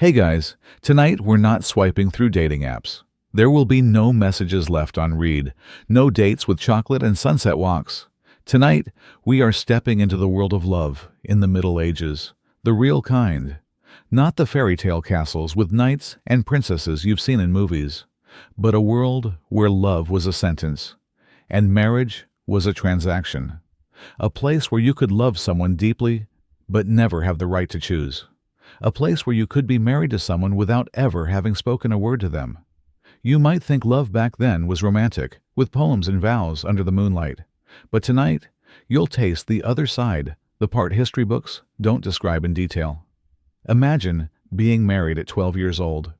Hey guys, tonight we're not swiping through dating apps. There will be no messages left on read, no dates with chocolate and sunset walks. Tonight, we are stepping into the world of love in the Middle Ages, the real kind. Not the fairy tale castles with knights and princesses you've seen in movies, but a world where love was a sentence, and marriage was a transaction. A place where you could love someone deeply, but never have the right to choose. A place where you could be married to someone without ever having spoken a word to them. You might think love back then was romantic, with poems and vows under the moonlight. But tonight, you'll taste the other side, the part history books don't describe in detail. Imagine being married at 12 years old.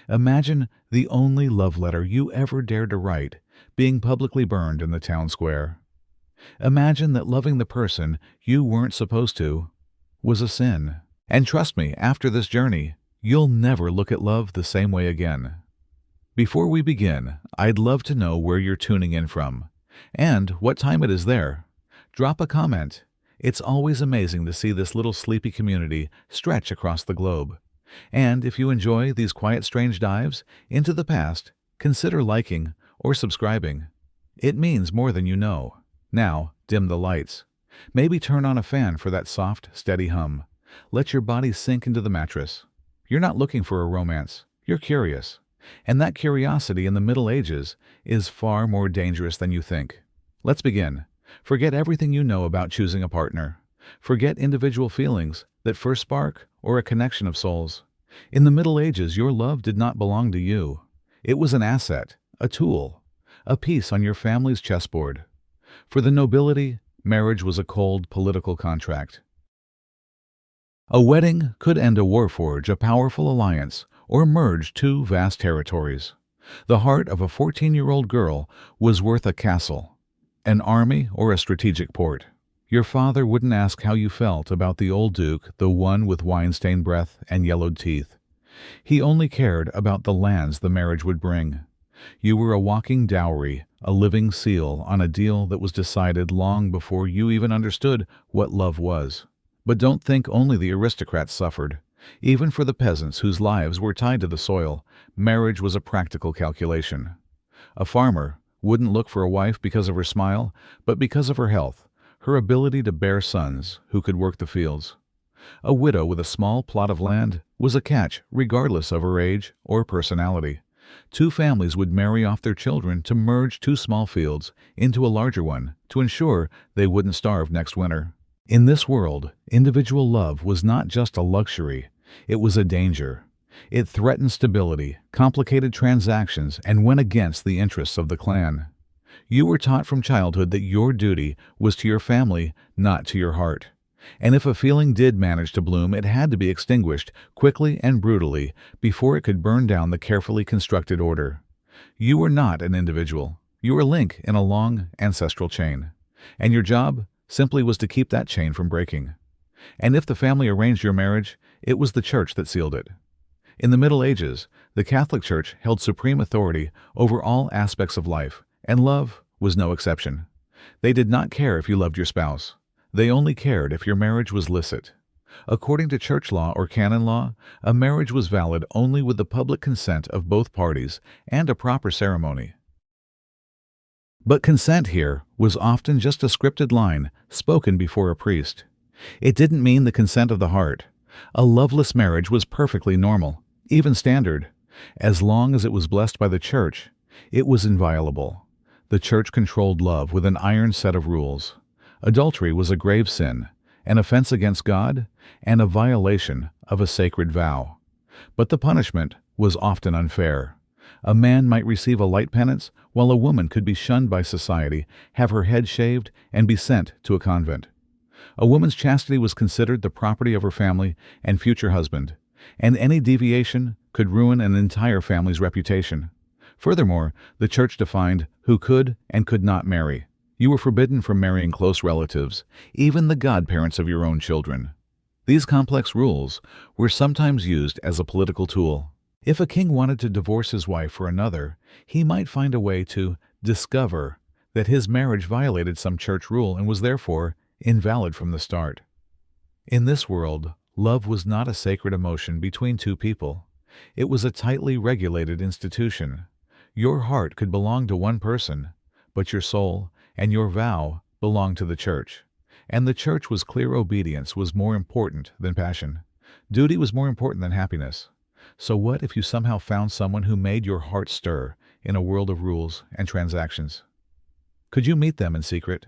Imagine the only love letter you ever dared to write being publicly burned in the town square. Imagine that loving the person you weren't supposed to was a sin. And trust me, after this journey, you'll never look at love the same way again. Before we begin, I'd love to know where you're tuning in from, and what time it is there. Drop a comment. It's always amazing to see this little sleepy community stretch across the globe. And if you enjoy these quiet, strange dives into the past, consider liking or subscribing. It means more than you know. Now, dim the lights. Maybe turn on a fan for that soft, steady hum. Let your body sink into the mattress. You're not looking for a romance. You're curious. And that curiosity in the Middle Ages is far more dangerous than you think. Let's begin. Forget everything you know about choosing a partner. Forget individual feelings that first spark or a connection of souls. In the Middle Ages, your love did not belong to you. It was an asset, a tool, a piece on your family's chessboard. For the nobility, marriage was a cold political contract. A wedding could end a warforge, a powerful alliance, or merge two vast territories. The heart of a 14-year-old girl was worth a castle, an army, or a strategic port. Your father wouldn't ask how you felt about the old duke, the one with wine-stained breath and yellowed teeth. He only cared about the lands the marriage would bring. You were a walking dowry, a living seal on a deal that was decided long before you even understood what love was. But don't think only the aristocrats suffered. Even for the peasants whose lives were tied to the soil, marriage was a practical calculation. A farmer wouldn't look for a wife because of her smile, but because of her health, her ability to bear sons who could work the fields. A widow with a small plot of land was a catch regardless of her age or personality. Two families would marry off their children to merge two small fields into a larger one to ensure they wouldn't starve next winter. In this world, individual love was not just a luxury, it was a danger. It threatened stability, complicated transactions, and went against the interests of the clan. You were taught from childhood that your duty was to your family, not to your heart. And if a feeling did manage to bloom, it had to be extinguished quickly and brutally before it could burn down the carefully constructed order. You were not an individual. You were a link in a long ancestral chain. And your job simply was to keep that chain from breaking. And if the family arranged your marriage, it was the church that sealed it. In the Middle Ages, the Catholic Church held supreme authority over all aspects of life, and love was no exception. They did not care if you loved your spouse. They only cared if your marriage was licit. According to church law or canon law, a marriage was valid only with the public consent of both parties and a proper ceremony. But consent here was often just a scripted line spoken before a priest. It didn't mean the consent of the heart. A loveless marriage was perfectly normal, even standard. As long as it was blessed by the church, it was inviolable. The church controlled love with an iron set of rules. Adultery was a grave sin, an offense against God, and a violation of a sacred vow. But the punishment was often unfair. A man might receive a light penance, while a woman could be shunned by society, have her head shaved, and be sent to a convent. A woman's chastity was considered the property of her family and future husband, and any deviation could ruin an entire family's reputation. Furthermore, the church defined who could and could not marry. You were forbidden from marrying close relatives, even the godparents of your own children. These complex rules were sometimes used as a political tool. If a king wanted to divorce his wife for another, he might find a way to discover that his marriage violated some church rule and was therefore invalid from the start. In this world, Love was not a sacred emotion between two people. It was a tightly regulated institution. Your heart could belong to one person, but your soul and your vow belonged to the church. And the church was clear obedience was more important than passion. Duty was more important than happiness. So what if you somehow found someone who made your heart stir in a world of rules and transactions? Could you meet them in secret?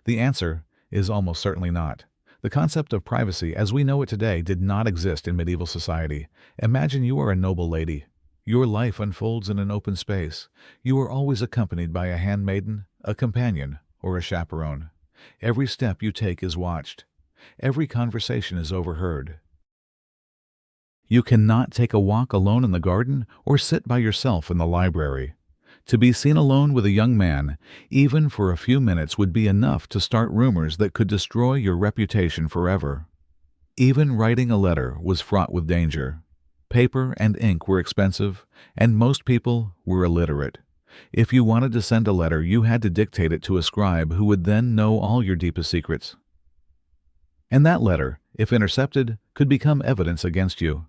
The answer is almost certainly not. The concept of privacy as we know it today did not exist in medieval society. Imagine you are a noble lady. Your life unfolds in an open space. You are always accompanied by a handmaiden, a companion, or a chaperone. Every step you take is watched. Every conversation is overheard. You cannot take a walk alone in the garden or sit by yourself in the library. To be seen alone with a young man, even for a few minutes, would be enough to start rumors that could destroy your reputation forever. Even writing a letter was fraught with danger. Paper and ink were expensive, and most people were illiterate. If you wanted to send a letter, you had to dictate it to a scribe who would then know all your deepest secrets. And that letter, if intercepted, could become evidence against you.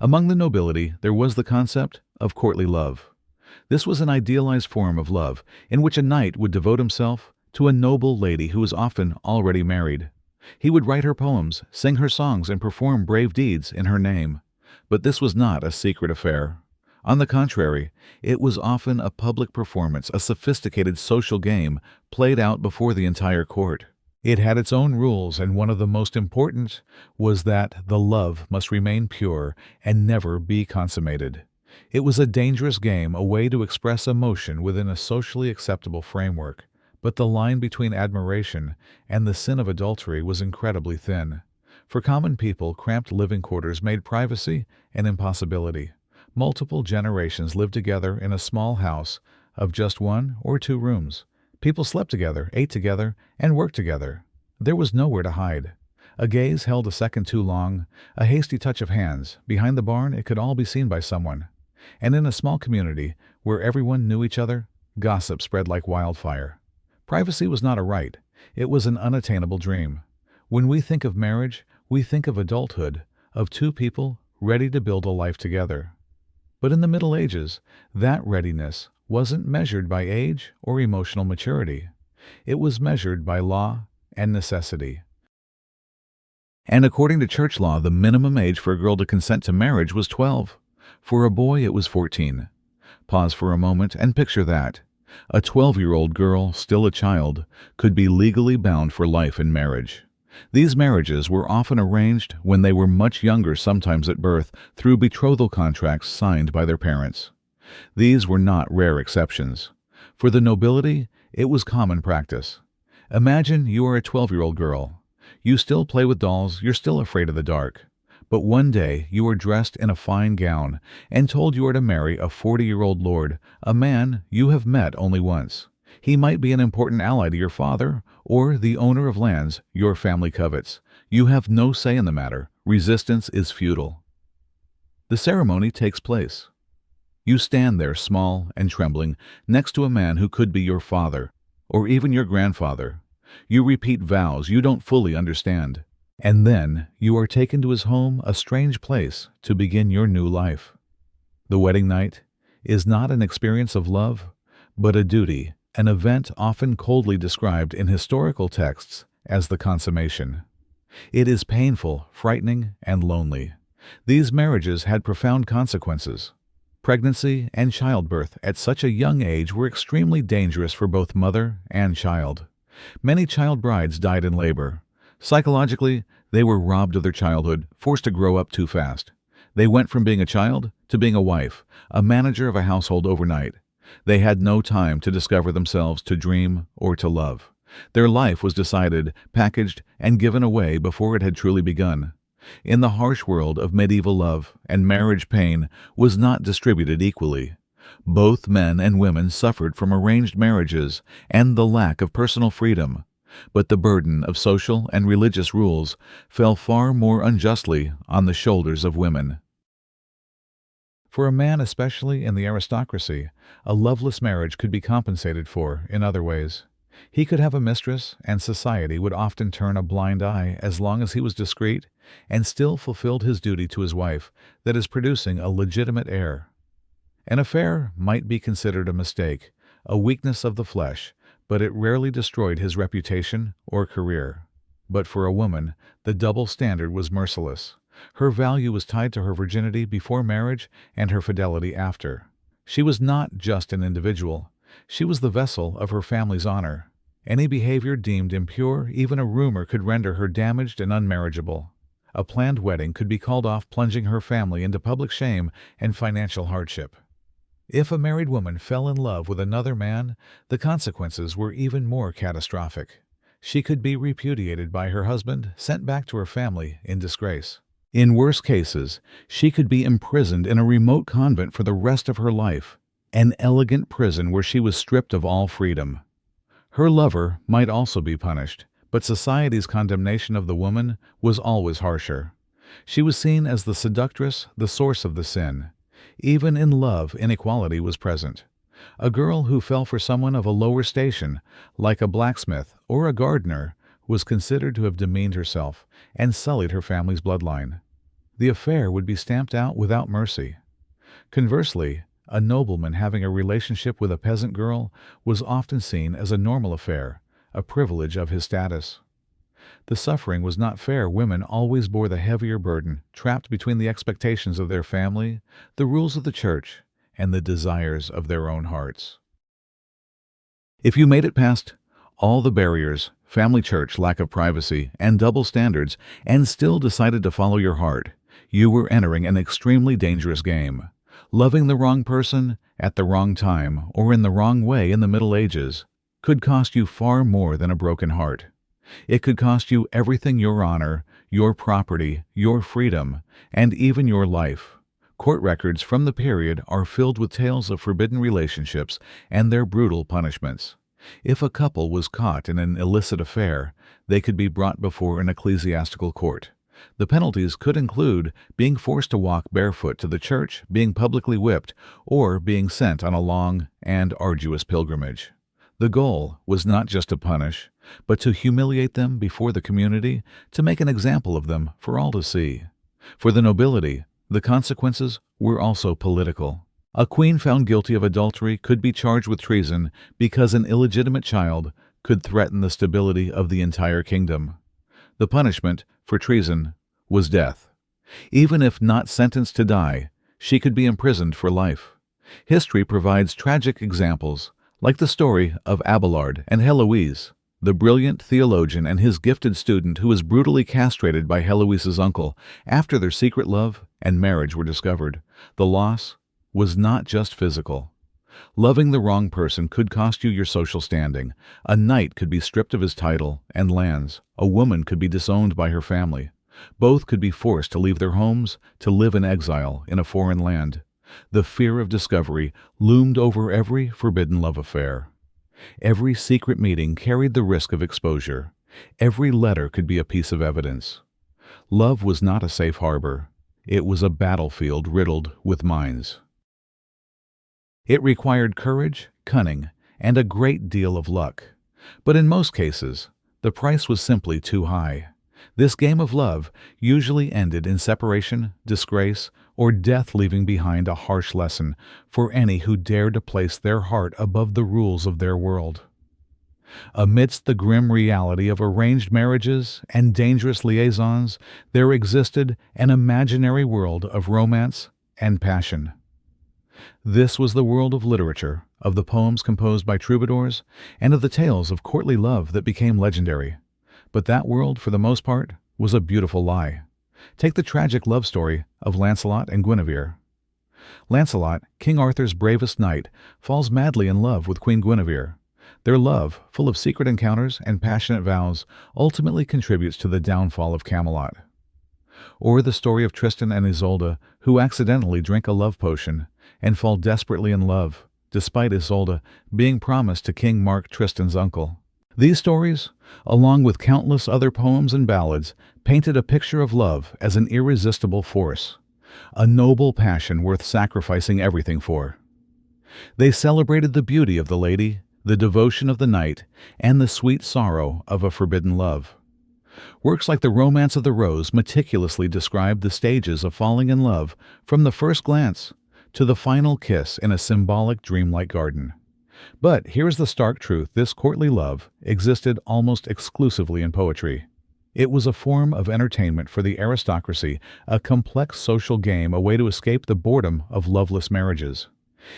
Among the nobility, there was the concept of courtly love. This was an idealized form of love in which a knight would devote himself to a noble lady who was often already married. He would write her poems, sing her songs, and perform brave deeds in her name. But this was not a secret affair. On the contrary, it was often a public performance, a sophisticated social game played out before the entire court. It had its own rules, and one of the most important was that the love must remain pure and never be consummated. It was a dangerous game, a way to express emotion within a socially acceptable framework, but the line between admiration and the sin of adultery was incredibly thin. For common people, cramped living quarters made privacy an impossibility. Multiple generations lived together in a small house of just 1 or 2 rooms. People slept together, ate together, and worked together. There was nowhere to hide. A gaze held a second too long, a hasty touch of hands. Behind the barn, it could all be seen by someone. And in a small community, where everyone knew each other, gossip spread like wildfire. Privacy was not a right. It was an unattainable dream. When we think of marriage, we think of adulthood, of 2 people ready to build a life together. But in the Middle Ages, that readiness wasn't measured by age or emotional maturity. It was measured by law and necessity. And according to church law, the minimum age for a girl to consent to marriage was 12. For a boy, it was 14. Pause for a moment and picture that. A 12-year-old girl, still a child, could be legally bound for life in marriage. These marriages were often arranged when they were much younger, sometimes at birth, through betrothal contracts signed by their parents. These were not rare exceptions. For the nobility, it was common practice. Imagine you are a 12-year-old girl. You still play with dolls, you're still afraid of the dark. But one day you are dressed in a fine gown and told you are to marry a 40-year-old lord, a man you have met only once. He might be an important ally to your father or the owner of lands your family covets. You have no say in the matter. Resistance is futile. The ceremony takes place. You stand there small and trembling next to a man who could be your father or even your grandfather. You repeat vows you don't fully understand. And then you are taken to his home, a strange place, to begin your new life. The wedding night is not an experience of love, but a duty, an event often coldly described in historical texts as the consummation. It is painful, frightening, and lonely. These marriages had profound consequences. Pregnancy and childbirth at such a young age were extremely dangerous for both mother and child. Many child brides died in labor. Psychologically, they were robbed of their childhood, forced to grow up too fast. They went from being a child to being a wife, a manager of a household overnight. They had no time to discover themselves, to dream, or to love. Their life was decided, packaged, and given away before it had truly begun. In the harsh world of medieval love and marriage, pain was not distributed equally. Both men and women suffered from arranged marriages and the lack of personal freedom. But the burden of social and religious rules fell far more unjustly on the shoulders of women. For a man, especially in the aristocracy, a loveless marriage could be compensated for in other ways. He could have a mistress, and society would often turn a blind eye as long as he was discreet and still fulfilled his duty to his wife, that is, producing a legitimate heir. An affair might be considered a mistake, a weakness of the flesh, but it rarely destroyed his reputation or career. But for a woman, the double standard was merciless. Her value was tied to her virginity before marriage and her fidelity after. She was not just an individual. She was the vessel of her family's honor. Any behavior deemed impure, even a rumor, could render her damaged and unmarriageable. A planned wedding could be called off, plunging her family into public shame and financial hardship. If a married woman fell in love with another man, the consequences were even more catastrophic. She could be repudiated by her husband, sent back to her family in disgrace. In worse cases, she could be imprisoned in a remote convent for the rest of her life, an elegant prison where she was stripped of all freedom. Her lover might also be punished, but society's condemnation of the woman was always harsher. She was seen as the seductress, the source of the sin. Even in love, inequality was present. A girl who fell for someone of a lower station, like a blacksmith or a gardener, was considered to have demeaned herself and sullied her family's bloodline. The affair would be stamped out without mercy. Conversely, a nobleman having a relationship with a peasant girl was often seen as a normal affair, a privilege of his status. The suffering was not fair. Women always bore the heavier burden, trapped between the expectations of their family, the rules of the church, and the desires of their own hearts. If you made it past all the barriers, family, church, lack of privacy, and double standards, and still decided to follow your heart, you were entering an extremely dangerous game. Loving the wrong person at the wrong time or in the wrong way in the Middle Ages could cost you far more than a broken heart. It could cost you everything: your honor, your property, your freedom, and even your life. Court records from the period are filled with tales of forbidden relationships and their brutal punishments. If a couple was caught in an illicit affair, they could be brought before an ecclesiastical court. The penalties could include being forced to walk barefoot to the church, being publicly whipped, or being sent on a long and arduous pilgrimage. The goal was not just to punish, but to humiliate them before the community, to make an example of them for all to see. For the nobility, the consequences were also political. A queen found guilty of adultery could be charged with treason because an illegitimate child could threaten the stability of the entire kingdom. The punishment for treason was death. Even if not sentenced to die, she could be imprisoned for life. History provides tragic examples, like the story of Abelard and Héloïse, the brilliant theologian and his gifted student who was brutally castrated by Héloïse's uncle after their secret love and marriage were discovered. The loss was not just physical. Loving the wrong person could cost you your social standing. A knight could be stripped of his title and lands. A woman could be disowned by her family. Both could be forced to leave their homes to live in exile in a foreign land. The fear of discovery loomed over every forbidden love affair. Every secret meeting carried the risk of exposure. Every letter could be a piece of evidence. Love was not a safe harbor. It was a battlefield riddled with mines. It required courage, cunning, and a great deal of luck. But in most cases, the price was simply too high. This game of love usually ended in separation, disgrace, or death, leaving behind a harsh lesson for any who dared to place their heart above the rules of their world. Amidst the grim reality of arranged marriages and dangerous liaisons, there existed an imaginary world of romance and passion. This was the world of literature, of the poems composed by troubadours, and of the tales of courtly love that became legendary. But that world, for the most part, was a beautiful lie. Take the tragic love story of Lancelot and Guinevere. Lancelot, King Arthur's bravest knight, falls madly in love with Queen Guinevere. Their love, full of secret encounters and passionate vows, ultimately contributes to the downfall of Camelot. Or the story of Tristan and Isolde, who accidentally drink a love potion and fall desperately in love, despite Isolde being promised to King Mark, Tristan's uncle. These stories, along with countless other poems and ballads, painted a picture of love as an irresistible force, a noble passion worth sacrificing everything for. They celebrated the beauty of the lady, the devotion of the night, and the sweet sorrow of a forbidden love. Works like The Romance of the Rose meticulously describe the stages of falling in love from the first glance to the final kiss in a symbolic dreamlike garden. But here's the stark truth: this courtly love existed almost exclusively in poetry. It was a form of entertainment for the aristocracy, a complex social game, a way to escape the boredom of loveless marriages.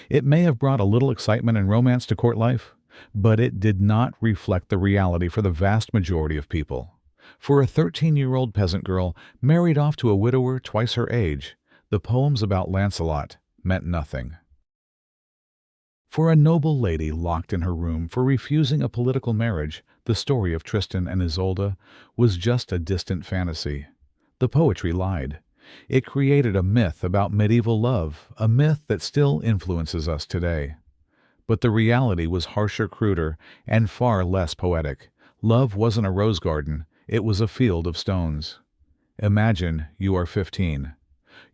It may have brought a little excitement and romance to court life, but it did not reflect the reality for the vast majority of people. For a 13-year-old peasant girl married off to a widower twice her age, the poems about Lancelot meant nothing. For a noble lady locked in her room for refusing a political marriage, the story of Tristan and Isolde was just a distant fantasy. The poetry lied. It created a myth about medieval love, a myth that still influences us today. But the reality was harsher, cruder, and far less poetic. Love wasn't a rose garden, it was a field of stones. Imagine you are 15.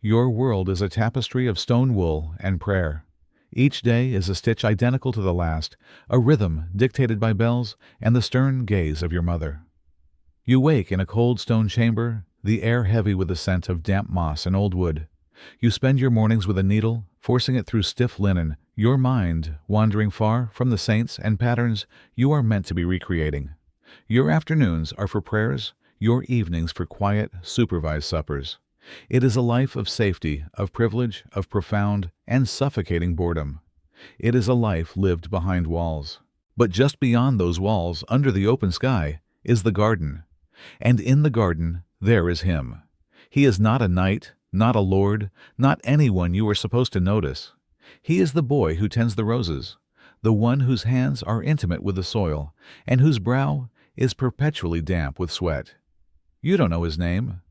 Your world is a tapestry of stone wool and prayer. Each day is a stitch identical to the last, a rhythm dictated by bells and the stern gaze of your mother. You wake in a cold stone chamber, the air heavy with the scent of damp moss and old wood. You spend your mornings with a needle, forcing it through stiff linen, your mind wandering far from the saints and patterns you are meant to be recreating. Your afternoons are for prayers, your evenings for quiet, supervised suppers. It is a life of safety, of privilege, of profound and suffocating boredom. It is a life lived behind walls. But just beyond those walls, under the open sky, is the garden. And in the garden, there is him. He is not a knight, not a lord, not anyone you are supposed to notice. He is the boy who tends the roses, the one whose hands are intimate with the soil, and whose brow is perpetually damp with sweat. You don't know his name.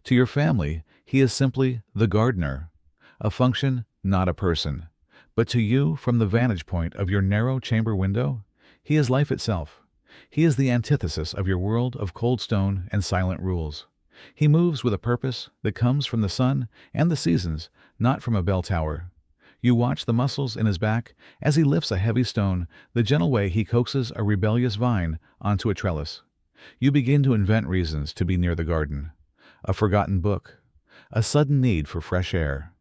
To your family, he is simply the gardener, a function, not a person. But to you, from the vantage point of your narrow chamber window, he is life itself. He is the antithesis of your world of cold stone and silent rules. He moves with a purpose that comes from the sun and the seasons, not from a bell tower. You watch the muscles in his back as he lifts a heavy stone, the gentle way he coaxes a rebellious vine onto a trellis. You begin to invent reasons to be near the garden. A forgotten book, a sudden need for fresh air.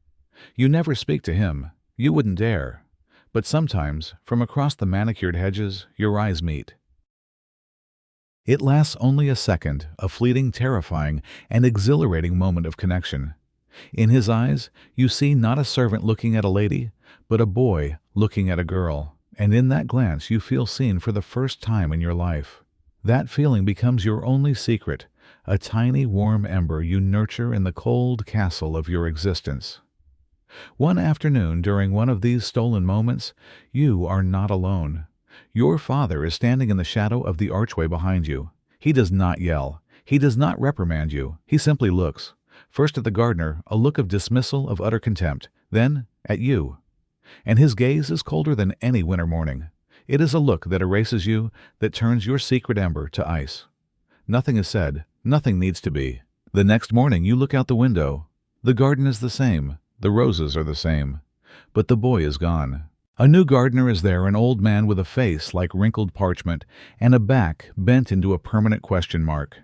You never speak to him, you wouldn't dare. But sometimes, from across the manicured hedges, your eyes meet. It lasts only a second, a fleeting, terrifying, and exhilarating moment of connection. In his eyes, you see not a servant looking at a lady, but a boy looking at a girl, and in that glance you feel seen for the first time in your life. That feeling becomes your only secret, a tiny warm ember you nurture in the cold castle of your existence. One afternoon, during one of these stolen moments, you are not alone. Your father is standing in the shadow of the archway behind you. He does not yell. He does not reprimand you. He simply looks. First at the gardener, a look of dismissal, of utter contempt, then at you. And his gaze is colder than any winter morning. It is a look that erases you, that turns your secret ember to ice. Nothing is said. Nothing needs to be. The next morning you look out the window. The garden is the same. The roses are the same. But the boy is gone. A new gardener is there, an old man with a face like wrinkled parchment and a back bent into a permanent question mark.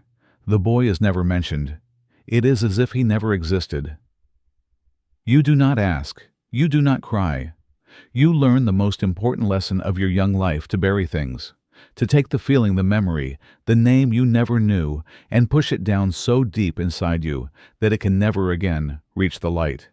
The boy is never mentioned. It is as if he never existed. You do not ask. You do not cry. You learn the most important lesson of your young life: to bury things, to take the feeling, the memory, the name you never knew, and push it down so deep inside you that it can never again reach the light.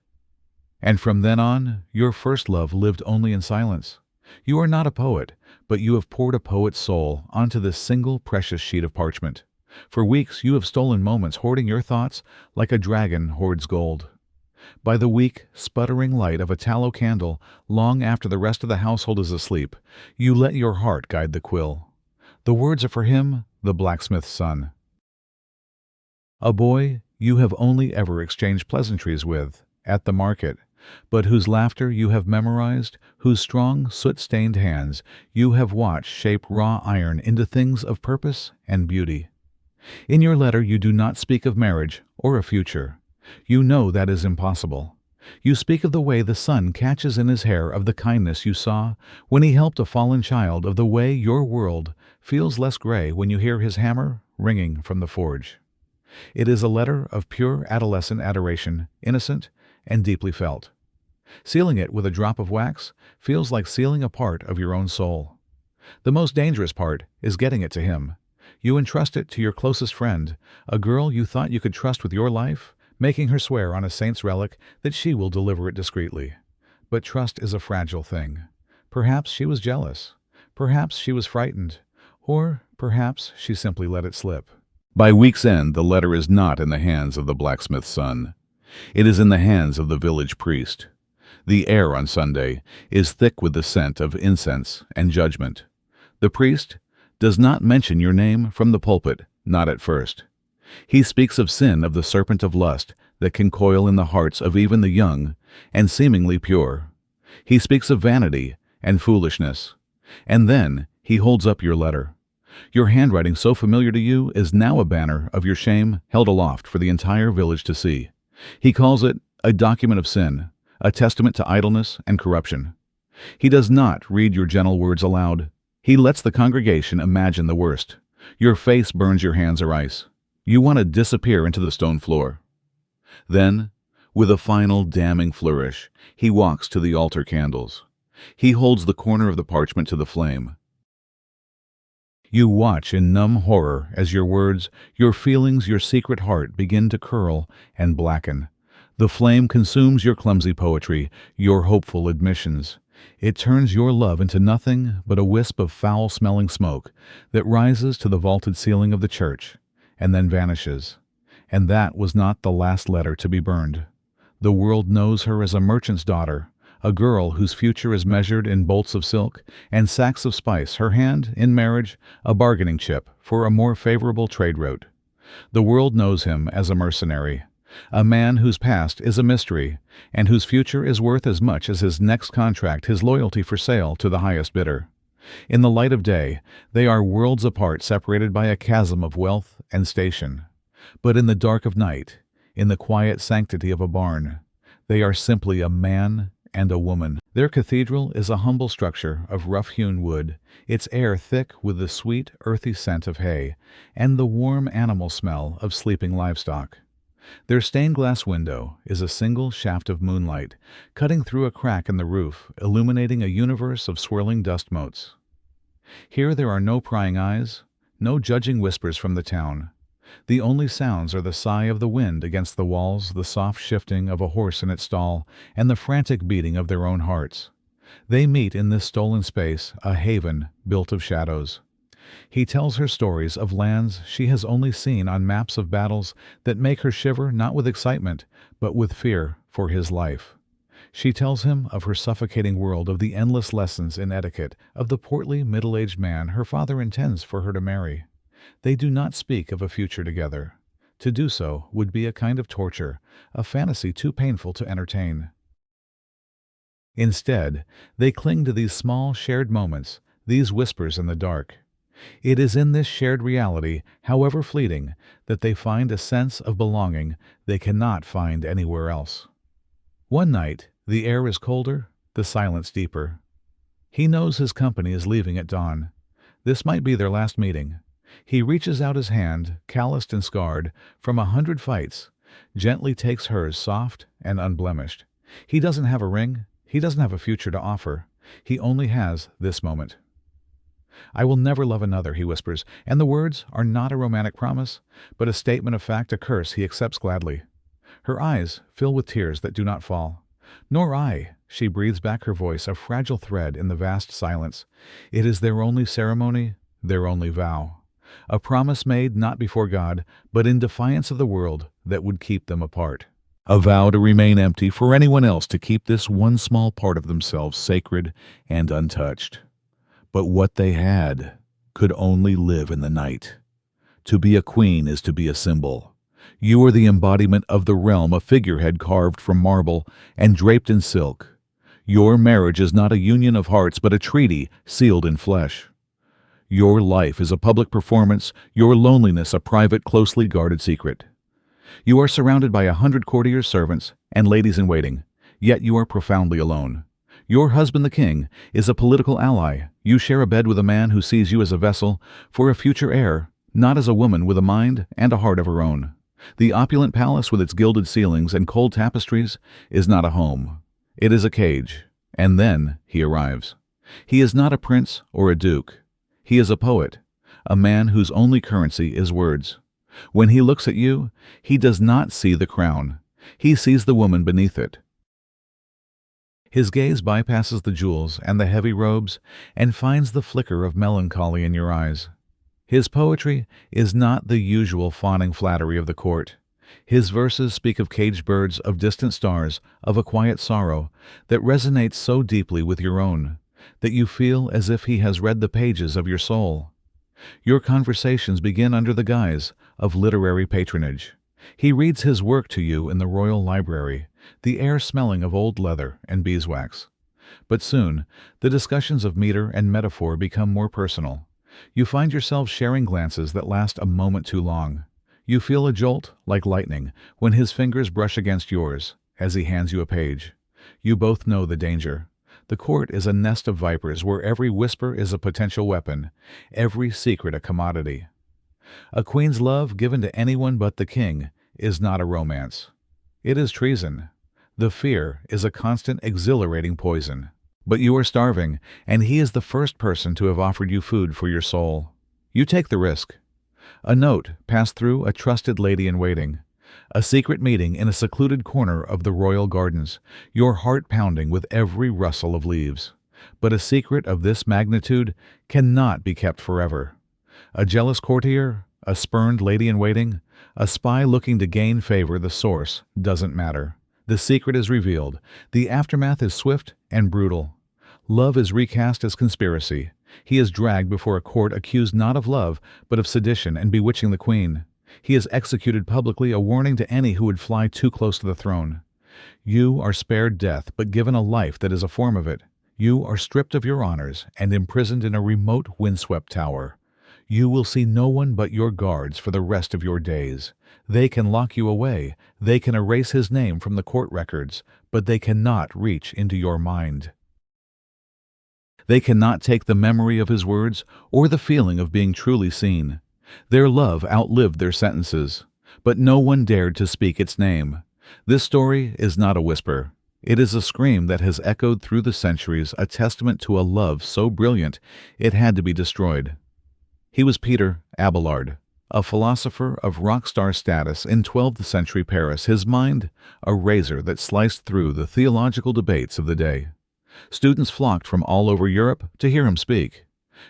And from then on, your first love lived only in silence. You are not a poet, but you have poured a poet's soul onto this single precious sheet of parchment. For weeks you have stolen moments, hoarding your thoughts like a dragon hoards gold. By the weak, sputtering light of a tallow candle, long after the rest of the household is asleep, you let your heart guide the quill. The words are for him, the blacksmith's son. A boy you have only ever exchanged pleasantries with, at the market, but whose laughter you have memorized, whose strong, soot-stained hands you have watched shape raw iron into things of purpose and beauty. In your letter you do not speak of marriage or a future. You know that is impossible. You speak of the way the sun catches in his hair, of the kindness you saw when he helped a fallen child, of the way your world feels less gray when you hear his hammer ringing from the forge. It is a letter of pure adolescent adoration, innocent and deeply felt. Sealing it with a drop of wax feels like sealing a part of your own soul. The most dangerous part is getting it to him. You entrust it to your closest friend, a girl you thought you could trust with your life, making her swear on a saint's relic that she will deliver it discreetly. But trust is a fragile thing. Perhaps she was jealous. Perhaps she was frightened. Or perhaps she simply let it slip. By week's end, the letter is not in the hands of the blacksmith's son. It is in the hands of the village priest. The air on Sunday is thick with the scent of incense and judgment. The priest does not mention your name from the pulpit, not at first. He speaks of sin, of the serpent of lust that can coil in the hearts of even the young and seemingly pure. He speaks of vanity and foolishness. And then he holds up your letter. Your handwriting, so familiar to you, is now a banner of your shame held aloft for the entire village to see. He calls it a document of sin, a testament to idleness and corruption. He does not read your gentle words aloud. He lets the congregation imagine the worst. Your face burns, your hands are ice. You want to disappear into the stone floor. Then, with a final damning flourish, he walks to the altar candles. He holds the corner of the parchment to the flame. You watch in numb horror as your words, your feelings, your secret heart begin to curl and blacken. The flame consumes your clumsy poetry, your hopeful admissions. It turns your love into nothing but a wisp of foul-smelling smoke that rises to the vaulted ceiling of the church and then vanishes. And that was not the last letter to be burned. The world knows her as a merchant's daughter, a girl whose future is measured in bolts of silk and sacks of spice, her hand, in marriage, a bargaining chip for a more favorable trade route. The world knows him as a mercenary, a man whose past is a mystery and whose future is worth as much as his next contract, his loyalty for sale to the highest bidder. In the light of day, they are worlds apart, separated by a chasm of wealth and station. But in the dark of night, in the quiet sanctity of a barn, they are simply a man and a woman. Their cathedral is a humble structure of rough-hewn wood, its air thick with the sweet, earthy scent of hay and the warm animal smell of sleeping livestock. Their stained-glass window is a single shaft of moonlight, cutting through a crack in the roof, illuminating a universe of swirling dust motes. Here there are no prying eyes, no judging whispers from the town. The only sounds are the sigh of the wind against the walls, the soft shifting of a horse in its stall, and the frantic beating of their own hearts. They meet in this stolen space, a haven built of shadows. He tells her stories of lands she has only seen on maps, of battles that make her shiver not with excitement, but with fear for his life. She tells him of her suffocating world, of the endless lessons in etiquette, of the portly, middle-aged man her father intends for her to marry. They do not speak of a future together. To do so would be a kind of torture, a fantasy too painful to entertain. Instead, they cling to these small, shared moments, these whispers in the dark. It is in this shared reality, however fleeting, that they find a sense of belonging they cannot find anywhere else. One night, the air is colder, the silence deeper. He knows his company is leaving at dawn. This might be their last meeting. He reaches out his hand, calloused and scarred from 100 fights, gently takes hers, soft and unblemished. He doesn't have a ring. He doesn't have a future to offer. He only has this moment. "I will never love another," he whispers, and the words are not a romantic promise, but a statement of fact, a curse he accepts gladly. Her eyes fill with tears that do not fall. "Nor I," she breathes back, her voice a fragile thread in the vast silence. It is their only ceremony, their only vow. A promise made not before God, but in defiance of the world that would keep them apart. A vow to remain empty, for anyone else to keep this one small part of themselves sacred and untouched. But what they had could only live in the night. To be a queen is to be a symbol. You are the embodiment of the realm, a figurehead carved from marble and draped in silk. Your marriage is not a union of hearts, but a treaty sealed in flesh. Your life is a public performance, your loneliness a private, closely guarded secret. You are surrounded by 100 courtiers, servants, and ladies-in-waiting, Yet you are profoundly alone. Your husband, the king, is a political ally. You share a bed with a man who sees you as a vessel for a future heir, not as a woman with a mind and a heart of her own. The opulent palace with its gilded ceilings and cold tapestries is not a home. It is a cage. And then he arrives. He is not a prince or a duke. He is a poet, a man whose only currency is words. When he looks at you, he does not see the crown. He sees the woman beneath it. His gaze bypasses the jewels and the heavy robes and finds the flicker of melancholy in your eyes. His poetry is not the usual fawning flattery of the court. His verses speak of caged birds, of distant stars, of a quiet sorrow that resonates so deeply with your own that you feel as if he has read the pages of your soul. Your conversations begin under the guise of literary patronage. He reads his work to you in the royal library, the air smelling of old leather and beeswax. But soon, the discussions of meter and metaphor become more personal. You find yourselves sharing glances that last a moment too long. You feel a jolt, like lightning, when his fingers brush against yours, as he hands you a page. You both know the danger. The court is a nest of vipers where every whisper is a potential weapon, every secret a commodity. A queen's love given to anyone but the king is not a romance. It is treason. The fear is a constant, exhilarating poison. But you are starving, and he is the first person to have offered you food for your soul. You take the risk. A note passed through a trusted lady-in-waiting. A secret meeting in a secluded corner of the royal gardens, your heart pounding with every rustle of leaves. But a secret of this magnitude cannot be kept forever. A jealous courtier, a spurned lady-in-waiting, a spy looking to gain favor, the source doesn't matter. The secret is revealed. The aftermath is swift and brutal. Love is recast as conspiracy. He is dragged before a court accused not of love, but of sedition and bewitching the queen. He is executed publicly, a warning to any who would fly too close to the throne. You are spared death, but given a life that is a form of it. You are stripped of your honors and imprisoned in a remote, windswept tower. You will see no one but your guards for the rest of your days. They can lock you away. They can erase his name from the court records, but they cannot reach into your mind. They cannot take the memory of his words or the feeling of being truly seen. Their love outlived their sentences, but no one dared to speak its name. This story is not a whisper. It is a scream that has echoed through the centuries, a testament to a love so brilliant it had to be destroyed. He was Peter Abelard, a philosopher of rock star status in 12th century Paris, his mind a razor that sliced through the theological debates of the day. Students flocked from all over Europe to hear him speak.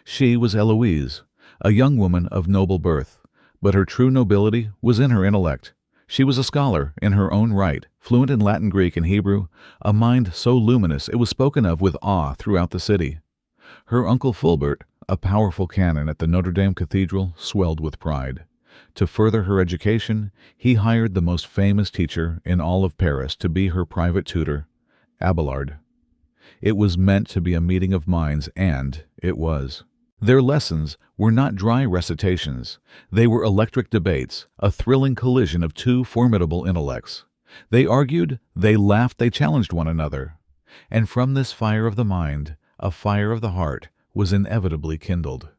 She was Héloïse, a young woman of noble birth, but her true nobility was in her intellect. She was a scholar in her own right, fluent in Latin, Greek, and Hebrew, a mind so luminous it was spoken of with awe throughout the city. Her uncle Fulbert, a powerful canon at the Notre Dame Cathedral, swelled with pride. To further her education, he hired the most famous teacher in all of Paris to be her private tutor, Abelard. It was meant to be a meeting of minds, and it was. Their lessons were not dry recitations. They were electric debates, a thrilling collision of two formidable intellects. They argued, they laughed, they challenged one another. And from this fire of the mind, a fire of the heart was inevitably kindled.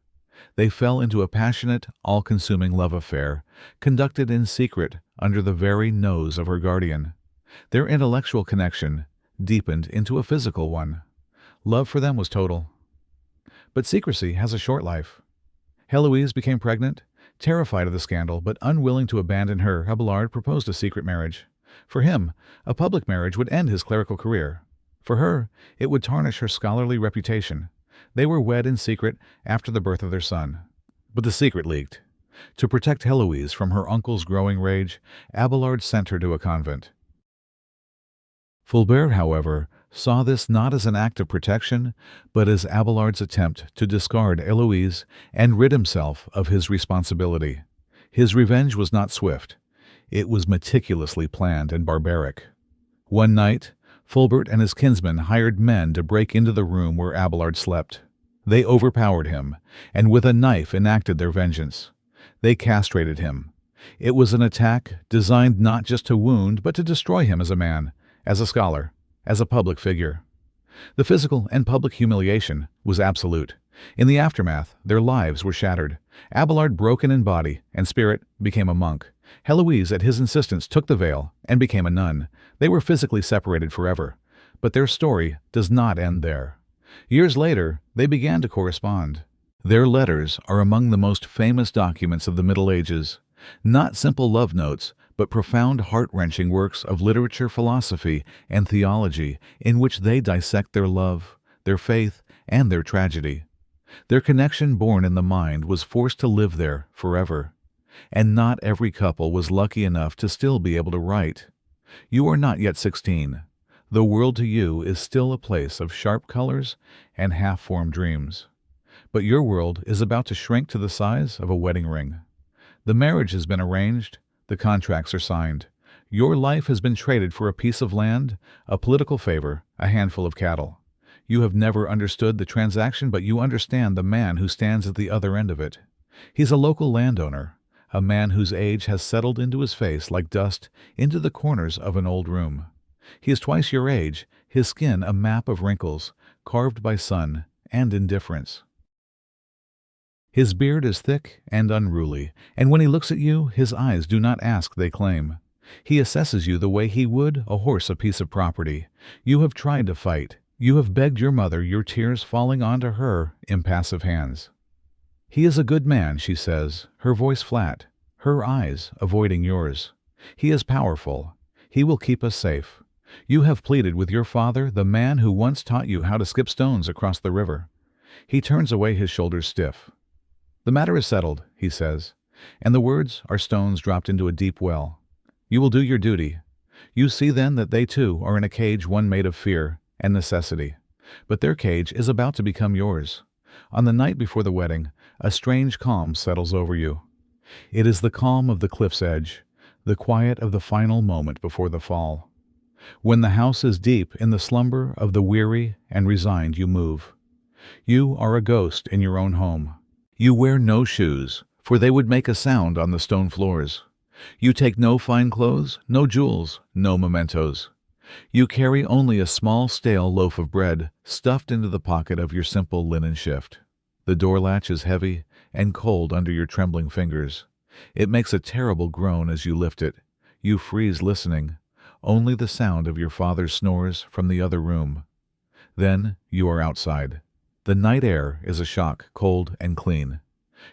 They fell into a passionate, all-consuming love affair, conducted in secret under the very nose of her guardian. Their intellectual connection deepened into a physical one. Love for them was total. But secrecy has a short life. Héloïse became pregnant, terrified of the scandal, but unwilling to abandon her. Abelard proposed a secret marriage. For him, a public marriage would end his clerical career. For her, it would tarnish her scholarly reputation. They were wed in secret after the birth of their son. But the secret leaked. To protect Héloïse from her uncle's growing rage, Abelard sent her to a convent. Fulbert, however, saw this not as an act of protection, but as Abelard's attempt to discard Héloïse and rid himself of his responsibility. His revenge was not swift. It was meticulously planned and barbaric. One night, Fulbert and his kinsmen hired men to break into the room where Abelard slept. They overpowered him, and with a knife enacted their vengeance. They castrated him. It was an attack designed not just to wound, but to destroy him as a man, as a scholar, as a public figure. The physical and public humiliation was absolute. In the aftermath, their lives were shattered. Abelard, broken in body and spirit, became a monk. Héloïse, at his insistence, took the veil and became a nun. They were physically separated forever. But their story does not end there. Years later, they began to correspond. Their letters are among the most famous documents of the Middle Ages. Not simple love notes, but profound, heart-wrenching works of literature, philosophy, and theology in which they dissect their love, their faith, and their tragedy. Their connection, born in the mind, was forced to live there forever. And not every couple was lucky enough to still be able to write. You are not yet 16. The world to you is still a place of sharp colors and half-formed dreams. But your world is about to shrink to the size of a wedding ring. The marriage has been arranged, the contracts are signed. Your life has been traded for a piece of land, a political favor, a handful of cattle. You have never understood the transaction, but you understand the man who stands at the other end of it. He's a local landowner, a man whose age has settled into his face like dust into the corners of an old room. He is twice your age, his skin a map of wrinkles, carved by sun and indifference. His beard is thick and unruly, and when he looks at you, his eyes do not ask, they claim. He assesses you the way he would a horse a piece of property. You have tried to fight. You have begged your mother, your tears falling onto her impassive hands. He is a good man, she says, her voice flat, her eyes avoiding yours. He is powerful. He will keep us safe. You have pleaded with your father, the man who once taught you how to skip stones across the river. He turns away, his shoulders stiff. The matter is settled, he says, and the words are stones dropped into a deep well. You will do your duty. You see then that they too are in a cage, one made of fear and necessity. But their cage is about to become yours. On the night before the wedding, a strange calm settles over you. It is the calm of the cliff's edge, the quiet of the final moment before the fall. When the house is deep in the slumber of the weary and resigned, you move. You are a ghost in your own home. You wear no shoes, for they would make a sound on the stone floors. You take no fine clothes, no jewels, no mementos. You carry only a small stale loaf of bread stuffed into the pocket of your simple linen shift. The door latch is heavy and cold under your trembling fingers. It makes a terrible groan as you lift it. You freeze listening, only the sound of your father's snores from the other room. Then you are outside. The night air is a shock, cold and clean.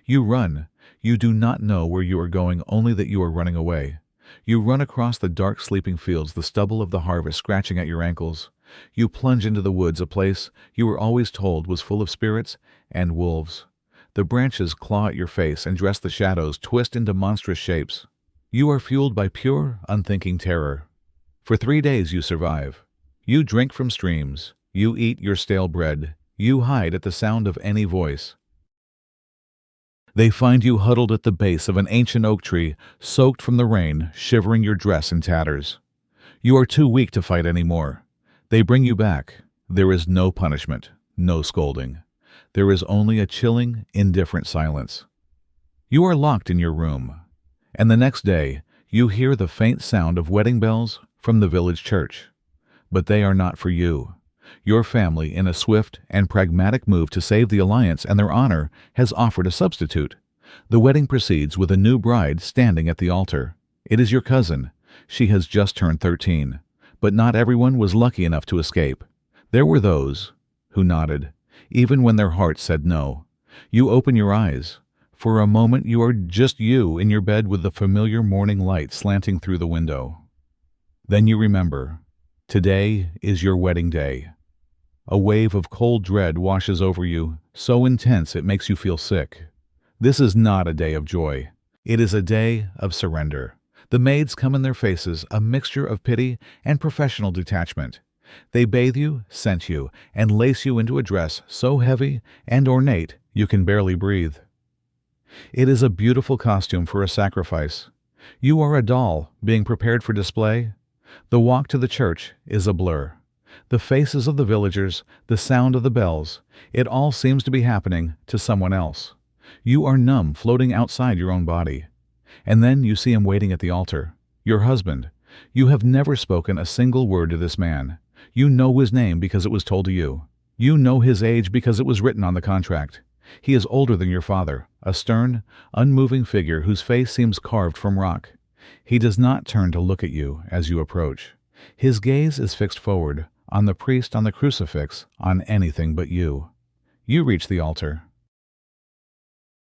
You run. You do not know where you are going, only that you are running away. You run across the dark sleeping fields, the stubble of the harvest scratching at your ankles. You plunge into the woods, a place you were always told was full of spirits and wolves. The branches claw at your face and dress the shadows, twist into monstrous shapes. You are fueled by pure, unthinking terror. For 3 days you survive. You drink from streams. You eat your stale bread. You hide at the sound of any voice. They find you huddled at the base of an ancient oak tree, soaked from the rain, shivering your dress in tatters. You are too weak to fight anymore. They bring you back. There is no punishment, no scolding. There is only a chilling, indifferent silence. You are locked in your room, and the next day you hear the faint sound of wedding bells from the village church. But they are not for you. Your family, in a swift and pragmatic move to save the alliance and their honor, has offered a substitute. The wedding proceeds with a new bride standing at the altar. It is your cousin. She has just turned 13. But not everyone was lucky enough to escape. There were those who nodded, even when their hearts said no. You open your eyes. For a moment you are just you in your bed with the familiar morning light slanting through the window. Then you remember. Today is your wedding day. A wave of cold dread washes over you, so intense it makes you feel sick. This is not a day of joy. It is a day of surrender. The maids come in their faces, a mixture of pity and professional detachment. They bathe you, scent you, and lace you into a dress so heavy and ornate you can barely breathe. It is a beautiful costume for a sacrifice. You are a doll being prepared for display. The walk to the church is a blur. The faces of the villagers, the sound of the bells, it all seems to be happening to someone else. You are numb, floating outside your own body. And then you see him waiting at the altar. Your husband. You have never spoken a single word to this man. You know his name because it was told to you. You know his age because it was written on the contract. He is older than your father, a stern, unmoving figure whose face seems carved from rock. He does not turn to look at you as you approach. His gaze is fixed forward, on the priest, on the crucifix, on anything but you. You reach the altar.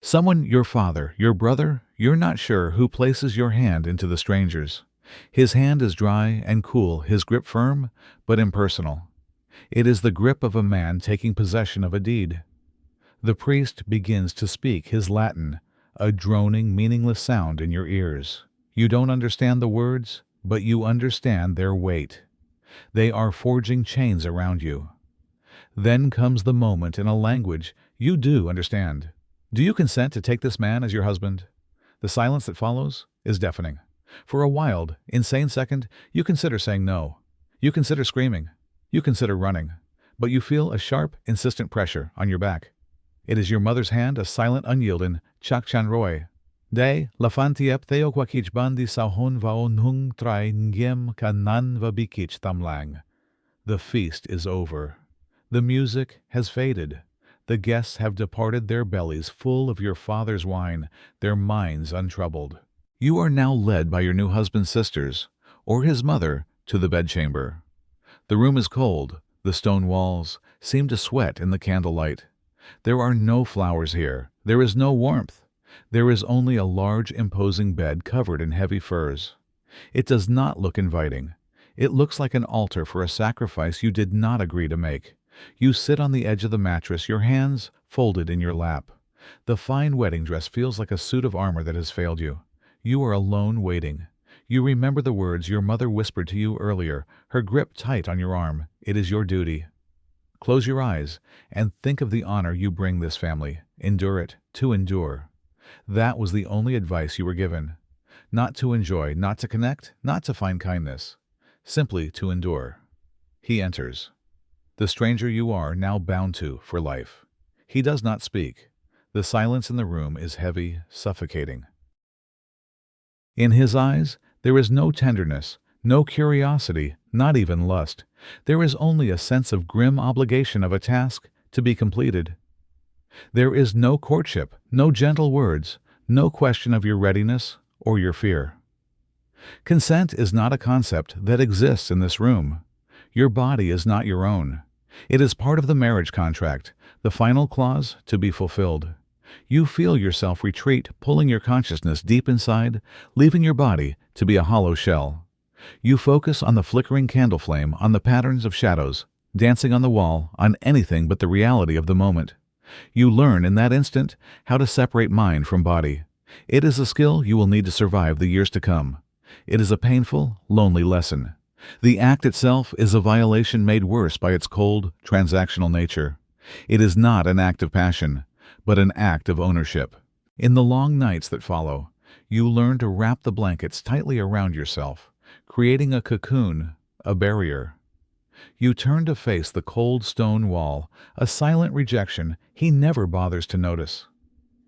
Someone, your father, your brother, you're not sure who places your hand into the stranger's. His hand is dry and cool, his grip firm, but impersonal. It is the grip of a man taking possession of a deed. The priest begins to speak his Latin, a droning, meaningless sound in your ears. You don't understand the words, but you understand their weight. They are forging chains around you. Then comes the moment in a language you do understand. Do you consent to take this man as your husband? The silence that follows is deafening. For a wild, insane second, you consider saying no. You consider screaming. You consider running. But you feel a sharp, insistent pressure on your back. It is your mother's hand, a silent, unyielding chak-chan roy. De, lafantiep theo kwakich bandi sahon vaon hung trai ngiem kanan vabikich tamlang. The feast is over. The music has faded. The guests have departed, their bellies full of your father's wine, their minds untroubled. You are now led by your new husband's sisters, or his mother, to the bedchamber. The room is cold. The stone walls seem to sweat in the candlelight. There are no flowers here. There is no warmth. There is only a large, imposing bed covered in heavy furs. It does not look inviting. It looks like an altar for a sacrifice you did not agree to make. You sit on the edge of the mattress, your hands folded in your lap. The fine wedding dress feels like a suit of armor that has failed you. You are alone waiting. You remember the words your mother whispered to you earlier, her grip tight on your arm. It is your duty. Close your eyes and think of the honor you bring this family. Endure it, to endure. That was the only advice you were given. Not to enjoy, not to connect, not to find kindness. Simply to endure. He enters. The stranger you are now bound to for life. He does not speak. The silence in the room is heavy, suffocating. In his eyes, there is no tenderness, no curiosity, not even lust. There is only a sense of grim obligation of a task to be completed. There is no courtship, no gentle words, no question of your readiness or your fear. Consent is not a concept that exists in this room. Your body is not your own. It is part of the marriage contract, the final clause to be fulfilled. You feel yourself retreat, pulling your consciousness deep inside, leaving your body to be a hollow shell. You focus on the flickering candle flame, on the patterns of shadows, dancing on the wall, on anything but the reality of the moment. You learn in that instant how to separate mind from body. It is a skill you will need to survive the years to come. It is a painful, lonely lesson. The act itself is a violation made worse by its cold, transactional nature. It is not an act of passion, but an act of ownership. In the long nights that follow, you learn to wrap the blankets tightly around yourself, creating a cocoon, a barrier. You turn to face the cold stone wall, a silent rejection he never bothers to notice.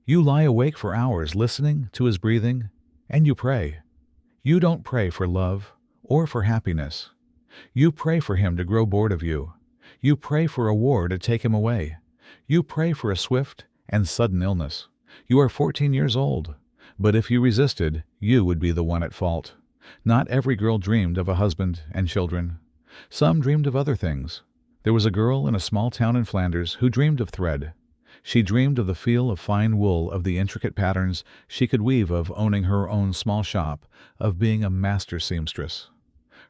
You lie awake for hours listening to his breathing, and you pray. You don't pray for love or for happiness. You pray for him to grow bored of you. You pray for a war to take him away. You pray for a swift and sudden illness. You are 14 years old, but if you resisted, you would be the one at fault. Not every girl dreamed of a husband and children. Some dreamed of other things. There was a girl in a small town in Flanders who dreamed of thread. She dreamed of the feel of fine wool, of the intricate patterns she could weave, of owning her own small shop, of being a master seamstress.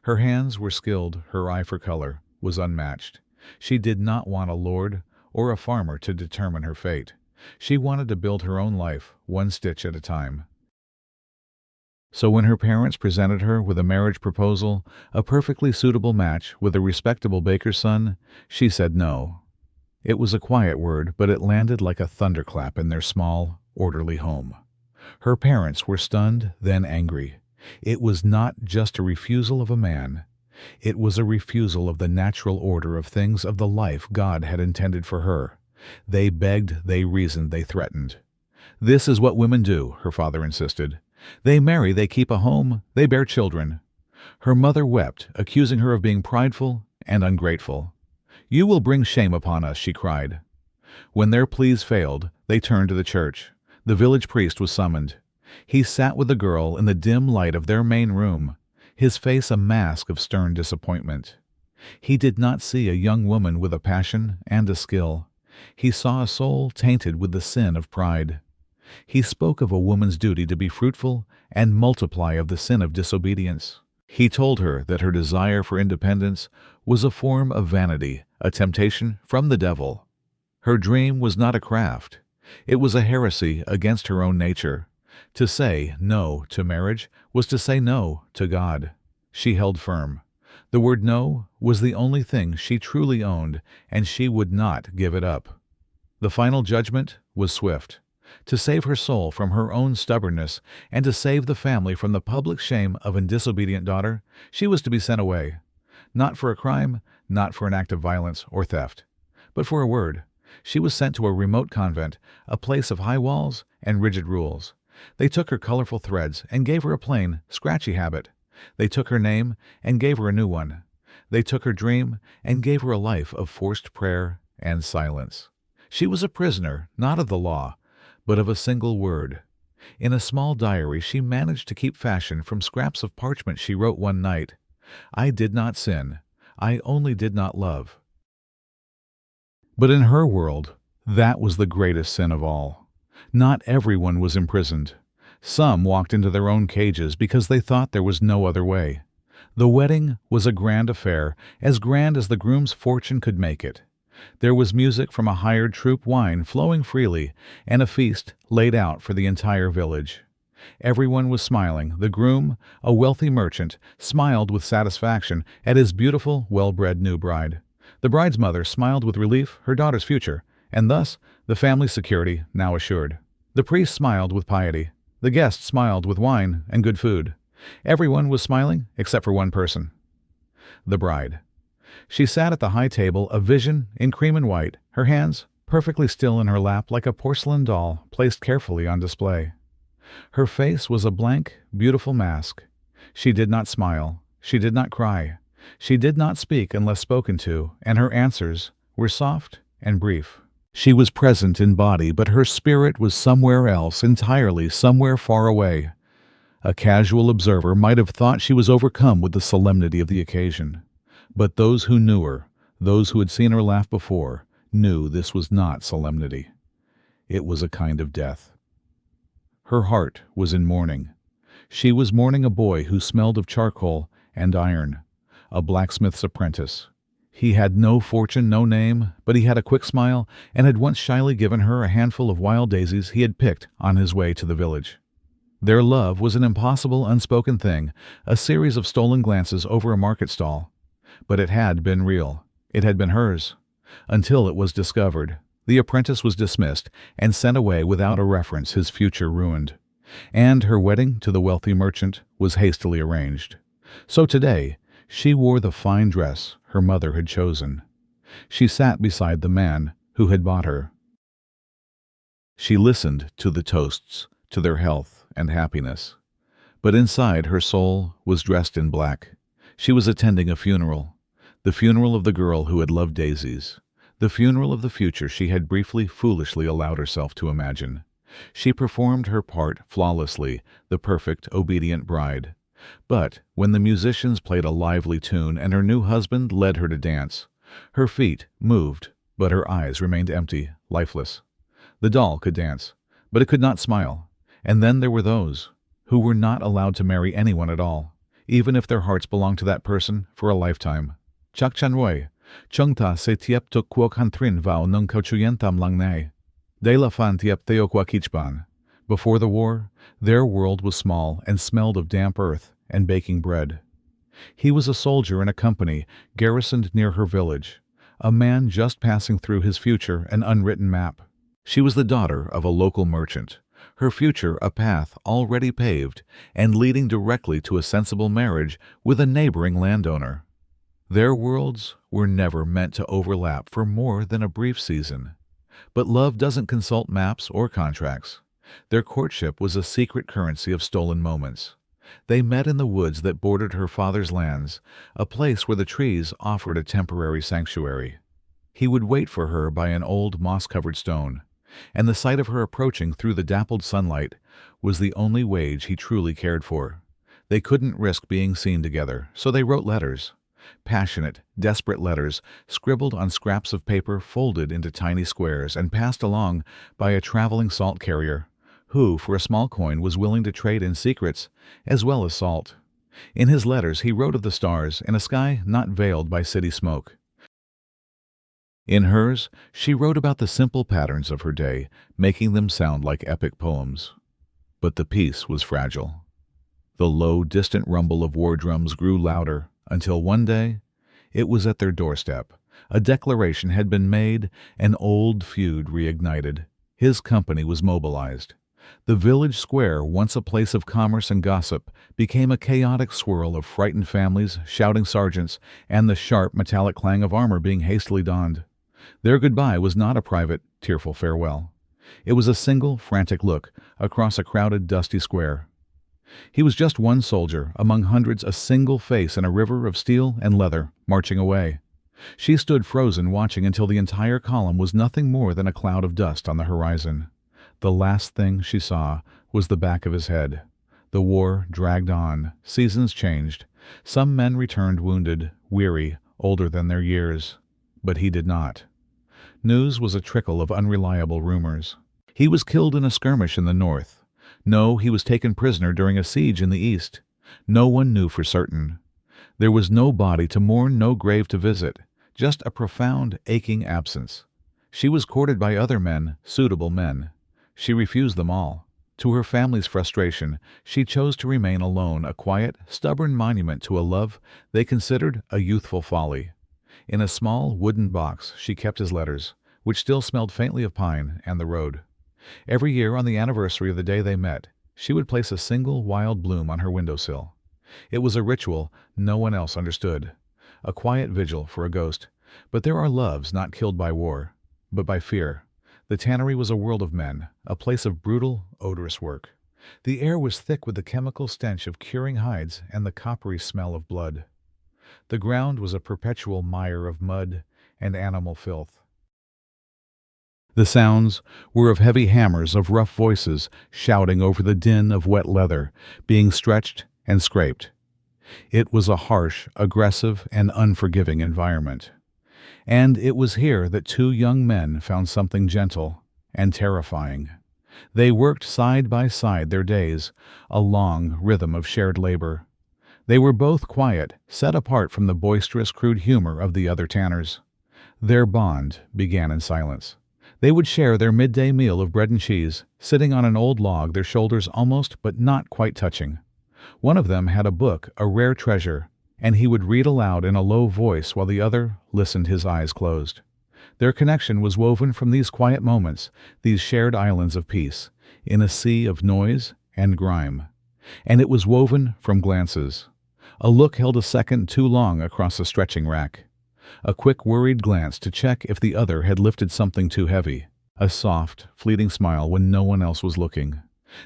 Her hands were skilled, her eye for color was unmatched. She did not want a lord or a farmer to determine her fate. She wanted to build her own life, one stitch at a time. So when her parents presented her with a marriage proposal, a perfectly suitable match with a respectable baker's son, she said no. It was a quiet word, but it landed like a thunderclap in their small, orderly home. Her parents were stunned, then angry. It was not just a refusal of a man. It was a refusal of the natural order of things, of the life God had intended for her. They begged, they reasoned, they threatened. This is what women do, her father insisted. They marry, they keep a home, they bear children. Her mother wept, accusing her of being prideful and ungrateful. "You will bring shame upon us," she cried. When their pleas failed, they turned to the church. The village priest was summoned. He sat with the girl in the dim light of their main room, his face a mask of stern disappointment. He did not see a young woman with a passion and a skill. He saw a soul tainted with the sin of pride. He spoke of a woman's duty to be fruitful and multiply of the sin of disobedience. He told her that her desire for independence was a form of vanity, a temptation from the devil. Her dream was not a craft. It was a heresy against her own nature. To say no to marriage was to say no to God. She held firm. The word no was the only thing she truly owned, and she would not give it up. The final judgment was swift. To save her soul from her own stubbornness and to save the family from the public shame of a disobedient daughter, she was to be sent away. Not for a crime, not for an act of violence or theft, but for a word. She was sent to a remote convent, a place of high walls and rigid rules. They took her colorful threads and gave her a plain, scratchy habit. They took her name and gave her a new one. They took her dream and gave her a life of forced prayer and silence. She was a prisoner, not of the law, but of a single word. In a small diary she managed to keep fashion from scraps of parchment she wrote one night. "I did not sin. I only did not love." But in her world, that was the greatest sin of all. Not everyone was imprisoned. Some walked into their own cages because they thought there was no other way. The wedding was a grand affair, as grand as the groom's fortune could make it. There was music from a hired troop wine flowing freely, and a feast laid out for the entire village. Everyone was smiling. The groom, a wealthy merchant, smiled with satisfaction at his beautiful, well-bred new bride. The bride's mother smiled with relief, her daughter's future, and thus the family's security now assured. The priest smiled with piety. The guests smiled with wine and good food. Everyone was smiling except for one person. The bride. She sat at the high table, a vision in cream and white, her hands perfectly still in her lap like a porcelain doll placed carefully on display. Her face was a blank, beautiful mask. She did not smile. She did not cry. She did not speak unless spoken to, and her answers were soft and brief. She was present in body, but her spirit was somewhere else, entirely somewhere far away. A casual observer might have thought she was overcome with the solemnity of the occasion. But those who knew her, those who had seen her laugh before, knew this was not solemnity. It was a kind of death. Her heart was in mourning. She was mourning a boy who smelled of charcoal and iron, a blacksmith's apprentice. He had no fortune, no name, but he had a quick smile and had once shyly given her a handful of wild daisies he had picked on his way to the village. Their love was an impossible, unspoken thing, a series of stolen glances over a market stall. But it had been real. It had been hers. Until it was discovered. The apprentice was dismissed and sent away without a reference, his future ruined. And her wedding to the wealthy merchant was hastily arranged. So today, she wore the fine dress her mother had chosen. She sat beside the man who had bought her. She listened to the toasts, to their health and happiness. But inside her soul was dressed in black. She was attending a funeral. The funeral of the girl who had loved daisies. The funeral of the future she had briefly, foolishly allowed herself to imagine. She performed her part flawlessly, the perfect, obedient bride. But when the musicians played a lively tune and her new husband led her to dance, her feet moved, but her eyes remained empty, lifeless. The doll could dance, but it could not smile. And then there were those who were not allowed to marry anyone at all, even if their hearts belonged to that person for a lifetime. Chak chanway, chungta se tiep to kwok hantrin vow nung kauchuyentam lang nay. De la fan tiep theo kwakichban. Before the war, their world was small and smelled of damp earth and baking bread. He was a soldier in a company garrisoned near her village, a man just passing through his future, an unwritten map. She was the daughter of a local merchant, her future a path already paved and leading directly to a sensible marriage with a neighboring landowner. Their worlds were never meant to overlap for more than a brief season. But love doesn't consult maps or contracts. Their courtship was a secret currency of stolen moments. They met in the woods that bordered her father's lands, a place where the trees offered a temporary sanctuary. He would wait for her by an old moss-covered stone, and the sight of her approaching through the dappled sunlight was the only wage he truly cared for. They couldn't risk being seen together, so they wrote letters. Passionate, desperate letters, scribbled on scraps of paper folded into tiny squares and passed along by a traveling salt carrier, who, for a small coin, was willing to trade in secrets as well as salt. In his letters he wrote of the stars in a sky not veiled by city smoke. In hers, she wrote about the simple patterns of her day, making them sound like epic poems. But the peace was fragile. The low, distant rumble of war drums grew louder, until one day, it was at their doorstep. A declaration had been made, an old feud reignited. His company was mobilized. The village square, once a place of commerce and gossip, became a chaotic swirl of frightened families, shouting sergeants, and the sharp, metallic clang of armor being hastily donned. Their goodbye was not a private, tearful farewell. It was a single, frantic look across a crowded, dusty square. He was just one soldier, among hundreds, a single face in a river of steel and leather, marching away. She stood frozen, watching until the entire column was nothing more than a cloud of dust on the horizon. The last thing she saw was the back of his head. The war dragged on. Seasons changed. Some men returned wounded, weary, older than their years. But he did not. News was a trickle of unreliable rumors. He was killed in a skirmish in the north. No, he was taken prisoner during a siege in the east. No one knew for certain. There was no body to mourn, no grave to visit, just a profound, aching absence. She was courted by other men, suitable men. She refused them all. To her family's frustration, she chose to remain alone, a quiet, stubborn monument to a love they considered a youthful folly. In a small wooden box she kept his letters, which still smelled faintly of pine and the road. Every year on the anniversary of the day they met, she would place a single wild bloom on her windowsill. It was a ritual no one else understood, a quiet vigil for a ghost. But there are loves not killed by war, but by fear. The tannery was a world of men, a place of brutal, odorous work. The air was thick with the chemical stench of curing hides and the coppery smell of blood. The ground was a perpetual mire of mud and animal filth. The sounds were of heavy hammers, of rough voices shouting over the din of wet leather being stretched and scraped. It was a harsh, aggressive, and unforgiving environment. And it was here that two young men found something gentle and terrifying. They worked side by side their days, a long rhythm of shared labor. They were both quiet, set apart from the boisterous, crude humor of the other tanners. Their bond began in silence. They would share their midday meal of bread and cheese, sitting on an old log, their shoulders almost but not quite touching. One of them had a book, a rare treasure, and he would read aloud in a low voice while the other listened, his eyes closed. Their connection was woven from these quiet moments, these shared islands of peace, in a sea of noise and grime. And it was woven from glances. A look held a second too long across a stretching rack. A quick, worried glance to check if the other had lifted something too heavy. A soft, fleeting smile when no one else was looking.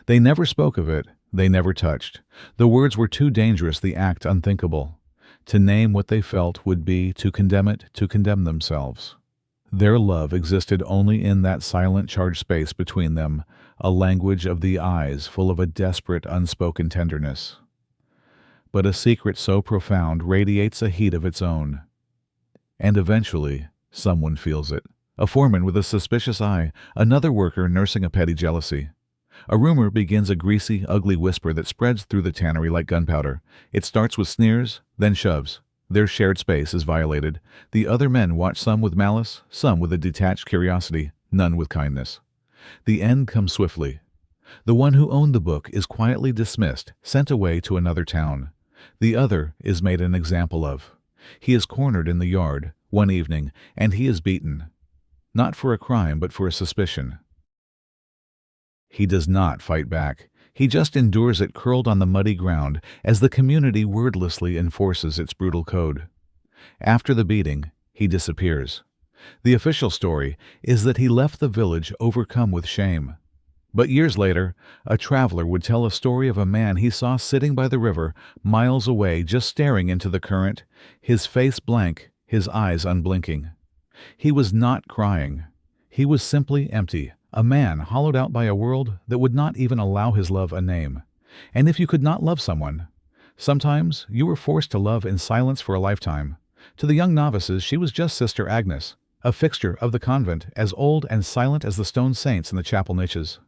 They never spoke of it. They never touched. The words were too dangerous, the act unthinkable. To name what they felt would be to condemn it, to condemn themselves. Their love existed only in that silent, charged space between them, a language of the eyes full of a desperate, unspoken tenderness. But a secret so profound radiates a heat of its own. And eventually, someone feels it. A foreman with a suspicious eye, another worker nursing a petty jealousy. A rumor begins, a greasy, ugly whisper that spreads through the tannery like gunpowder. It starts with sneers, then shoves. Their shared space is violated. The other men watch, some with malice, some with a detached curiosity, none with kindness. The end comes swiftly. The one who owned the book is quietly dismissed, sent away to another town. The other is made an example of. He is cornered in the yard, one evening, and he is beaten. Not for a crime, but for a suspicion. He does not fight back. He just endures it, curled on the muddy ground, as the community wordlessly enforces its brutal code. After the beating, he disappears. The official story is that he left the village overcome with shame. But years later, a traveler would tell a story of a man he saw sitting by the river, miles away, just staring into the current, his face blank, his eyes unblinking. He was not crying. He was simply empty, a man hollowed out by a world that would not even allow his love a name. And if you could not love someone, sometimes you were forced to love in silence for a lifetime. To the young novices, she was just Sister Agnes, a fixture of the convent, as old and silent as the stone saints in the chapel niches.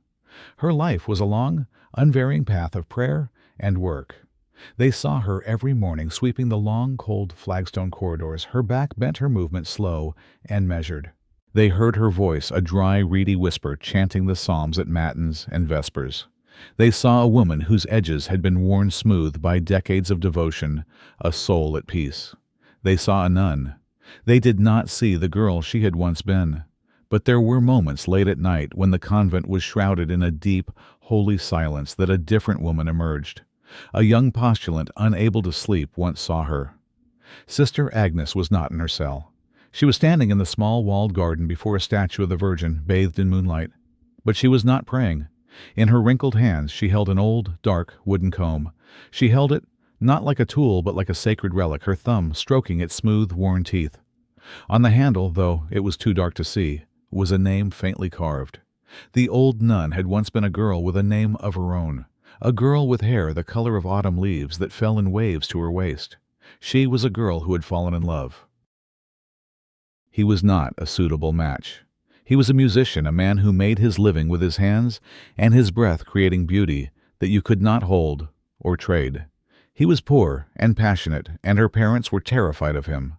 Her life was a long, unvarying path of prayer and work. They saw her every morning sweeping the long, cold flagstone corridors, her back bent, her movement slow and measured. They heard her voice, a dry, reedy whisper, chanting the psalms at matins and vespers. They saw a woman whose edges had been worn smooth by decades of devotion, a soul at peace. They saw a nun. They did not see the girl she had once been. But there were moments late at night when the convent was shrouded in a deep, holy silence that a different woman emerged. A young postulant, unable to sleep, once saw her. Sister Agnes was not in her cell. She was standing in the small walled garden before a statue of the Virgin, bathed in moonlight. But she was not praying. In her wrinkled hands she held an old, dark, wooden comb. She held it, not like a tool but like a sacred relic, her thumb stroking its smooth, worn teeth. On the handle, though it was too dark to see, was a name faintly carved. The old nun had once been a girl with a name of her own, a girl with hair the color of autumn leaves that fell in waves to her waist. She was a girl who had fallen in love. He was not a suitable match. He was a musician, a man who made his living with his hands and his breath, creating beauty that you could not hold or trade. He was poor and passionate, and her parents were terrified of him.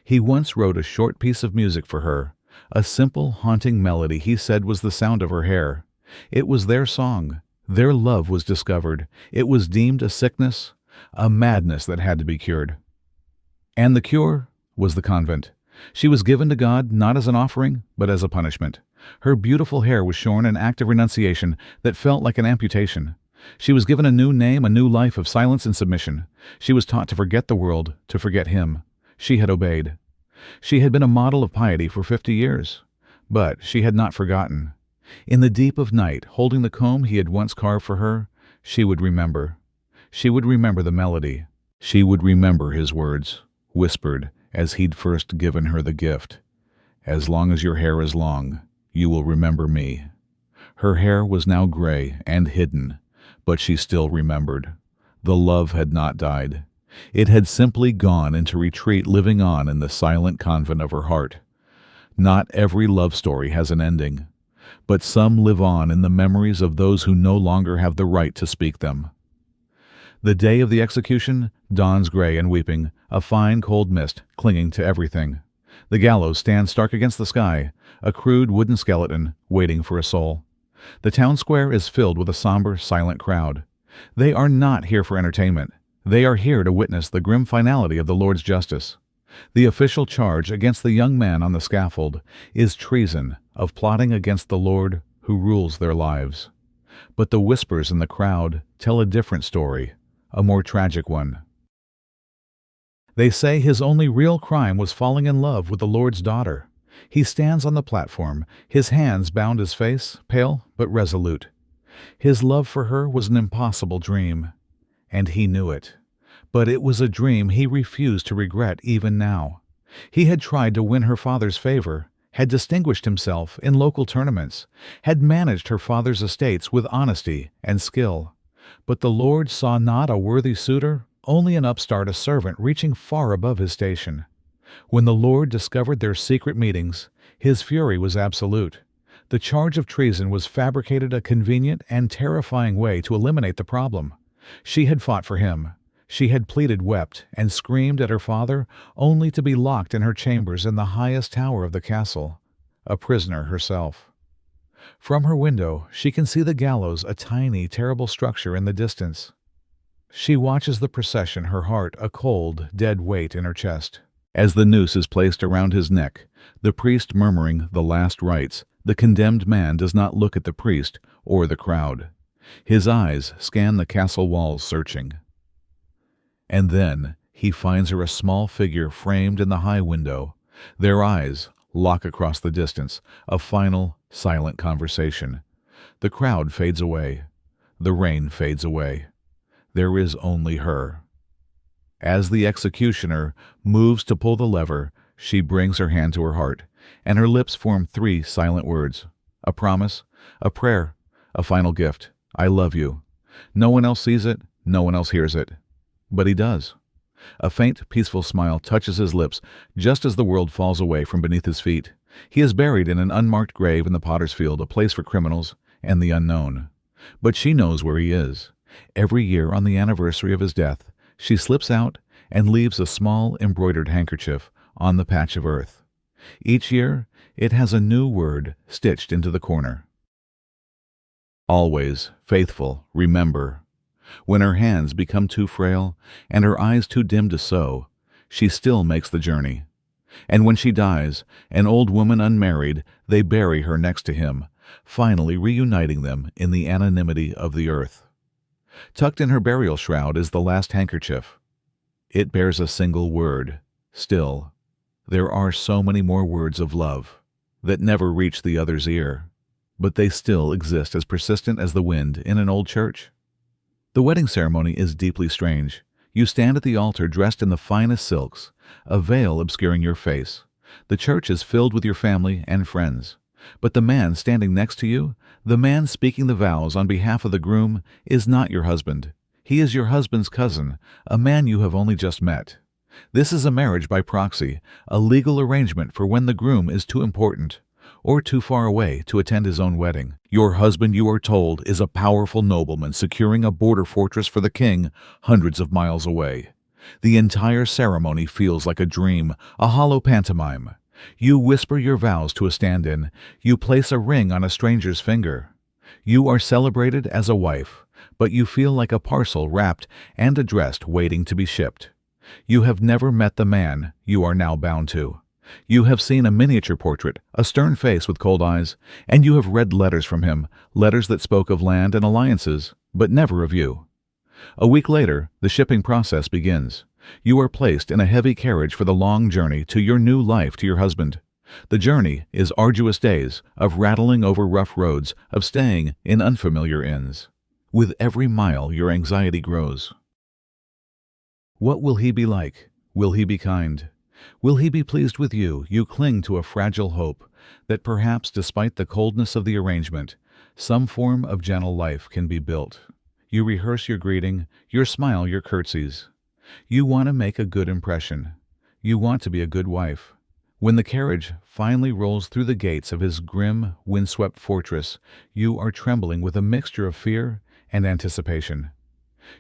He once wrote a short piece of music for her, a simple, haunting melody he said was the sound of her hair. It was their song. Their love was discovered. It was deemed a sickness, a madness that had to be cured. And the cure was the convent. She was given to God not as an offering, but as a punishment. Her beautiful hair was shorn, an act of renunciation that felt like an amputation. She was given a new name, a new life of silence and submission. She was taught to forget the world, to forget him. She had obeyed. She had been a model of piety for 50 years, but she had not forgotten. In the deep of night, holding the comb he had once carved for her, she would remember. She would remember the melody. She would remember his words, whispered as he'd first given her the gift. "As long as your hair is long, you will remember me." Her hair was now gray and hidden, but she still remembered. The love had not died. It had simply gone into retreat, living on in the silent convent of her heart. Not every love story has an ending, but some live on in the memories of those who no longer have the right to speak them. The day of the execution dawns gray and weeping, a fine cold mist clinging to everything. The gallows stands stark against the sky, a crude wooden skeleton waiting for a soul. The town square is filled with a somber, silent crowd. They are not here for entertainment. They are here to witness the grim finality of the Lord's justice. The official charge against the young man on the scaffold is treason of plotting against the Lord who rules their lives. But the whispers in the crowd tell a different story, a more tragic one. They say his only real crime was falling in love with the Lord's daughter. He stands on the platform, his hands bound his face, pale but resolute. His love for her was an impossible dream, and he knew it. But it was a dream he refused to regret even now. He had tried to win her father's favor, had distinguished himself in local tournaments, had managed her father's estates with honesty and skill. But the Lord saw not a worthy suitor, only an upstart, a servant reaching far above his station. When the Lord discovered their secret meetings, his fury was absolute. The charge of treason was fabricated, a convenient and terrifying way to eliminate the problem. She had fought for him. She had pleaded, wept, and screamed at her father, only to be locked in her chambers in the highest tower of the castle, a prisoner herself. From her window, she can see the gallows, a tiny, terrible structure in the distance. She watches the procession, her heart a cold, dead weight in her chest. As the noose is placed around his neck, the priest murmuring the last rites, the condemned man does not look at the priest or the crowd. His eyes scan the castle walls, searching. And then he finds her, a small figure framed in the high window. Their eyes lock across the distance, a final, silent conversation. The crowd fades away. The rain fades away. There is only her. As the executioner moves to pull the lever, she brings her hand to her heart, and her lips form 3 silent words: a promise, a prayer, a final gift. I love you. No one else sees it, no one else hears it. But he does. A faint, peaceful smile touches his lips just as the world falls away from beneath his feet. He is buried in an unmarked grave in the potter's field, a place for criminals and the unknown. But she knows where he is. Every year on the anniversary of his death, she slips out and leaves a small embroidered handkerchief on the patch of earth. Each year, it has a new word stitched into the corner. Always faithful, remember. When her hands become too frail and her eyes too dim to sew, she still makes the journey. And when she dies, an old woman unmarried, they bury her next to him, finally reuniting them in the anonymity of the earth. Tucked in her burial shroud is the last handkerchief. It bears a single word, still. There are so many more words of love that never reach the other's ear, but they still exist as persistent as the wind in an old church. The wedding ceremony is deeply strange. You stand at the altar dressed in the finest silks, a veil obscuring your face. The church is filled with your family and friends. But the man standing next to you, the man speaking the vows on behalf of the groom, is not your husband. He is your husband's cousin, a man you have only just met. This is a marriage by proxy, a legal arrangement for when the groom is too important or too far away to attend his own wedding. Your husband, you are told, is a powerful nobleman securing a border fortress for the king hundreds of miles away. The entire ceremony feels like a dream, a hollow pantomime. You whisper your vows to a stand-in. You place a ring on a stranger's finger. You are celebrated as a wife, but you feel like a parcel wrapped and addressed waiting to be shipped. You have never met the man you are now bound to. You have seen a miniature portrait, a stern face with cold eyes, and you have read letters from him, letters that spoke of land and alliances, but never of you. A week later, the shipping process begins. You are placed in a heavy carriage for the long journey to your new life to your husband. The journey is arduous days of rattling over rough roads, of staying in unfamiliar inns. With every mile, your anxiety grows. What will he be like? Will he be kind? Will he be pleased with you? You cling to a fragile hope that perhaps, despite the coldness of the arrangement, some form of gentle life can be built. You rehearse your greeting, your smile, your curtsies. You want to make a good impression. You want to be a good wife. When the carriage finally rolls through the gates of his grim, windswept fortress, you are trembling with a mixture of fear and anticipation.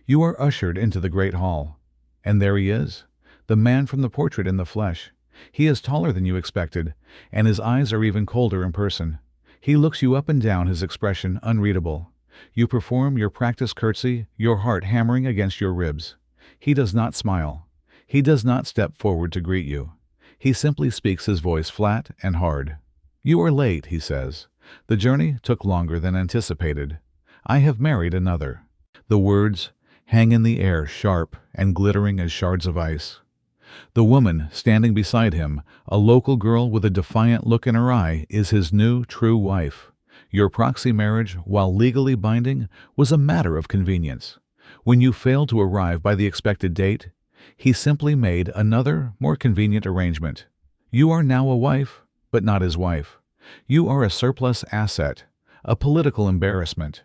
You are ushered into the great hall, and there he is, the man from the portrait in the flesh. He is taller than you expected, and his eyes are even colder in person. He looks you up and down, his expression unreadable. You perform your practice curtsy, your heart hammering against your ribs. He does not smile. He does not step forward to greet you. He simply speaks, his voice flat and hard. "You are late," he says. "The journey took longer than anticipated. I have married another." The words hang in the air, sharp and glittering as shards of ice. The woman standing beside him, a local girl with a defiant look in her eye, is his new, true wife. Your proxy marriage, while legally binding, was a matter of convenience. When you failed to arrive by the expected date, he simply made another, more convenient arrangement. You are now a wife, but not his wife. You are a surplus asset, a political embarrassment.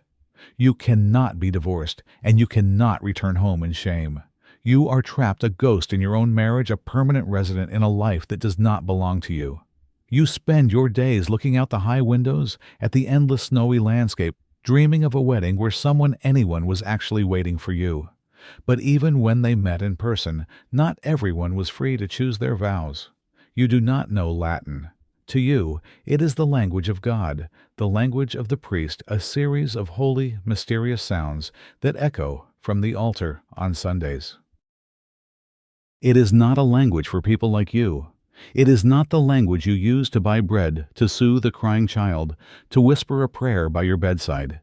You cannot be divorced, and you cannot return home in shame. You are trapped, a ghost in your own marriage, a permanent resident in a life that does not belong to you. You spend your days looking out the high windows at the endless snowy landscape, dreaming of a wedding where anyone was actually waiting for you. But even when they met in person, not everyone was free to choose their vows. You do not know Latin. To you, it is the language of God, the language of the priest, a series of holy, mysterious sounds that echo from the altar on Sundays. It is not a language for people like you. It is not the language you use to buy bread, to soothe a crying child, to whisper a prayer by your bedside.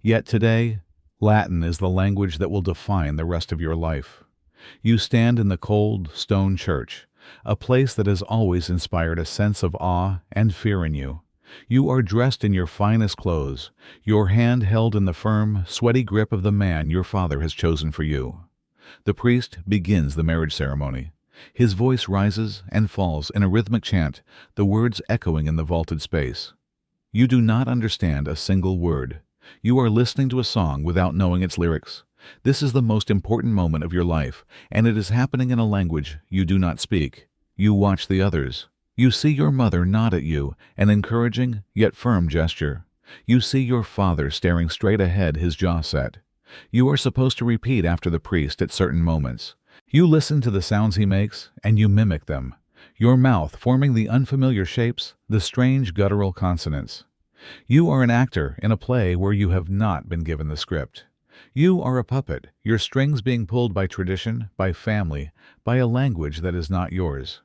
Yet today, Latin is the language that will define the rest of your life. You stand in the cold, stone church, a place that has always inspired a sense of awe and fear in you. You are dressed in your finest clothes, your hand held in the firm, sweaty grip of the man your father has chosen for you. The priest begins the marriage ceremony. His voice rises and falls in a rhythmic chant, the words echoing in the vaulted space. You do not understand a single word. You are listening to a song without knowing its lyrics. This is the most important moment of your life, and it is happening in a language you do not speak. You watch the others. You see your mother nod at you, an encouraging yet firm gesture. You see your father staring straight ahead, his jaw set. You are supposed to repeat after the priest at certain moments. You listen to the sounds he makes, and you mimic them, your mouth forming the unfamiliar shapes, the strange guttural consonants. You are an actor in a play where you have not been given the script. You are a puppet, your strings being pulled by tradition, by family, by a language that is not yours.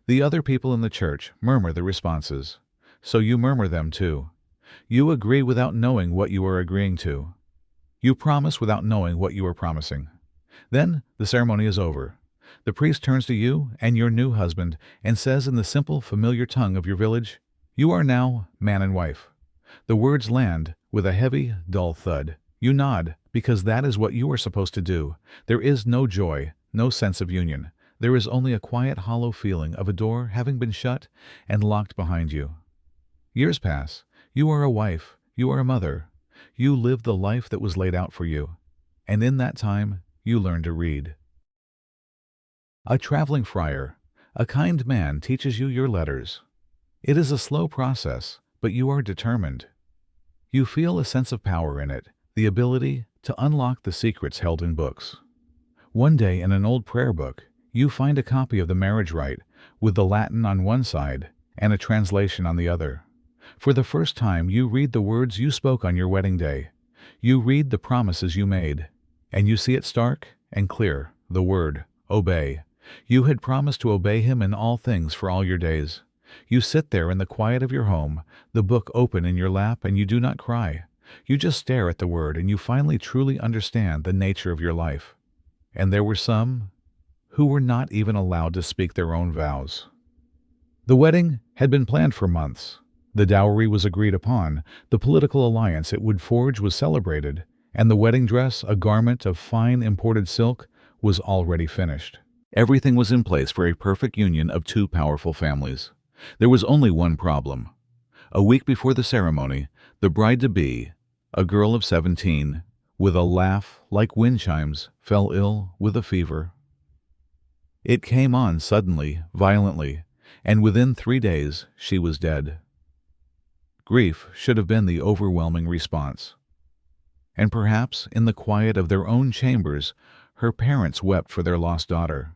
The other people in the church murmur the responses, so you murmur them too. You agree without knowing what you are agreeing to. You promise without knowing what you are promising. Then the ceremony is over. The priest turns to you and your new husband and says in the simple, familiar tongue of your village, "You are now man and wife." The words land with a heavy, dull thud. You nod, because that is what you are supposed to do. There is no joy, no sense of union. There is only a quiet, hollow feeling of a door having been shut and locked behind you. Years pass. You are a wife. You are a mother. You live the life that was laid out for you. And in that time, you learn to read. A traveling friar, a kind man, teaches you your letters. It is a slow process, but you are determined. You feel a sense of power in it, the ability to unlock the secrets held in books. One day in an old prayer book, you find a copy of the marriage rite with the Latin on one side and a translation on the other. For the first time, you read the words you spoke on your wedding day. You read the promises you made, and you see it stark and clear, the word, obey. You had promised to obey him in all things for all your days. You sit there in the quiet of your home, the book open in your lap, and you do not cry. You just stare at the word, and you finally truly understand the nature of your life. And there were some who were not even allowed to speak their own vows. The wedding had been planned for months. The dowry was agreed upon, the political alliance it would forge was celebrated, and the wedding dress, a garment of fine imported silk, was already finished. Everything was in place for a perfect union of two powerful families. There was only one problem. A week before the ceremony, the bride-to-be, a girl of 17, with a laugh like wind chimes, fell ill with a fever. It came on suddenly, violently, and within 3 days she was dead. Grief should have been the overwhelming response. And perhaps in the quiet of their own chambers, her parents wept for their lost daughter.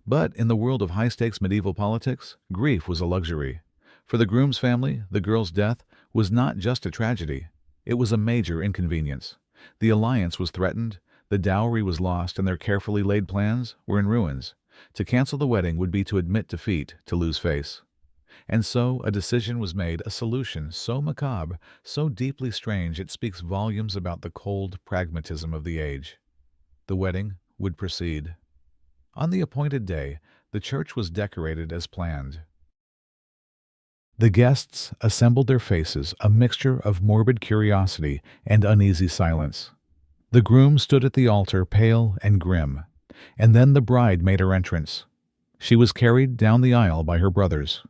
But in the world of high-stakes medieval politics, grief was a luxury. For the groom's family, the girl's death was not just a tragedy. It was a major inconvenience. The alliance was threatened, the dowry was lost, and their carefully laid plans were in ruins. To cancel the wedding would be to admit defeat, to lose face. And so a decision was made, a solution so macabre, so deeply strange it speaks volumes about the cold pragmatism of the age. The wedding would proceed. On the appointed day, the church was decorated as planned. The guests assembled, their faces a mixture of morbid curiosity and uneasy silence. The groom stood at the altar, pale and grim, and then the bride made her entrance. She was carried down the aisle by her brothers.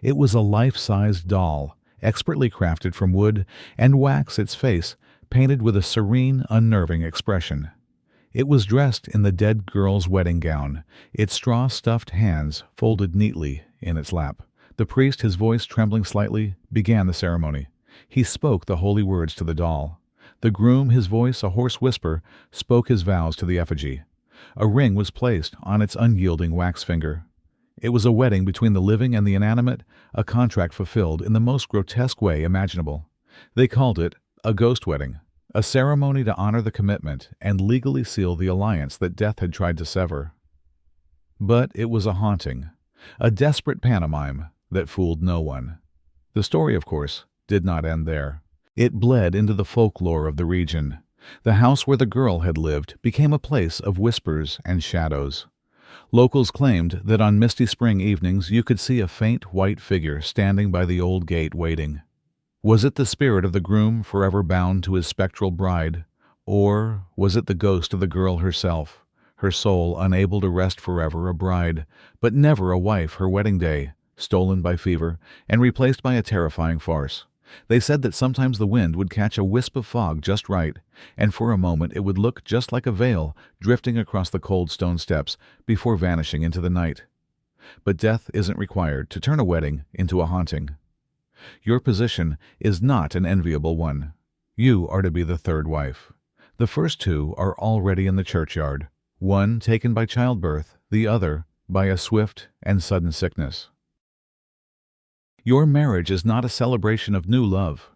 It was a life-sized doll, expertly crafted from wood and wax, its face painted with a serene, unnerving expression. It was dressed in the dead girl's wedding gown, its straw-stuffed hands folded neatly in its lap. The priest, his voice trembling slightly, began the ceremony. He spoke the holy words to the doll. The groom, his voice a hoarse whisper, spoke his vows to the effigy. A ring was placed on its unyielding wax finger. It was a wedding between the living and the inanimate, a contract fulfilled in the most grotesque way imaginable. They called it a ghost wedding, a ceremony to honor the commitment and legally seal the alliance that death had tried to sever. But it was a haunting, a desperate pantomime that fooled no one. The story, of course, did not end there. It bled into the folklore of the region. The house where the girl had lived became a place of whispers and shadows. Locals claimed that on misty spring evenings you could see a faint white figure standing by the old gate waiting. Was it the spirit of the groom forever bound to his spectral bride, or was it the ghost of the girl herself, her soul unable to rest forever a bride, but never a wife her wedding day, stolen by fever and replaced by a terrifying farce? They said that sometimes the wind would catch a wisp of fog just right, and for a moment it would look just like a veil drifting across the cold stone steps before vanishing into the night. But death isn't required to turn a wedding into a haunting. Your position is not an enviable one. You are to be the third wife. The first two are already in the churchyard, one taken by childbirth, the other by a swift and sudden sickness. Your marriage is not a celebration of new love.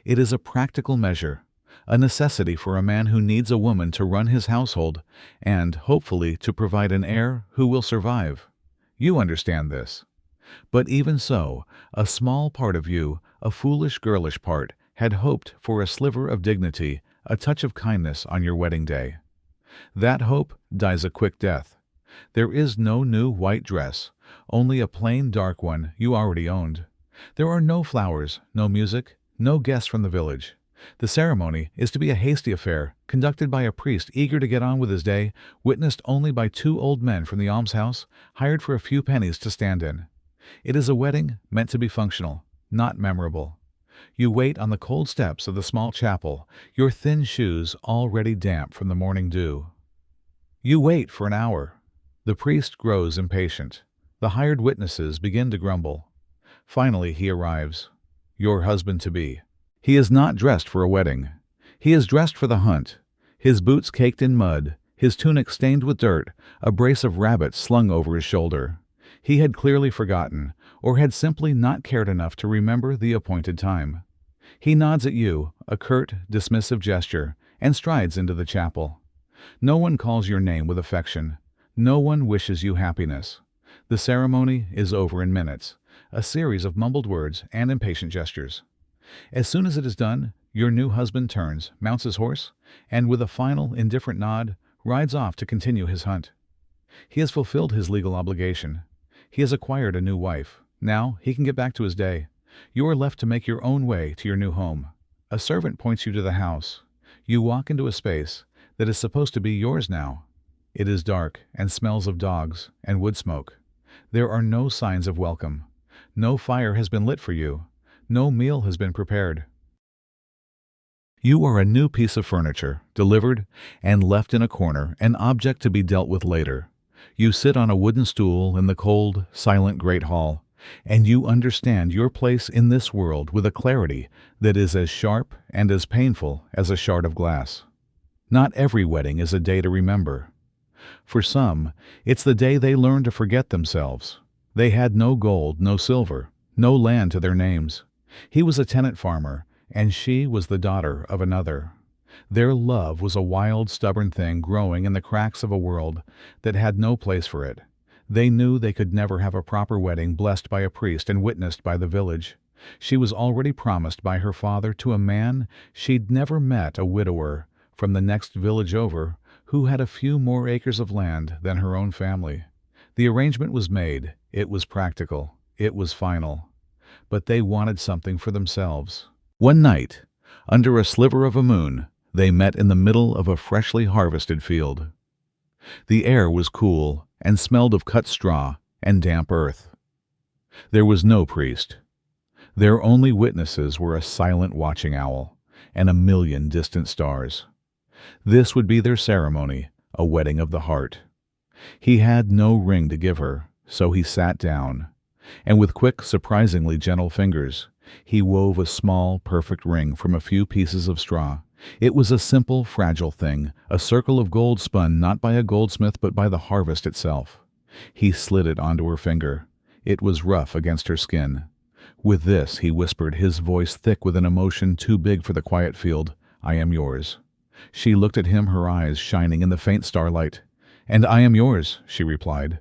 It is a practical measure, a necessity for a man who needs a woman to run his household and, hopefully, to provide an heir who will survive. You understand this. But even so, a small part of you, a foolish, girlish part, had hoped for a sliver of dignity, a touch of kindness on your wedding day. That hope dies a quick death. There is no new white dress, only a plain dark one you already owned. There are no flowers, no music, no guests from the village. The ceremony is to be a hasty affair, conducted by a priest eager to get on with his day, witnessed only by two old men from the almshouse, hired for a few pennies to stand in. It is a wedding meant to be functional, not memorable. You wait on the cold steps of the small chapel, your thin shoes already damp from the morning dew. You wait for an hour. The priest grows impatient. The hired witnesses begin to grumble. Finally he arrives, your husband-to-be. He is not dressed for a wedding. He is dressed for the hunt, his boots caked in mud, his tunic stained with dirt, a brace of rabbits slung over his shoulder. He had clearly forgotten, or had simply not cared enough to remember the appointed time. He nods at you, a curt, dismissive gesture, and strides into the chapel. No one calls your name with affection. No one wishes you happiness. The ceremony is over in minutes, a series of mumbled words and impatient gestures. As soon as it is done, your new husband turns, mounts his horse, and with a final, indifferent nod, rides off to continue his hunt. He has fulfilled his legal obligation. He has acquired a new wife. Now he can get back to his day. You are left to make your own way to your new home. A servant points you to the house. You walk into a space that is supposed to be yours now. It is dark and smells of dogs and wood smoke. There are no signs of welcome. No fire has been lit for you. No meal has been prepared. You are a new piece of furniture, delivered and left in a corner, an object to be dealt with later. You sit on a wooden stool in the cold, silent great hall, and you understand your place in this world with a clarity that is as sharp and as painful as a shard of glass. Not every wedding is a day to remember. For some, it's the day they learn to forget themselves. They had no gold, no silver, no land to their names. He was a tenant farmer, and she was the daughter of another. Their love was a wild, stubborn thing growing in the cracks of a world that had no place for it. They knew they could never have a proper wedding blessed by a priest and witnessed by the village. She was already promised by her father to a man she'd never met, a widower from the next village over, who had a few more acres of land than her own family. The arrangement was made. It was practical. It was final. But they wanted something for themselves. One night, under a sliver of a moon, they met in the middle of a freshly harvested field. The air was cool and smelled of cut straw and damp earth. There was no priest. Their only witnesses were a silent watching owl and a million distant stars. This would be their ceremony, a wedding of the heart. He had no ring to give her, so he sat down, and with quick, surprisingly gentle fingers, he wove a small, perfect ring from a few pieces of straw. It was a simple, fragile thing, a circle of gold spun not by a goldsmith but by the harvest itself. He slid it onto her finger. It was rough against her skin. With this, he whispered, his voice thick with an emotion too big for the quiet field, "I am yours." She looked at him, her eyes shining in the faint starlight. "And I am yours," she replied.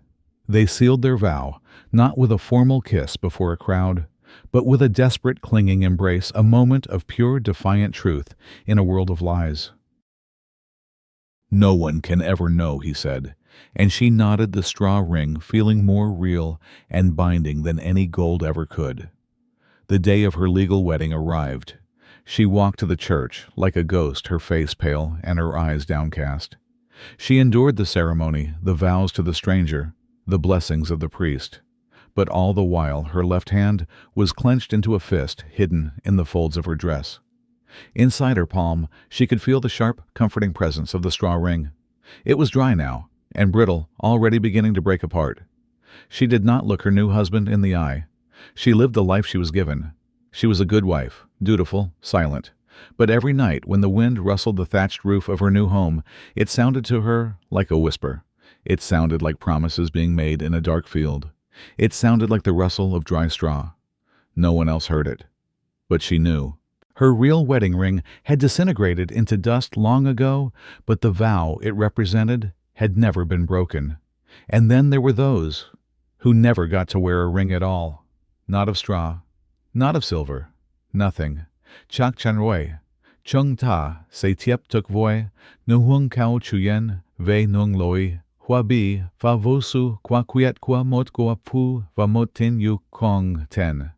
They sealed their vow, not with a formal kiss before a crowd, but with a desperate, clinging embrace, a moment of pure, defiant truth in a world of lies. "No one can ever know," he said, and she nodded the straw ring, feeling more real and binding than any gold ever could. The day of her legal wedding arrived. She walked to the church, like a ghost, her face pale and her eyes downcast. She endured the ceremony, the vows to the stranger, the blessings of the priest. But all the while her left hand was clenched into a fist hidden in the folds of her dress. Inside her palm she could feel the sharp, comforting presence of the straw ring. It was dry now, and brittle, already beginning to break apart. She did not look her new husband in the eye. She lived the life she was given. She was a good wife, dutiful, silent. But every night when the wind rustled the thatched roof of her new home, it sounded to her like a whisper. It sounded like promises being made in a dark field. It sounded like the rustle of dry straw. No one else heard it. But she knew. Her real wedding ring had disintegrated into dust long ago, but the vow it represented had never been broken. And then there were those who never got to wear a ring at all. Not of straw, not of silver, nothing. Chak chanroi, chung ta, se tiep tuk voi, nu hung kao chuyen, ve nung loi, hua bi, fa vosu, qua quiet qua mot goa pu, va mot tin yu kong ten.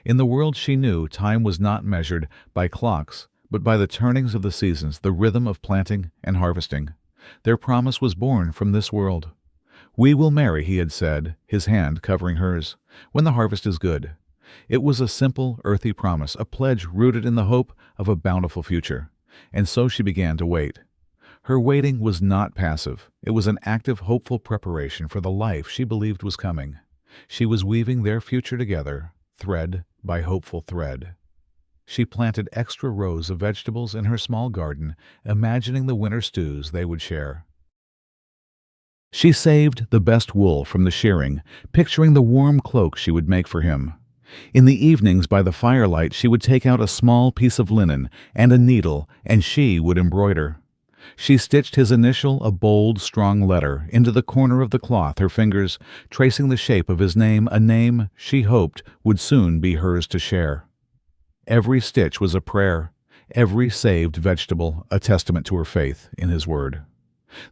In the world she knew, time was not measured by clocks, but by the turnings of the seasons, the rhythm of planting and harvesting. Their promise was born from this world. "We will marry," he had said, his hand covering hers, "when the harvest is good." It was a simple, earthy promise, a pledge rooted in the hope of a bountiful future. And so she began to wait. Her waiting was not passive. It was an active, hopeful preparation for the life she believed was coming. She was weaving their future together, thread by hopeful thread. She planted extra rows of vegetables in her small garden, imagining the winter stews they would share. She saved the best wool from the shearing, picturing the warm cloak she would make for him. In the evenings by the firelight she would take out a small piece of linen and a needle, and she would embroider. She stitched his initial, a bold, strong letter, into the corner of the cloth, her fingers tracing the shape of his name, a name she hoped would soon be hers to share. Every stitch was a prayer, every saved vegetable a testament to her faith in his word.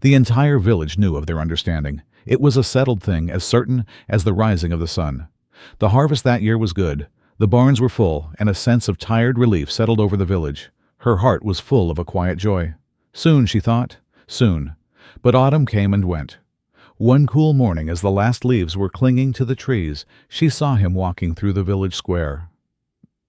The entire village knew of their understanding. It was a settled thing, as certain as the rising of the sun. The harvest that year was good. The barns were full, and a sense of tired relief settled over the village. Her heart was full of a quiet joy. Soon, she thought, soon. But autumn came and went. One cool morning, as the last leaves were clinging to the trees, she saw him walking through the village square.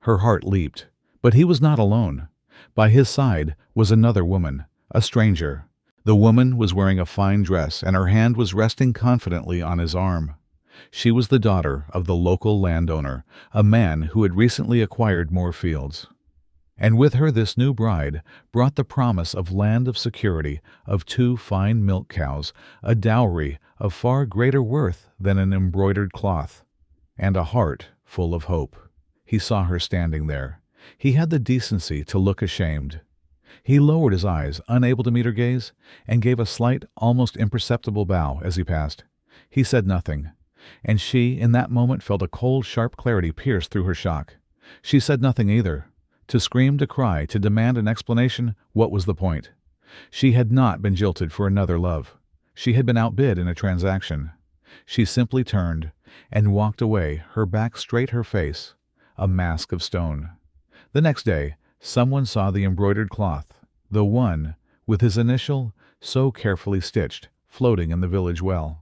Her heart leaped, but he was not alone. By his side was another woman, a stranger. The woman was wearing a fine dress, and her hand was resting confidently on his arm. She was the daughter of the local landowner, a man who had recently acquired more fields. And with her this new bride brought the promise of land of security, of 2 fine milk cows, a dowry of far greater worth than an embroidered cloth, and a heart full of hope. He saw her standing there. He had the decency to look ashamed. He lowered his eyes, unable to meet her gaze, and gave a slight, almost imperceptible bow as he passed. He said nothing, and she, in that moment, felt a cold, sharp clarity pierce through her shock. She said nothing either. To scream, to cry, to demand an explanation, what was the point? She had not been jilted for another love. She had been outbid in a transaction. She simply turned and walked away, her back straight, her face a mask of stone. The next day, someone saw the embroidered cloth, the one with his initial so carefully stitched, floating in the village well.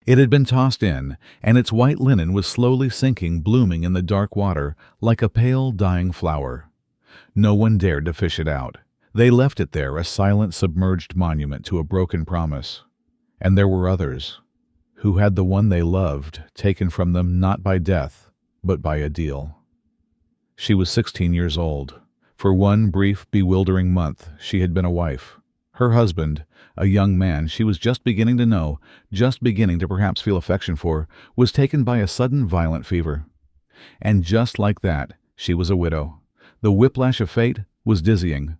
It had been tossed in, and its white linen was slowly sinking, blooming in the dark water like a pale, dying flower. No one dared to fish it out. They left it there, a silent, submerged monument to a broken promise. And there were others who had the one they loved taken from them not by death, but by a deal. She was 16 years old. For one brief, bewildering month, she had been a wife. Her husband, a young man she was just beginning to know, just beginning to perhaps feel affection for, was taken by a sudden violent fever. And just like that, she was a widow. The whiplash of fate was dizzying.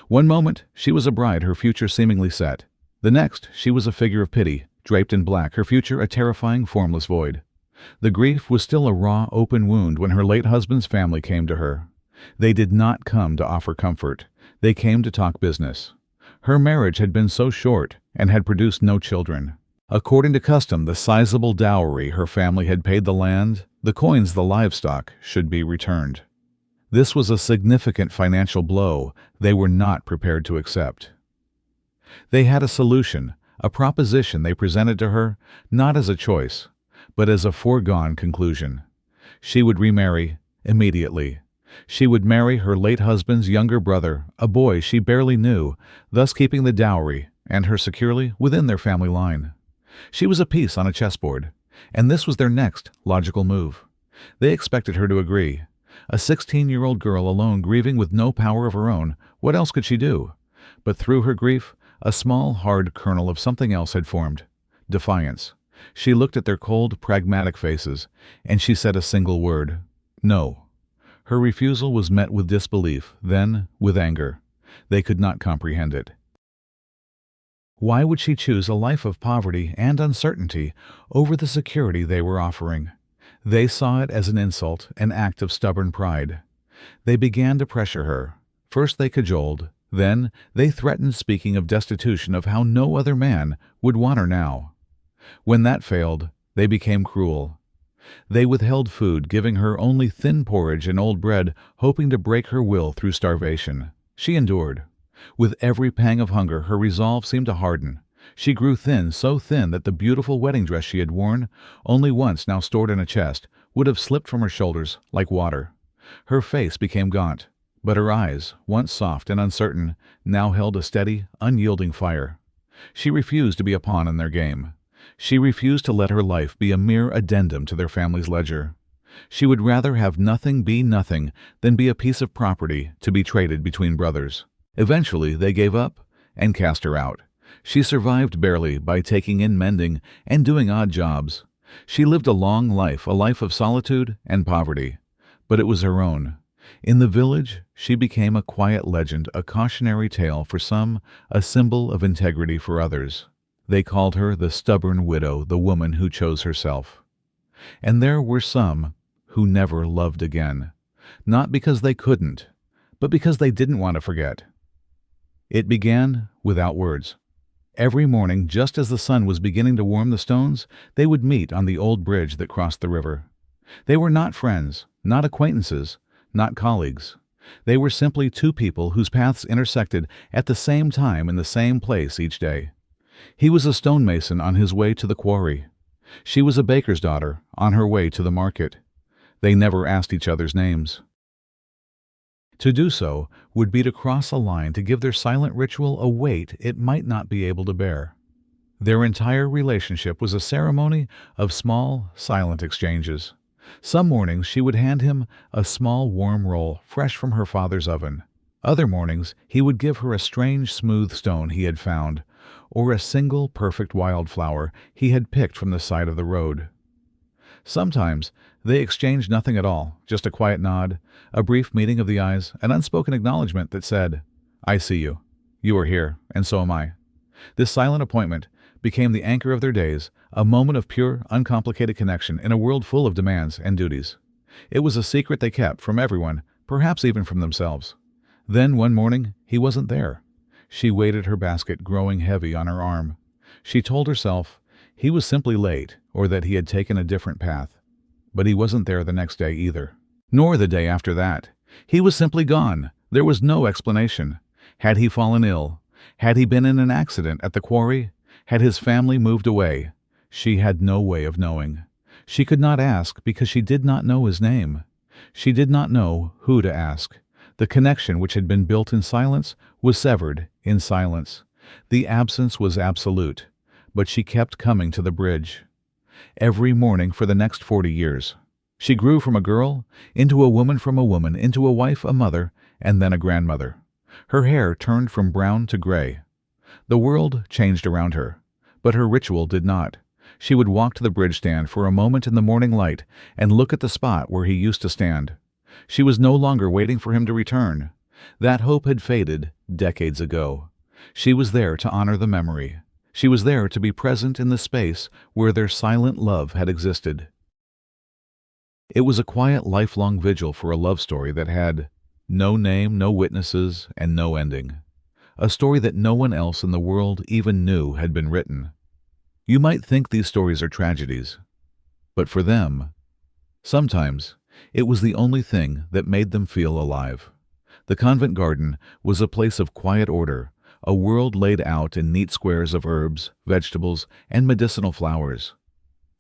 One moment, she was a bride, her future seemingly set. The next, she was a figure of pity, draped in black, her future a terrifying, formless void. The grief was still a raw, open wound when her late husband's family came to her. They did not come to offer comfort. They came to talk business. Her marriage had been so short and had produced no children. According to custom, the sizable dowry her family had paid the land, the coins, the livestock, should be returned. This was a significant financial blow they were not prepared to accept. They had a solution, a proposition they presented to her, not as a choice, but as a foregone conclusion. She would remarry immediately. She would marry her late husband's younger brother, a boy she barely knew, thus keeping the dowry and her securely within their family line. She was a piece on a chessboard, and this was their next logical move. They expected her to agree. A 16-year-old girl alone, grieving with no power of her own, what else could she do? But through her grief, a small, hard kernel of something else had formed: defiance. She looked at their cold, pragmatic faces, and she said a single word: no. Her refusal was met with disbelief, then with anger. They could not comprehend it. Why would she choose a life of poverty and uncertainty over the security they were offering? They saw it as an insult, an act of stubborn pride. They began to pressure her. First they cajoled, then they threatened, speaking of destitution, of how no other man would want her now. When that failed, they became cruel. They withheld food, giving her only thin porridge and old bread, hoping to break her will through starvation. She endured. With every pang of hunger, her resolve seemed to harden. She grew thin, so thin that the beautiful wedding dress she had worn, only once now stored in a chest, would have slipped from her shoulders like water. Her face became gaunt, but her eyes, once soft and uncertain, now held a steady, unyielding fire. She refused to be a pawn in their game. She refused to let her life be a mere addendum to their family's ledger. She would rather have nothing be nothing than be a piece of property to be traded between brothers. Eventually, they gave up and cast her out. She survived barely by taking in mending and doing odd jobs. She lived a long life, a life of solitude and poverty. But it was her own. In the village, she became a quiet legend, a cautionary tale for some, a symbol of integrity for others. They called her the stubborn widow, the woman who chose herself. And there were some who never loved again, not because they couldn't, but because they didn't want to forget. It began without words. Every morning, just as the sun was beginning to warm the stones, they would meet on the old bridge that crossed the river. They were not friends, not acquaintances, not colleagues. They were simply two people whose paths intersected at the same time in the same place each day. He was a stonemason on his way to the quarry. She was a baker's daughter on her way to the market. They never asked each other's names. To do so would be to cross a line, to give their silent ritual a weight it might not be able to bear. Their entire relationship was a ceremony of small, silent exchanges. Some mornings she would hand him a small warm roll fresh from her father's oven. Other mornings he would give her a strange smooth stone he had found, or a single perfect wildflower he had picked from the side of the road. Sometimes they exchanged nothing at all, just a quiet nod, a brief meeting of the eyes, an unspoken acknowledgement that said, "I see you. You are here, and so am I." This silent appointment became the anchor of their days, a moment of pure, uncomplicated connection in a world full of demands and duties. It was a secret they kept from everyone, perhaps even from themselves. Then one morning he wasn't there. She weighted her basket, growing heavy on her arm. She told herself he was simply late, or that he had taken a different path. But he wasn't there the next day either, nor the day after that. He was simply gone. There was no explanation. Had he fallen ill? Had he been in an accident at the quarry? Had his family moved away? She had no way of knowing. She could not ask because she did not know his name. She did not know who to ask. The connection which had been built in silence was severed in silence. The absence was absolute, but she kept coming to the bridge. Every morning for the next 40 years. She grew from a girl into a woman, from a woman into a wife, a mother, and then a grandmother. Her hair turned from brown to gray. The world changed around her, but her ritual did not. She would walk to the bridge stand for a moment in the morning light and look at the spot where he used to stand. She was no longer waiting for him to return. That hope had faded decades ago. She was there to honor the memory. She was there to be present in the space where their silent love had existed. It was a quiet, lifelong vigil for a love story that had no name, no witnesses, and no ending. A story that no one else in the world even knew had been written. You might think these stories are tragedies, but for them, sometimes it was the only thing that made them feel alive. The convent garden was a place of quiet order, a world laid out in neat squares of herbs, vegetables, and medicinal flowers.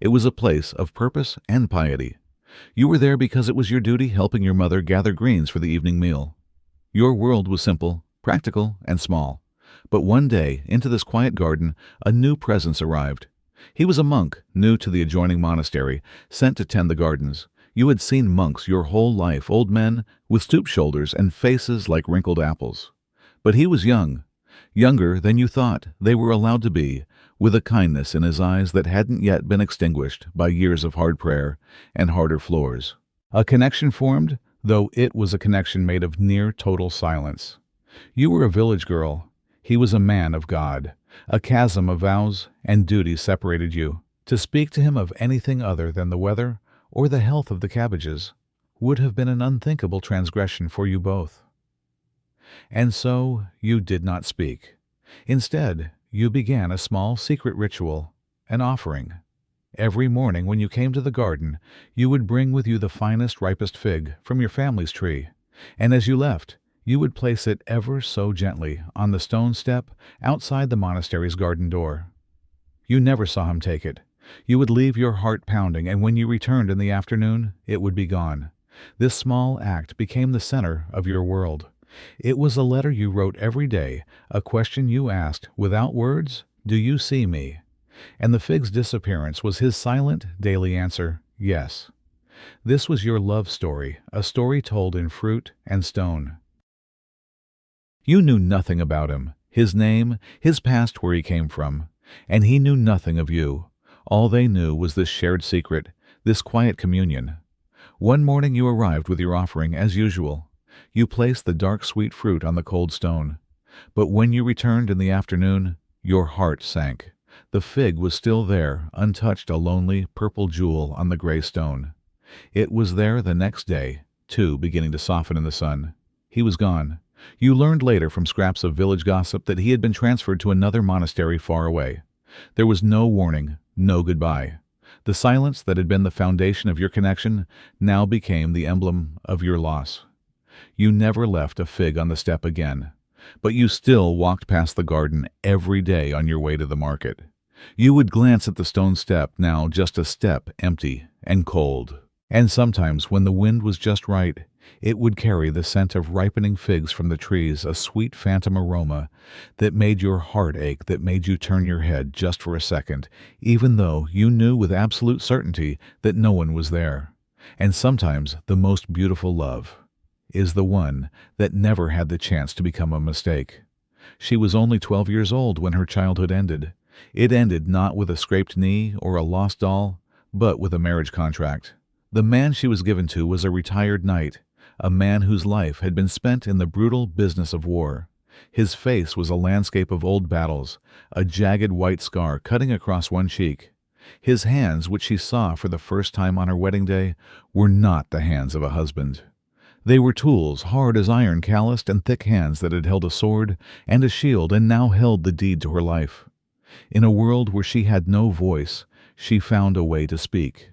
It was a place of purpose and piety. You were there because it was your duty helping your mother gather greens for the evening meal. Your world was simple, practical, and small. But one day, into this quiet garden, a new presence arrived. He was a monk, new to the adjoining monastery, sent to tend the gardens. You had seen monks your whole life, old men with stooped shoulders and faces like wrinkled apples. But he was young, younger than you thought they were allowed to be, with a kindness in his eyes that hadn't yet been extinguished by years of hard prayer and harder floors. A connection formed, though it was a connection made of near total silence. You were a village girl. He was a man of God. A chasm of vows and duties separated you. To speak to him of anything other than the weather or the health of the cabbages would have been an unthinkable transgression for you both. And so you did not speak. Instead, you began a small secret ritual, an offering. Every morning when you came to the garden, you would bring with you the finest, ripest fig from your family's tree, and as you left, you would place it ever so gently on the stone step outside the monastery's garden door. You never saw him take it. You would leave your heart pounding, and when you returned in the afternoon, it would be gone. This small act became the center of your world. It was a letter you wrote every day, a question you asked without words, "Do you see me?" And the fig's disappearance was his silent, daily answer, "Yes." This was your love story, a story told in fruit and stone. You knew nothing about him, his name, his past, where he came from, and he knew nothing of you. All they knew was this shared secret, this quiet communion. One morning you arrived with your offering as usual. You placed the dark sweet fruit on the cold stone. But when you returned in the afternoon, your heart sank. The fig was still there, untouched, a lonely purple jewel on the gray stone. It was there the next day, too, beginning to soften in the sun. He was gone. You learned later from scraps of village gossip that he had been transferred to another monastery far away. There was no warning, no goodbye. The silence that had been the foundation of your connection now became the emblem of your loss. You never left a fig on the step again, but you still walked past the garden every day on your way to the market. You would glance at the stone step, now just a step, empty and cold. And sometimes, when the wind was just right, it would carry the scent of ripening figs from the trees, a sweet phantom aroma that made your heart ache, that made you turn your head just for a second, even though you knew with absolute certainty that no one was there. And sometimes the most beautiful love is the one that never had the chance to become a mistake. She was only 12 years old when her childhood ended. It ended not with a scraped knee or a lost doll, but with a marriage contract. The man she was given to was a retired knight, a man whose life had been spent in the brutal business of war. His face was a landscape of old battles, a jagged white scar cutting across one cheek. His hands, which she saw for the first time on her wedding day, were not the hands of a husband. They were tools, hard as iron, calloused and thick hands that had held a sword and a shield and now held the deed to her life. In a world where she had no voice, she found a way to speak.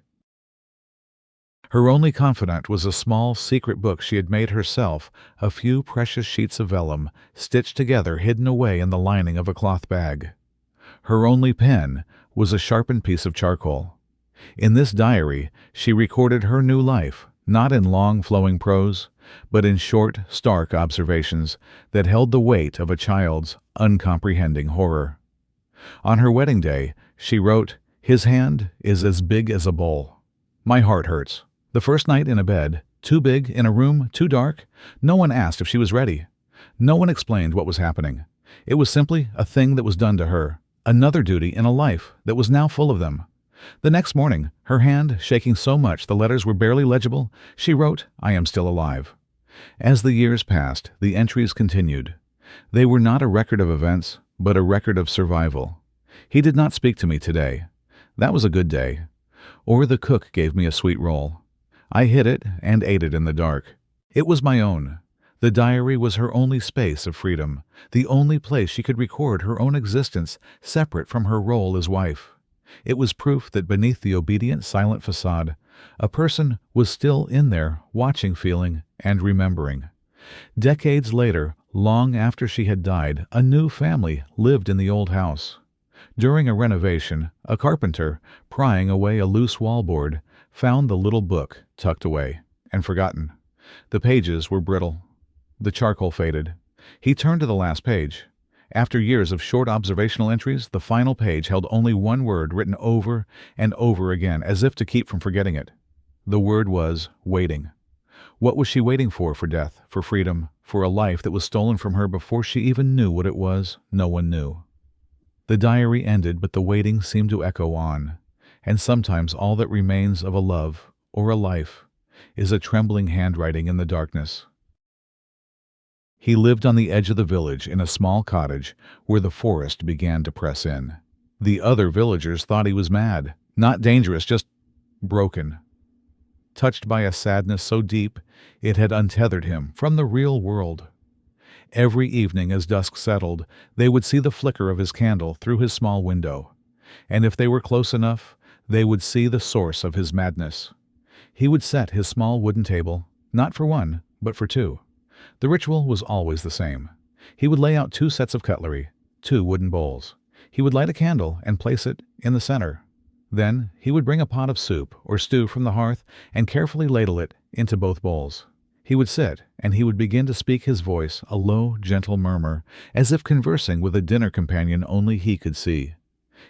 Her only confidant was a small, secret book she had made herself, a few precious sheets of vellum, stitched together, hidden away in the lining of a cloth bag. Her only pen was a sharpened piece of charcoal. In this diary, she recorded her new life, not in long, flowing prose, but in short, stark observations that held the weight of a child's uncomprehending horror. On her wedding day, she wrote, "His hand is as big as a bowl. My heart hurts. The first night in a bed, too big, in a room too dark, no one asked if she was ready. No one explained what was happening. It was simply a thing that was done to her, another duty in a life that was now full of them." The next morning, her hand shaking so much the letters were barely legible, she wrote, "I am still alive." As the years passed, the entries continued. They were not a record of events, but a record of survival. He did not speak to me today. That was a good day. Or the cook gave me a sweet roll. I hid it and ate it in the dark. It was my own. The diary was her only space of freedom, the only place she could record her own existence separate from her role as wife. It was proof that beneath the obedient, silent facade, a person was still in there, watching, feeling, and remembering. Decades later, long after she had died, a new family lived in the old house. During a renovation, a carpenter, prying away a loose wallboard, found the little book tucked away and forgotten. The pages were brittle. The charcoal faded. He turned to the last page. After years of short observational entries, the final page held only one word written over and over again, as if to keep from forgetting it. The word was waiting. What was she waiting for death, for freedom, for a life that was stolen from her before she even knew what it was? No one knew. The diary ended, but the waiting seemed to echo on. And sometimes all that remains of a love, or a life, is a trembling handwriting in the darkness. He lived on the edge of the village in a small cottage where the forest began to press in. The other villagers thought he was mad, not dangerous, just broken. Touched by a sadness so deep it had untethered him from the real world. Every evening as dusk settled, they would see the flicker of his candle through his small window, and if they were close enough, they would see the source of his madness. He would set his small wooden table, not for one, but for two. The ritual was always the same. He would lay out 2 sets of cutlery, 2 wooden bowls. He would light a candle and place it in the center. Then he would bring a pot of soup or stew from the hearth and carefully ladle it into both bowls. He would sit, and he would begin to speak, his voice a low, gentle murmur, as if conversing with a dinner companion only he could see.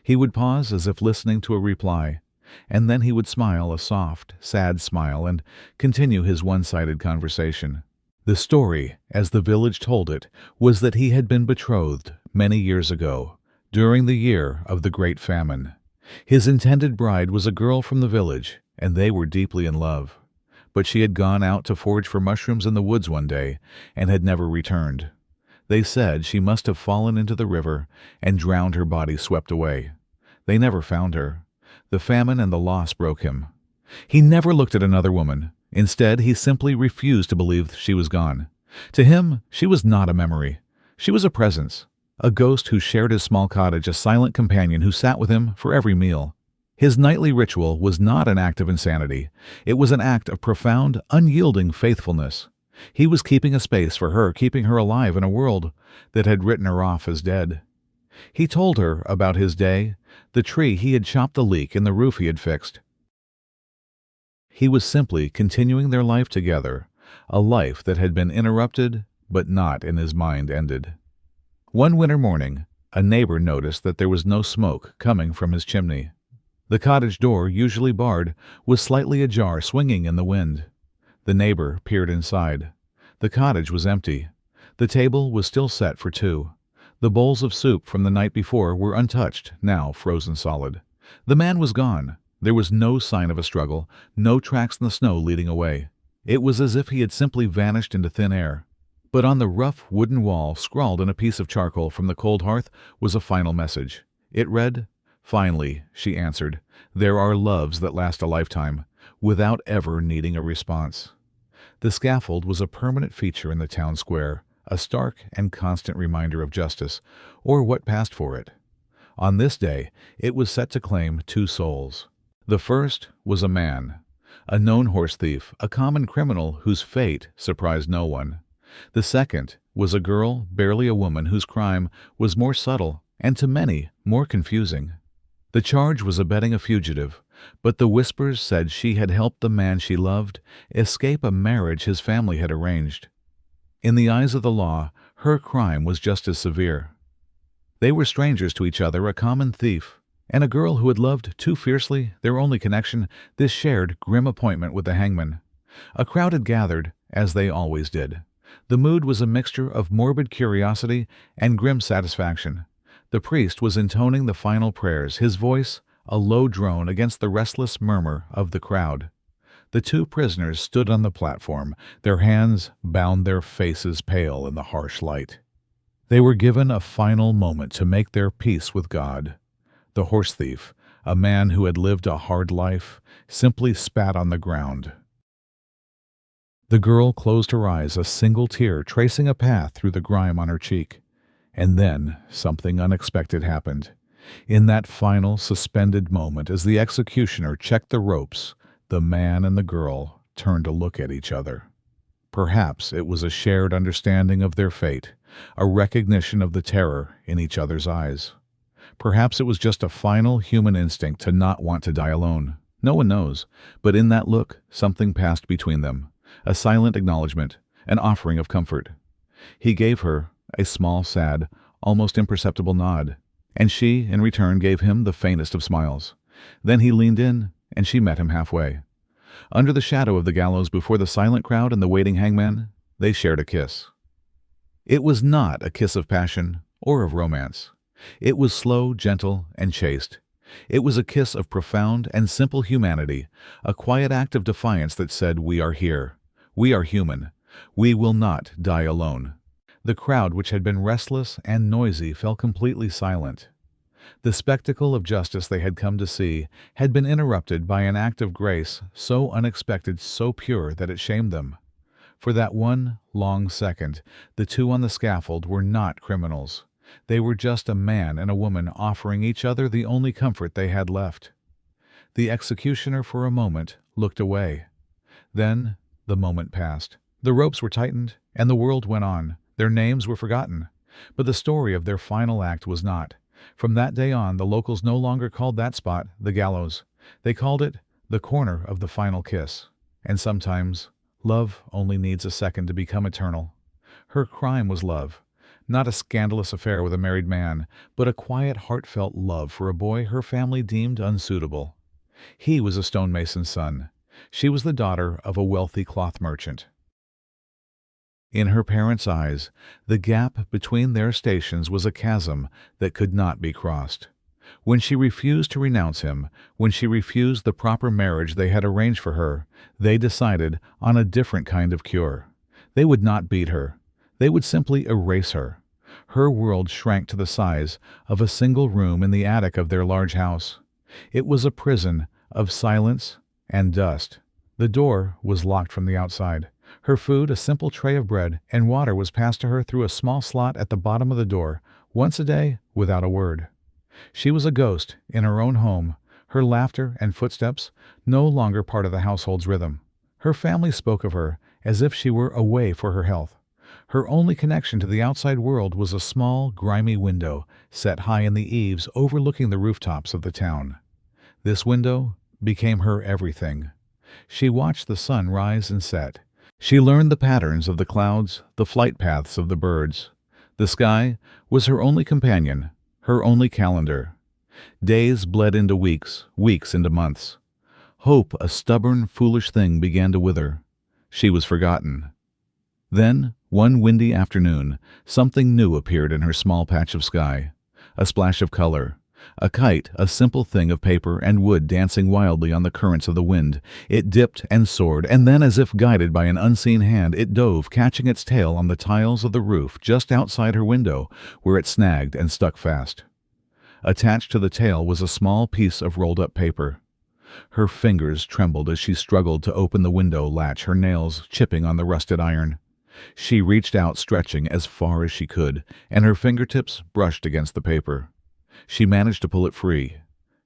He would pause as if listening to a reply, and then he would smile a soft, sad smile and continue his one-sided conversation. The story, as the village told it, was that he had been betrothed many years ago, during the year of the Great Famine. His intended bride was a girl from the village, and they were deeply in love. But she had gone out to forage for mushrooms in the woods one day, and had never returned. They said she must have fallen into the river and drowned, her body swept away. They never found her. The famine and the loss broke him. He never looked at another woman. Instead, he simply refused to believe she was gone. To him, she was not a memory. She was a presence, a ghost who shared his small cottage, a silent companion who sat with him for every meal. His nightly ritual was not an act of insanity. It was an act of profound, unyielding faithfulness. He was keeping a space for her, keeping her alive in a world that had written her off as dead. He told her about his day, the tree he had chopped, the leak in the roof he had fixed. He was simply continuing their life together, a life that had been interrupted but not in his mind ended. One winter morning, a neighbor noticed that there was no smoke coming from his chimney. The cottage door, usually barred, was slightly ajar, swinging in the wind. The neighbor peered inside. The cottage was empty. The table was still set for 2. The bowls of soup from the night before were untouched, now frozen solid. The man was gone. There was no sign of a struggle, no tracks in the snow leading away. It was as if he had simply vanished into thin air. But on the rough wooden wall, scrawled in a piece of charcoal from the cold hearth, was a final message. It read, "Finally," she answered, "there are loves that last a lifetime, without ever needing a response." The scaffold was a permanent feature in the town square, a stark and constant reminder of justice, or what passed for it. On this day, it was set to claim 2 souls. The first was a man, a known horse thief, a common criminal whose fate surprised no one. The second was a girl, barely a woman, whose crime was more subtle and to many more confusing. The charge was abetting a fugitive, but the whispers said she had helped the man she loved escape a marriage his family had arranged. In the eyes of the law, her crime was just as severe. They were strangers to each other, a common thief, and a girl who had loved too fiercely, their only connection, this shared grim appointment with the hangman. A crowd had gathered, as they always did. The mood was a mixture of morbid curiosity and grim satisfaction. The priest was intoning the final prayers, his voice a low drone against the restless murmur of the crowd. The 2 prisoners stood on the platform, their hands bound, their faces pale in the harsh light. They were given a final moment to make their peace with God. The horse thief, a man who had lived a hard life, simply spat on the ground. The girl closed her eyes, a single tear tracing a path through the grime on her cheek. And then something unexpected happened. In that final, suspended moment, as the executioner checked the ropes, the man and the girl turned to look at each other. Perhaps it was a shared understanding of their fate, a recognition of the terror in each other's eyes. Perhaps it was just a final human instinct to not want to die alone. No one knows, but in that look, something passed between them, a silent acknowledgement, an offering of comfort. He gave her a small, sad, almost imperceptible nod, and she, in return, gave him the faintest of smiles. Then he leaned in, and she met him halfway. Under the shadow of the gallows, before the silent crowd and the waiting hangman, they shared a kiss. It was not a kiss of passion or of romance. It was slow, gentle, and chaste. It was a kiss of profound and simple humanity, a quiet act of defiance that said, "We are here. We are human. We will not die alone." The crowd, which had been restless and noisy, fell completely silent. The spectacle of justice they had come to see had been interrupted by an act of grace so unexpected, so pure, that it shamed them. For that one long second, the two on the scaffold were not criminals. They were just a man and a woman offering each other the only comfort they had left. The executioner for a moment looked away. Then the moment passed. The ropes were tightened, and the world went on. Their names were forgotten. But the story of their final act was not. From that day on, the locals no longer called that spot the gallows. They called it the corner of the final kiss. And sometimes, love only needs a second to become eternal. Her crime was love. Not a scandalous affair with a married man, but a quiet, heartfelt love for a boy her family deemed unsuitable. He was a stonemason's son. She was the daughter of a wealthy cloth merchant. In her parents' eyes, the gap between their stations was a chasm that could not be crossed. When she refused to renounce him, when she refused the proper marriage they had arranged for her, they decided on a different kind of cure. They would not beat her. They would simply erase her. Her world shrank to the size of a single room in the attic of their large house. It was a prison of silence and dust. The door was locked from the outside. Her food, a simple tray of bread and water, was passed to her through a small slot at the bottom of the door, once a day, without a word. She was a ghost in her own home, her laughter and footsteps no longer part of the household's rhythm. Her family spoke of her as if she were away for her health. Her only connection to the outside world was a small, grimy window set high in the eaves overlooking the rooftops of the town. This window became her everything. She watched the sun rise and set. She learned the patterns of the clouds, the flight paths of the birds. The sky was her only companion, her only calendar. Days bled into weeks, weeks into months. Hope, a stubborn, foolish thing, began to wither. She was forgotten. Then, one windy afternoon, something new appeared in her small patch of sky. A splash of color. A kite, a simple thing of paper and wood dancing wildly on the currents of the wind. It dipped and soared, and then, as if guided by an unseen hand, it dove, catching its tail on the tiles of the roof just outside her window, where it snagged and stuck fast. Attached to the tail was a small piece of rolled-up paper. Her fingers trembled as she struggled to open the window latch, her nails chipping on the rusted iron. She reached out, stretching as far as she could, and her fingertips brushed against the paper. She managed to pull it free.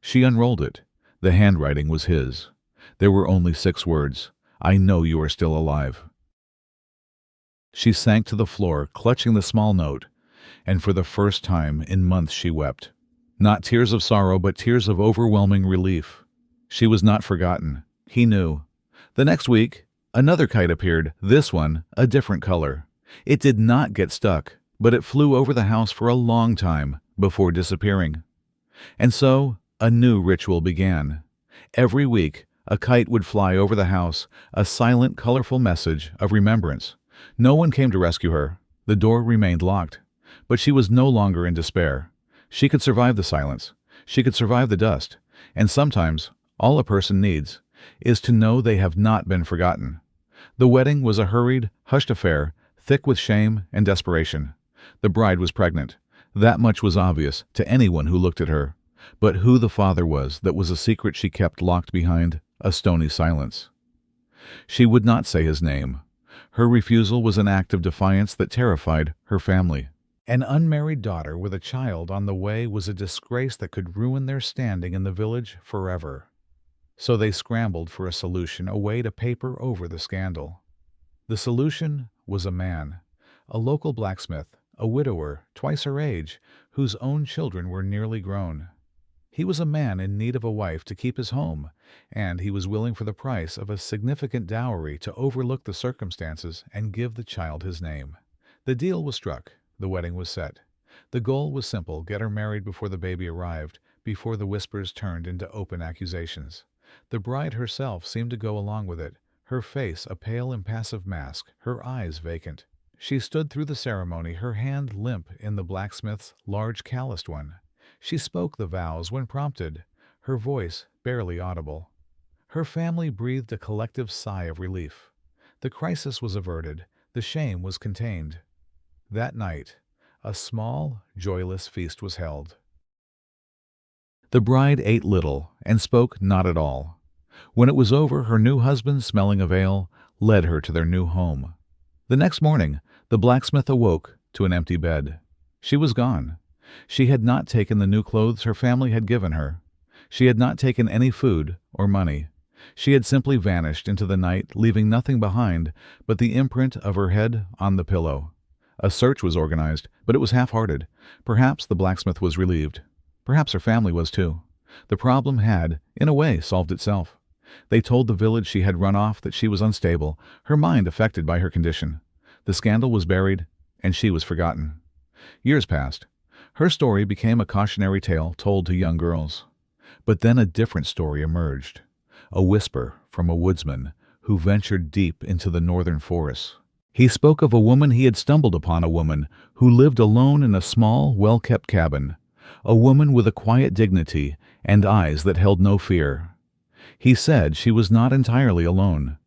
She unrolled it. The handwriting was his. There were only 6 words. "I know you are still alive." She sank to the floor, clutching the small note, and for the first time in months she wept. Not tears of sorrow, but tears of overwhelming relief. She was not forgotten. He knew. The next week, another kite appeared, this one a different color. It did not get stuck, but it flew over the house for a long time before disappearing. And so a new ritual began. Every week, a kite would fly over the house, a silent, colorful message of remembrance. No one came to rescue her. The door remained locked. But she was no longer in despair. She could survive the silence. She could survive the dust. And sometimes, all a person needs is to know they have not been forgotten. The wedding was a hurried, hushed affair, thick with shame and desperation. The bride was pregnant. That much was obvious to anyone who looked at her. But who the father was, that was a secret she kept locked behind a stony silence. She would not say his name. Her refusal was an act of defiance that terrified her family. An unmarried daughter with a child on the way was a disgrace that could ruin their standing in the village forever. So they scrambled for a solution, a way to paper over the scandal. The solution was a man, a local blacksmith, a widower, twice her age, whose own children were nearly grown. He was a man in need of a wife to keep his home, and he was willing for the price of a significant dowry to overlook the circumstances and give the child his name. The deal was struck. The wedding was set. The goal was simple: get her married before the baby arrived, before the whispers turned into open accusations. The bride herself seemed to go along with it, her face a pale, impassive mask, her eyes vacant. She stood through the ceremony, her hand limp in the blacksmith's large calloused one. She spoke the vows when prompted, her voice barely audible. Her family breathed a collective sigh of relief. The crisis was averted, the shame was contained. That night, a small, joyless feast was held. The bride ate little and spoke not at all. When it was over, her new husband, smelling of ale, led her to their new home. The next morning, the blacksmith awoke to an empty bed. She was gone. She had not taken the new clothes her family had given her. She had not taken any food or money. She had simply vanished into the night, leaving nothing behind but the imprint of her head on the pillow. A search was organized, but it was half-hearted. Perhaps the blacksmith was relieved. Perhaps her family was too. The problem had, in a way, solved itself. They told the village she had run off, that she was unstable, her mind affected by her condition. The scandal was buried, and she was forgotten. Years passed. Her story became a cautionary tale told to young girls. But then a different story emerged. A whisper from a woodsman who ventured deep into the northern forests. He spoke of a woman he had stumbled upon, a woman who lived alone in a small, well-kept cabin, a woman with a quiet dignity and eyes that held no fear. He said she was not entirely alone.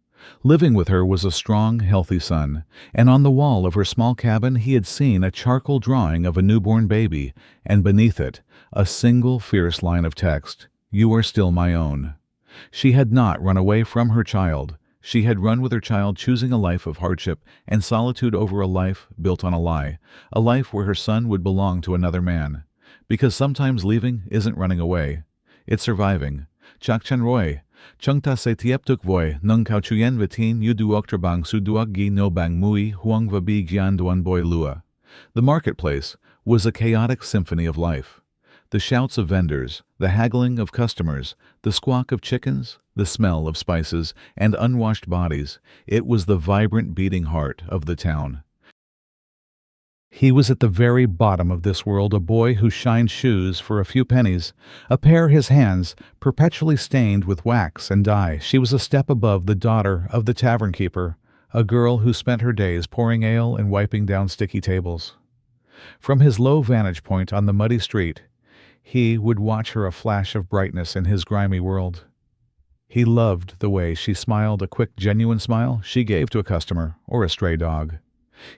Living with her was a strong, healthy son, and on the wall of her small cabin he had seen a charcoal drawing of a newborn baby, and beneath it, a single fierce line of text: "You are still my own." She had not run away from her child. She had run with her child, choosing a life of hardship and solitude over a life built on a life where her son would belong to another man. Because sometimes leaving isn't running away, it's surviving. Chakchan Roy, Chungta se tieptuk voy, nung kauchuyen vitin yuduok trabang suduok gi no bang mui huang vabi gian duan boy lua. The marketplace was a chaotic symphony of life. The shouts of vendors, the haggling of customers, the squawk of chickens, the smell of spices and unwashed bodies, it was the vibrant beating heart of the town. He was at the very bottom of this world, a boy who shined shoes for a few pennies, a pair his hands perpetually stained with wax and dye. She was a step above the daughter of the tavern keeper, a girl who spent her days pouring ale and wiping down sticky tables. From his low vantage point on the muddy street, he would watch her, a flash of brightness in his grimy world. He loved the way she smiled, a quick, genuine smile she gave to a customer or a stray dog.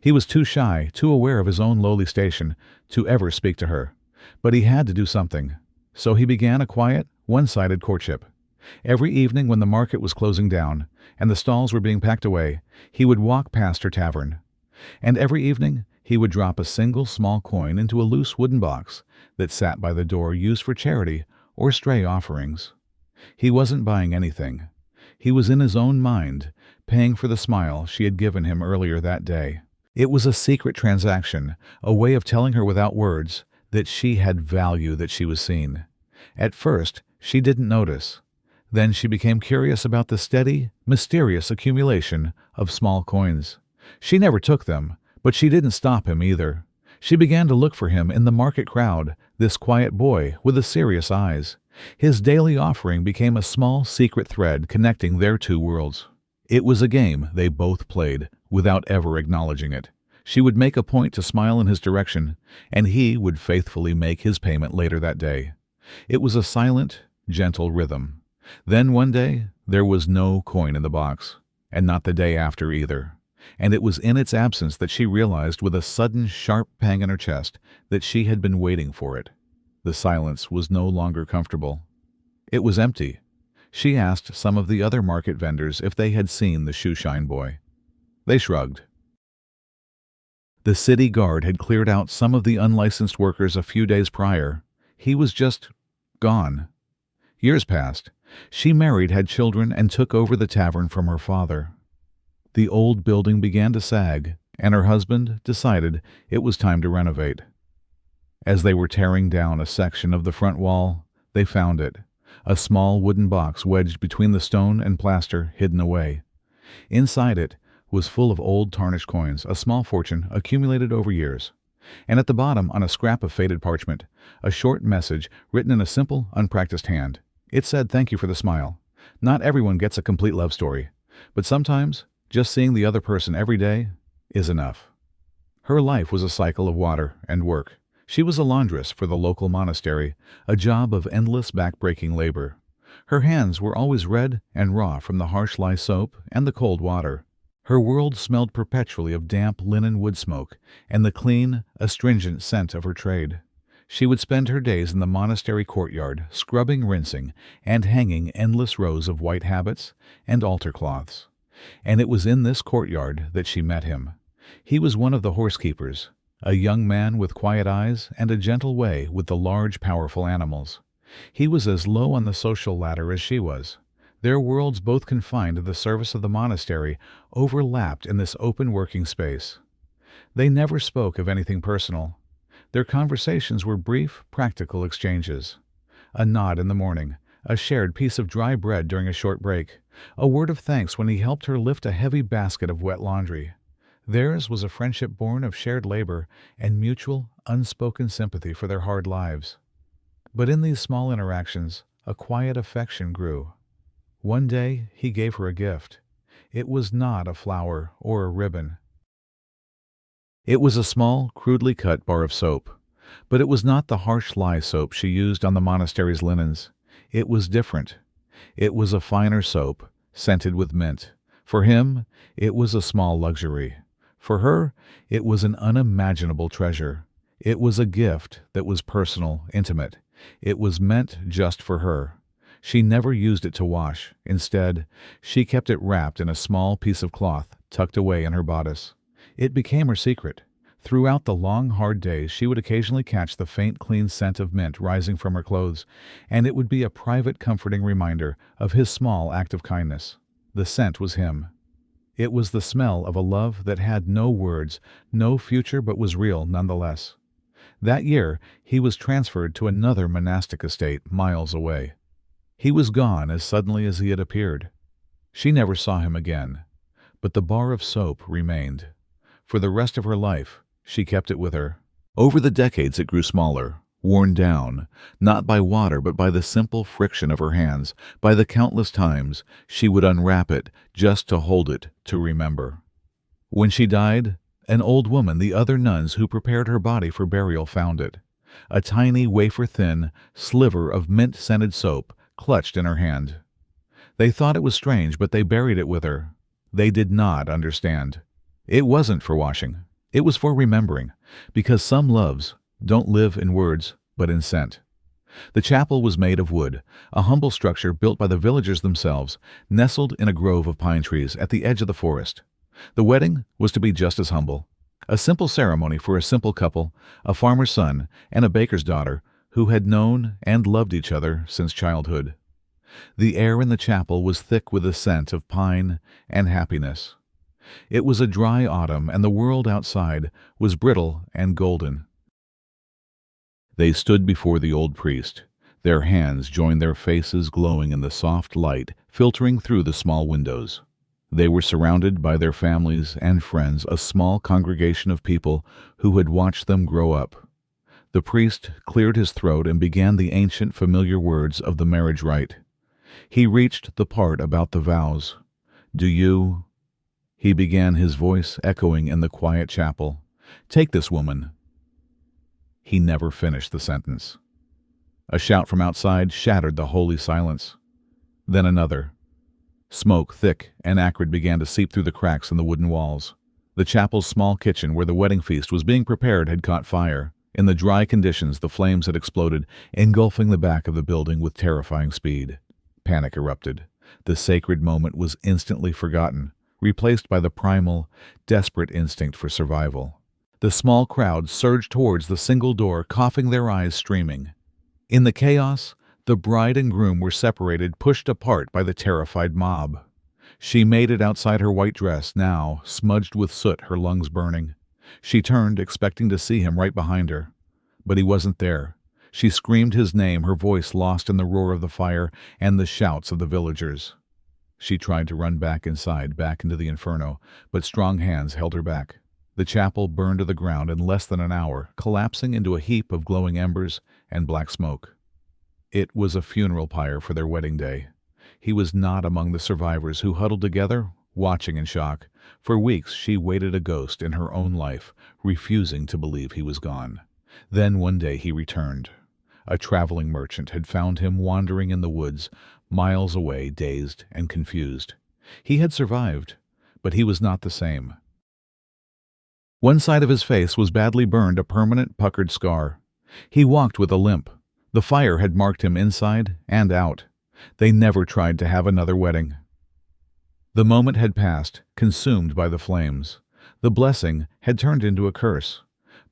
He was too shy, too aware of his own lowly station, to ever speak to her. But he had to do something. So he began a quiet, one-sided courtship. Every evening when the market was closing down and the stalls were being packed away, he would walk past her tavern. And every evening he would drop a single small coin into a loose wooden box that sat by the door, used for charity or stray offerings. He wasn't buying anything. He was in his own mind, paying for the smile she had given him earlier that day. It was a secret transaction, a way of telling her without words that she had value, that she was seen. At first, she didn't notice. Then she became curious about the steady, mysterious accumulation of small coins. She never took them, but she didn't stop him either. She began to look for him in the market crowd, this quiet boy with the serious eyes. His daily offering became a small secret thread connecting their two worlds. It was a game they both played, without ever acknowledging it. She would make a point to smile in his direction, and he would faithfully make his payment later that day. It was a silent, gentle rhythm. Then one day, there was no coin in the box, and not the day after either. And it was in its absence that she realized, with a sudden sharp pang in her chest, that she had been waiting for it. The silence was no longer comfortable. It was empty. She asked some of the other market vendors if they had seen the shoeshine boy. They shrugged. The city guard had cleared out some of the unlicensed workers a few days prior. He was just gone. Years passed. She married, had children, and took over the tavern from her father. The old building began to sag, and her husband decided it was time to renovate. As they were tearing down a section of the front wall, they found it, a small wooden box wedged between the stone and plaster, hidden away. Inside it was full of old tarnished coins, a small fortune accumulated over years. And at the bottom, on a scrap of faded parchment, a short message written in a simple, unpracticed hand. It said, "Thank you for the smile. Not everyone gets a complete love story, but sometimes just seeing the other person every day is enough." Her life was a cycle of water and work. She was a laundress for the local monastery, a job of endless back-breaking labor. Her hands were always red and raw from the harsh lye soap and the cold water. Her world smelled perpetually of damp linen wood smoke and the clean, astringent scent of her trade. She would spend her days in the monastery courtyard, scrubbing, rinsing, and hanging endless rows of white habits and altar cloths. And it was in this courtyard that she met him. He was one of the horsekeepers, a young man with quiet eyes and a gentle way with the large, powerful animals. He was as low on the social ladder as she was. Their worlds, both confined to the service of the monastery, overlapped in this open working space. They never spoke of anything personal. Their conversations were brief, practical exchanges. A nod in the morning, a shared piece of dry bread during a short break, a word of thanks when he helped her lift a heavy basket of wet laundry. Theirs was a friendship born of shared labor and mutual, unspoken sympathy for their hard lives. But in these small interactions, a quiet affection grew. One day he gave her a gift. It was not a flower or a ribbon. It was a small, crudely cut bar of soap. But it was not the harsh lye soap she used on the monastery's linens. It was different. It was a finer soap, scented with mint. For him, it was a small luxury. For her, it was an unimaginable treasure. It was a gift that was personal, intimate. It was meant just for her. She never used it to wash. Instead, she kept it wrapped in a small piece of cloth tucked away in her bodice. It became her secret. Throughout the long, hard days, she would occasionally catch the faint, clean scent of mint rising from her clothes, and it would be a private, comforting reminder of his small act of kindness. The scent was him. It was the smell of a love that had no words, no future, but was real nonetheless. That year, he was transferred to another monastic estate miles away. He was gone as suddenly as he had appeared. She never saw him again, but the bar of soap remained. For the rest of her life, she kept it with her. Over the decades it grew smaller, worn down, not by water but by the simple friction of her hands, by the countless times she would unwrap it just to hold it, to remember. When she died, an old woman, the other nuns who prepared her body for burial, found it. A tiny, wafer-thin sliver of mint-scented soap clutched in her hand. They thought it was strange, but they buried it with her. They did not understand. It wasn't for washing. It was for remembering, because some loves don't live in words, but in scent. The chapel was made of wood, a humble structure built by the villagers themselves, nestled in a grove of pine trees at the edge of the forest. The wedding was to be just as humble. A simple ceremony for a simple couple, a farmer's son and a baker's daughter, who had known and loved each other since childhood. The air in the chapel was thick with the scent of pine and happiness. It was a dry autumn, and the world outside was brittle and golden. They stood before the old priest. Their hands joined their faces, glowing in the soft light filtering through the small windows. They were surrounded by their families and friends, a small congregation of people who had watched them grow up. The priest cleared his throat and began the ancient, familiar words of the marriage rite. He reached the part about the vows. "Do you—" He began, his voice echoing in the quiet chapel. "Take this woman." He never finished the sentence. A shout from outside shattered the holy silence. Then another. Smoke, thick and acrid, began to seep through the cracks in the wooden walls. The chapel's small kitchen where the wedding feast was being prepared had caught fire. In the dry conditions, the flames had exploded, engulfing the back of the building with terrifying speed. Panic erupted. The sacred moment was instantly forgotten, replaced by the primal, desperate instinct for survival. The small crowd surged towards the single door, coughing, their eyes streaming. In the chaos, the bride and groom were separated, pushed apart by the terrified mob. She made it outside her white dress, now smudged with soot, her lungs burning. She turned, expecting to see him right behind her. But he wasn't there. She screamed his name, her voice lost in the roar of the fire and the shouts of the villagers. She tried to run back inside, back into the inferno, but strong hands held her back. The chapel burned to the ground in less than an hour, collapsing into a heap of glowing embers and black smoke. It was a funeral pyre for their wedding day. He was not among the survivors, who huddled together, watching in shock. For weeks she waited, a ghost in her own life, refusing to believe he was gone. Then one day he returned. A traveling merchant had found him wandering in the woods, miles away, dazed and confused. He had survived, but he was not the same. One side of his face was badly burned, a permanent puckered scar. He walked with a limp. The fire had marked him inside and out. They never tried to have another wedding. The moment had passed, consumed by the flames. The blessing had turned into a curse.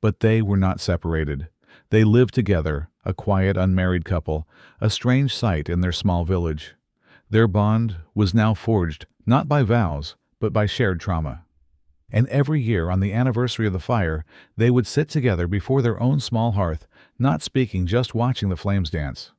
But they were not separated. They lived together, a quiet, unmarried couple, a strange sight in their small village. Their bond was now forged not by vows, but by shared trauma. And every year, on the anniversary of the fire, they would sit together before their own small hearth, not speaking, just watching the flames dance.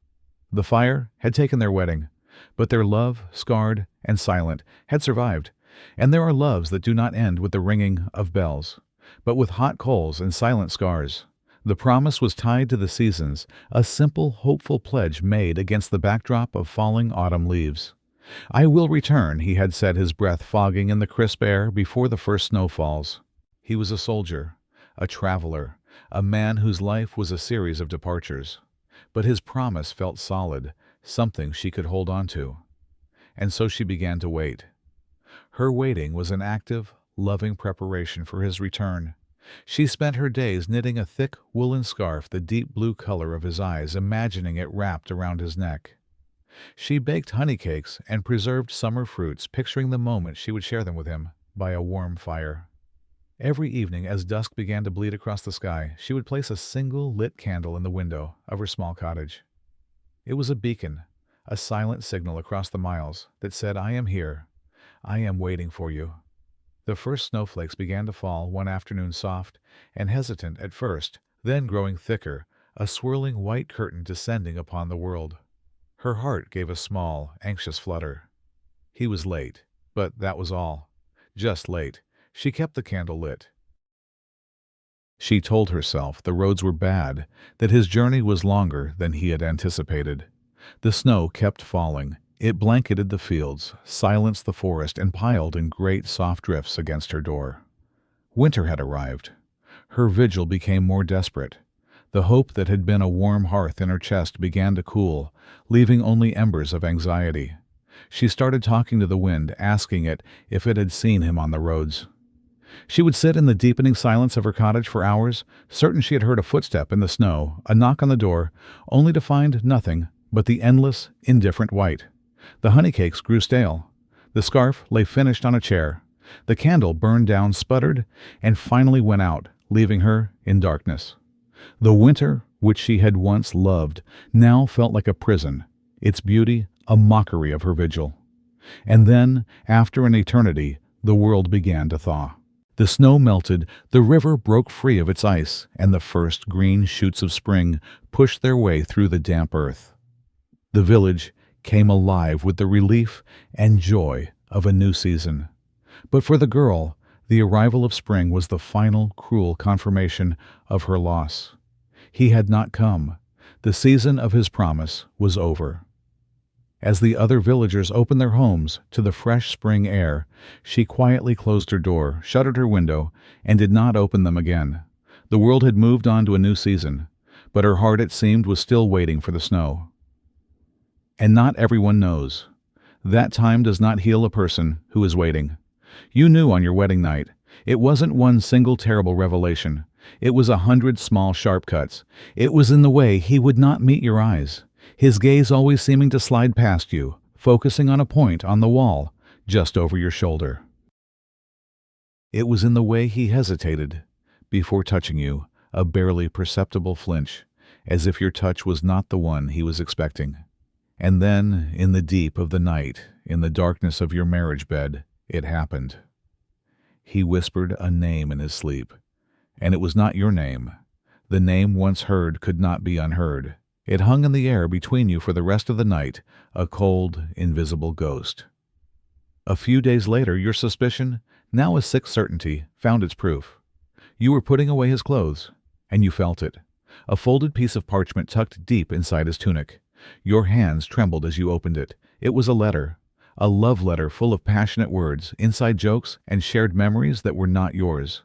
The fire had taken their wedding, but their love, scarred and silent, had survived. And there are loves that do not end with the ringing of bells, but with hot coals and silent scars. The promise was tied to the seasons, a simple, hopeful pledge made against the backdrop of falling autumn leaves. "I will return," he had said, his breath fogging in the crisp air before the first snow falls. He was a soldier, a traveler, a man whose life was a series of departures. But his promise felt solid, something she could hold on to. And so she began to wait. Her waiting was an active, loving preparation for his return. She spent her days knitting a thick woolen scarf, the deep blue color of his eyes, imagining it wrapped around his neck. She baked honey cakes and preserved summer fruits, picturing the moment she would share them with him by a warm fire. Every evening, as dusk began to bleed across the sky, she would place a single lit candle in the window of her small cottage. It was a beacon, a silent signal across the miles that said, "I am here. I am waiting for you." The first snowflakes began to fall one afternoon, soft and hesitant at first, then growing thicker, a swirling white curtain descending upon the world. Her heart gave a small, anxious flutter. He was late, but that was all. Just late. She kept the candle lit. She told herself the roads were bad, that his journey was longer than he had anticipated. The snow kept falling. It blanketed the fields, silenced the forest, and piled in great soft drifts against her door. Winter had arrived. Her vigil became more desperate. The hope that had been a warm hearth in her chest began to cool, leaving only embers of anxiety. She started talking to the wind, asking it if it had seen him on the roads. She would sit in the deepening silence of her cottage for hours, certain she had heard a footstep in the snow, a knock on the door, only to find nothing but the endless, indifferent white. The honey cakes grew stale. The scarf lay finished on a chair. The candle burned down, sputtered, and finally went out, leaving her in darkness. The winter, which she had once loved, now felt like a prison, its beauty a mockery of her vigil. And then, after an eternity, the world began to thaw. The snow melted, the river broke free of its ice, and the first green shoots of spring pushed their way through the damp earth. The village came alive with the relief and joy of a new season. But for the girl, the arrival of spring was the final, cruel confirmation of her loss. He had not come. The season of his promise was over. As the other villagers opened their homes to the fresh spring air, she quietly closed her door, shuttered her window, and did not open them again. The world had moved on to a new season, but her heart, it seemed, was still waiting for the snow. And not everyone knows. That time does not heal a person who is waiting. You knew on your wedding night. It wasn't one single terrible revelation. It was 100 small sharp cuts. It was in the way he would not meet your eyes, his gaze always seeming to slide past you, focusing on a point on the wall just over your shoulder. It was in the way he hesitated, before touching you, a barely perceptible flinch, as if your touch was not the one he was expecting. And then, in the deep of the night, in the darkness of your marriage bed, it happened. He whispered a name in his sleep, and it was not your name. The name once heard could not be unheard. It hung in the air between you for the rest of the night, a cold, invisible ghost. A few days later, your suspicion, now a sick certainty, found its proof. You were putting away his clothes, and you felt it. A folded piece of parchment tucked deep inside his tunic. Your hands trembled as you opened it. It was a letter, a love letter full of passionate words, inside jokes, and shared memories that were not yours.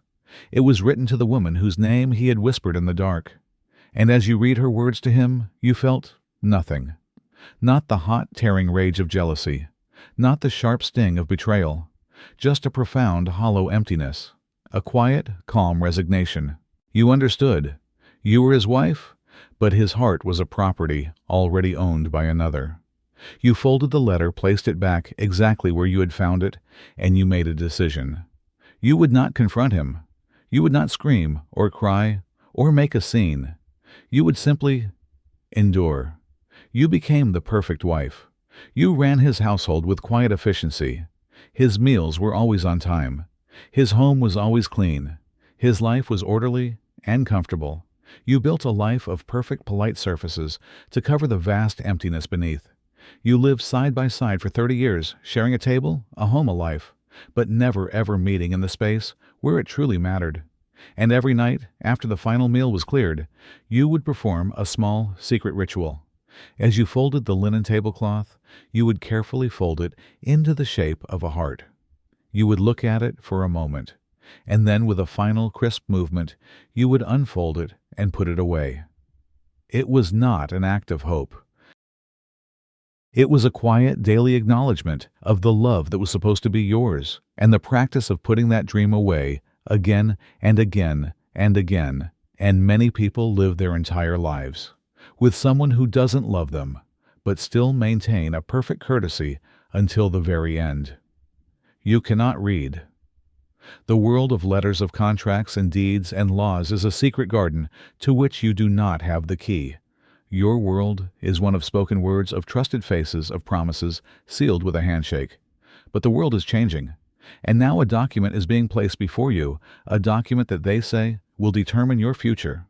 It was written to the woman whose name he had whispered in the dark. And as you read her words to him, you felt nothing. Not the hot, tearing rage of jealousy. Not the sharp sting of betrayal. Just a profound, hollow emptiness. A quiet, calm resignation. You understood. You were his wife, but his heart was a property already owned by another. You folded the letter, placed it back exactly where you had found it, and you made a decision. You would not confront him. You would not scream or cry or make a scene. You would simply endure. You became the perfect wife. You ran his household with quiet efficiency. His meals were always on time. His home was always clean. His life was orderly and comfortable. You built a life of perfect, polite surfaces to cover the vast emptiness beneath. You lived side by side for 30 years, sharing a table, a home, a life, but never ever meeting in the space where it truly mattered. And every night, after the final meal was cleared, you would perform a small, secret ritual. As you folded the linen tablecloth, you would carefully fold it into the shape of a heart. You would look at it for a moment, and then with a final, crisp movement, you would unfold it and put it away. It was not an act of hope. It was a quiet, daily acknowledgement of the love that was supposed to be yours, and the practice of putting that dream away again and again and again. And many people live their entire lives with someone who doesn't love them, but still maintain a perfect courtesy until the very end. You cannot read. The world of letters of contracts and deeds and laws is a secret garden to which you do not have the key. Your world is one of spoken words, of trusted faces, of promises, sealed with a handshake. But the world is changing, and now a document is being placed before you, a document that they say will determine your future.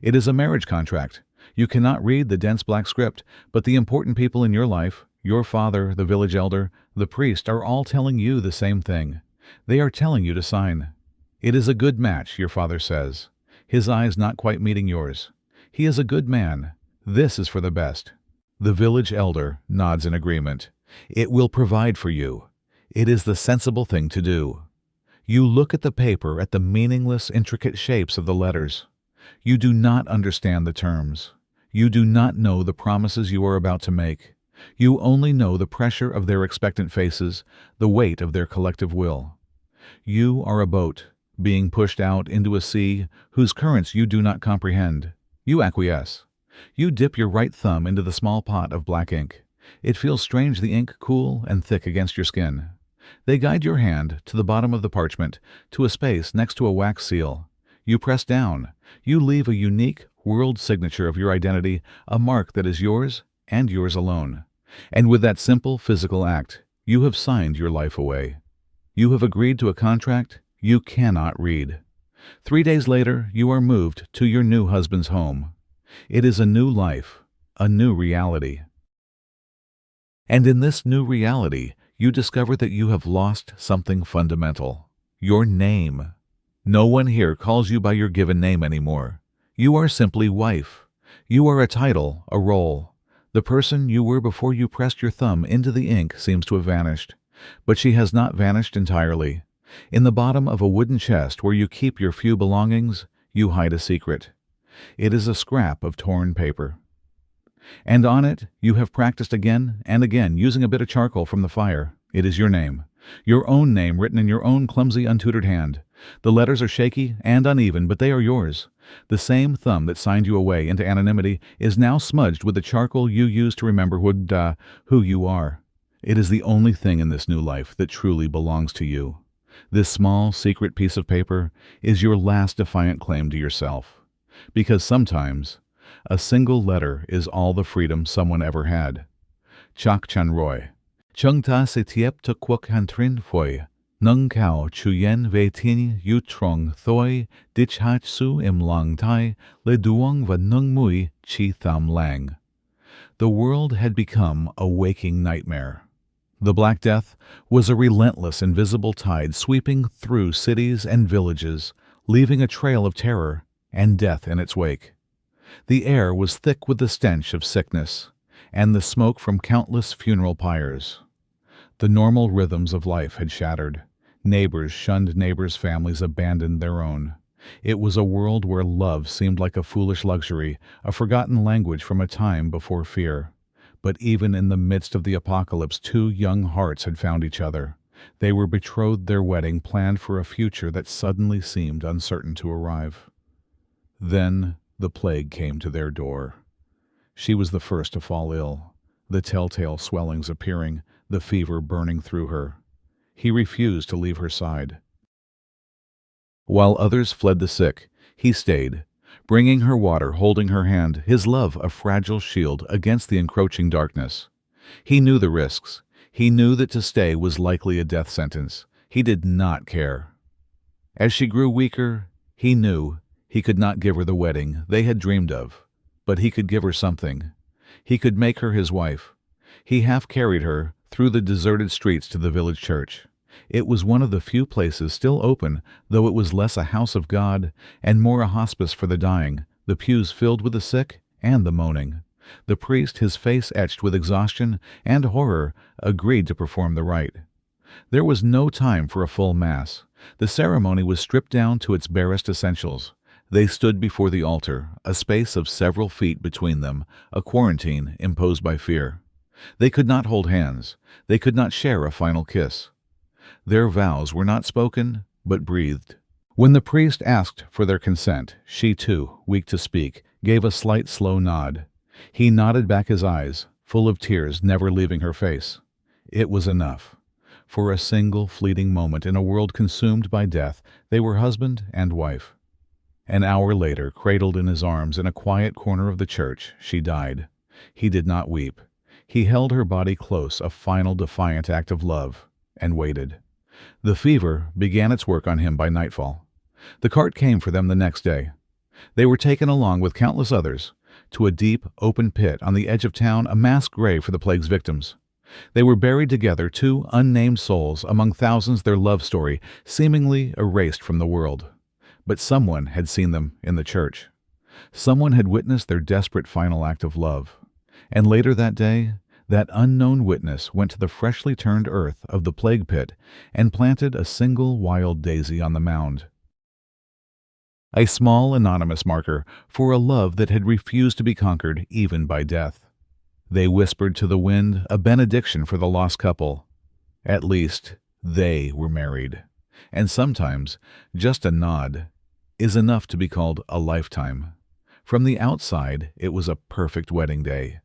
It is a marriage contract. You cannot read the dense black script, but the important people in your life, your father, the village elder, the priest, are all telling you the same thing. They are telling you to sign. It is a good match, your father says, his eyes not quite meeting yours. He is a good man. This is for the best. The village elder nods in agreement. It will provide for you. It is the sensible thing to do. You look at the paper, at the meaningless, intricate shapes of the letters. You do not understand the terms. You do not know the promises you are about to make. You only know the pressure of their expectant faces, the weight of their collective will. You are a boat, being pushed out into a sea whose currents you do not comprehend. You acquiesce. You dip your right thumb into the small pot of black ink. It feels strange, the ink cool and thick against your skin. They guide your hand to the bottom of the parchment, to a space next to a wax seal. You press down. You leave a unique world signature of your identity, a mark that is yours and yours alone. And with that simple physical act, you have signed your life away. You have agreed to a contract you cannot read. 3 days later, you are moved to your new husband's home. It is a new life, a new reality. And in this new reality, you discover that you have lost something fundamental. Your name. No one here calls you by your given name anymore. You are simply wife. You are a title, a role. The person you were before you pressed your thumb into the ink seems to have vanished. But she has not vanished entirely. In the bottom of a wooden chest where you keep your few belongings, you hide a secret. It is a scrap of torn paper. And on it, you have practiced again and again, using a bit of charcoal from the fire. It is your name. Your own name written in your own clumsy, untutored hand. The letters are shaky and uneven, but they are yours. The same thumb that signed you away into anonymity is now smudged with the charcoal you used to remember who you are. It is the only thing in this new life that truly belongs to you. This small, secret piece of paper is your last defiant claim to yourself. Because sometimes, a single letter is all the freedom someone ever had. Chak Chan Roy. Chung ta se tiep to kwok han trin foi. Nung kao chuyen ve tin yu trong thoi dich hach su im lang tai le duong va nung mui chi tham lang. The world had become a waking nightmare. The Black Death was a relentless invisible tide sweeping through cities and villages, leaving a trail of terror and death in its wake. The air was thick with the stench of sickness and the smoke from countless funeral pyres. The normal rhythms of life had shattered. Neighbors shunned neighbors' families abandoned their own. It was a world where love seemed like a foolish luxury, a forgotten language from a time before fear. But even in the midst of the apocalypse, two young hearts had found each other. They were betrothed, their wedding planned for a future that suddenly seemed uncertain to arrive. Then the plague came to their door. She was the first to fall ill, the telltale swellings appearing, the fever burning through her. He refused to leave her side. While others fled the sick, he stayed, bringing her water, holding her hand, his love a fragile shield against the encroaching darkness. He knew the risks. He knew that to stay was likely a death sentence. He did not care. As she grew weaker, he knew he could not give her the wedding they had dreamed of, but he could give her something. He could make her his wife. He half carried her through the deserted streets to the village church. It was one of the few places still open, though it was less a house of God and more a hospice for the dying, the pews filled with the sick and the moaning. The priest, his face etched with exhaustion and horror, agreed to perform the rite. There was no time for a full mass. The ceremony was stripped down to its barest essentials. They stood before the altar, a space of several feet between them, a quarantine imposed by fear. They could not hold hands. They could not share a final kiss. Their vows were not spoken, but breathed. When the priest asked for their consent, she too, weak to speak, gave a slight, slow nod. He nodded back his eyes, full of tears never leaving her face. It was enough. For a single fleeting moment in a world consumed by death, they were husband and wife. An hour later, cradled in his arms in a quiet corner of the church, she died. He did not weep. He held her body close, a final defiant act of love, and waited. The fever began its work on him by nightfall. The cart came for them the next day. They were taken along with countless others to a deep, open pit on the edge of town, a mass grave for the plague's victims. They were buried together, two unnamed souls among thousands, their love story seemingly erased from the world. But someone had seen them in the church. Someone had witnessed their desperate final act of love. And later that day, that unknown witness went to the freshly turned earth of the plague pit and planted a single wild daisy on the mound. A small anonymous marker for a love that had refused to be conquered even by death. They whispered to the wind a benediction for the lost couple. At least, they were married. And sometimes, just a nod is enough to be called a lifetime. From the outside, it was a perfect wedding day.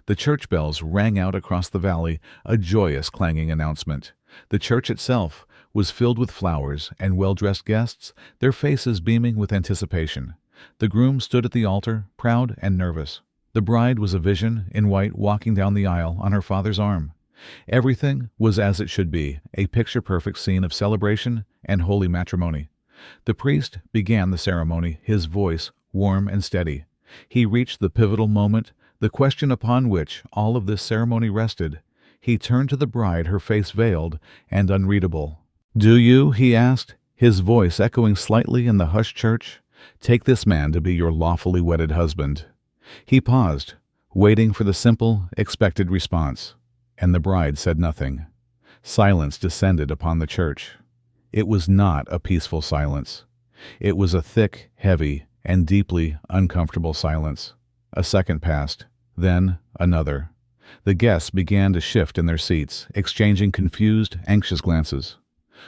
The church bells rang out across the valley, a joyous clanging announcement. The church itself was filled with flowers and well-dressed guests, their faces beaming with anticipation. The groom stood at the altar, proud and nervous. The bride was a vision, in white, walking down the aisle on her father's arm. Everything was as it should be, a picture-perfect scene of celebration and holy matrimony. The priest began the ceremony, his voice warm and steady. He reached the pivotal moment, the question upon which all of this ceremony rested. He turned to the bride, her face veiled and unreadable. "Do you," he asked, his voice echoing slightly in the hushed church, "take this man to be your lawfully wedded husband?" He paused, waiting for the simple, expected response, and the bride said nothing. Silence descended upon the church. It was not a peaceful silence. It was a thick, heavy, and deeply uncomfortable silence. A second passed, then another. The guests began to shift in their seats, exchanging confused, anxious glances.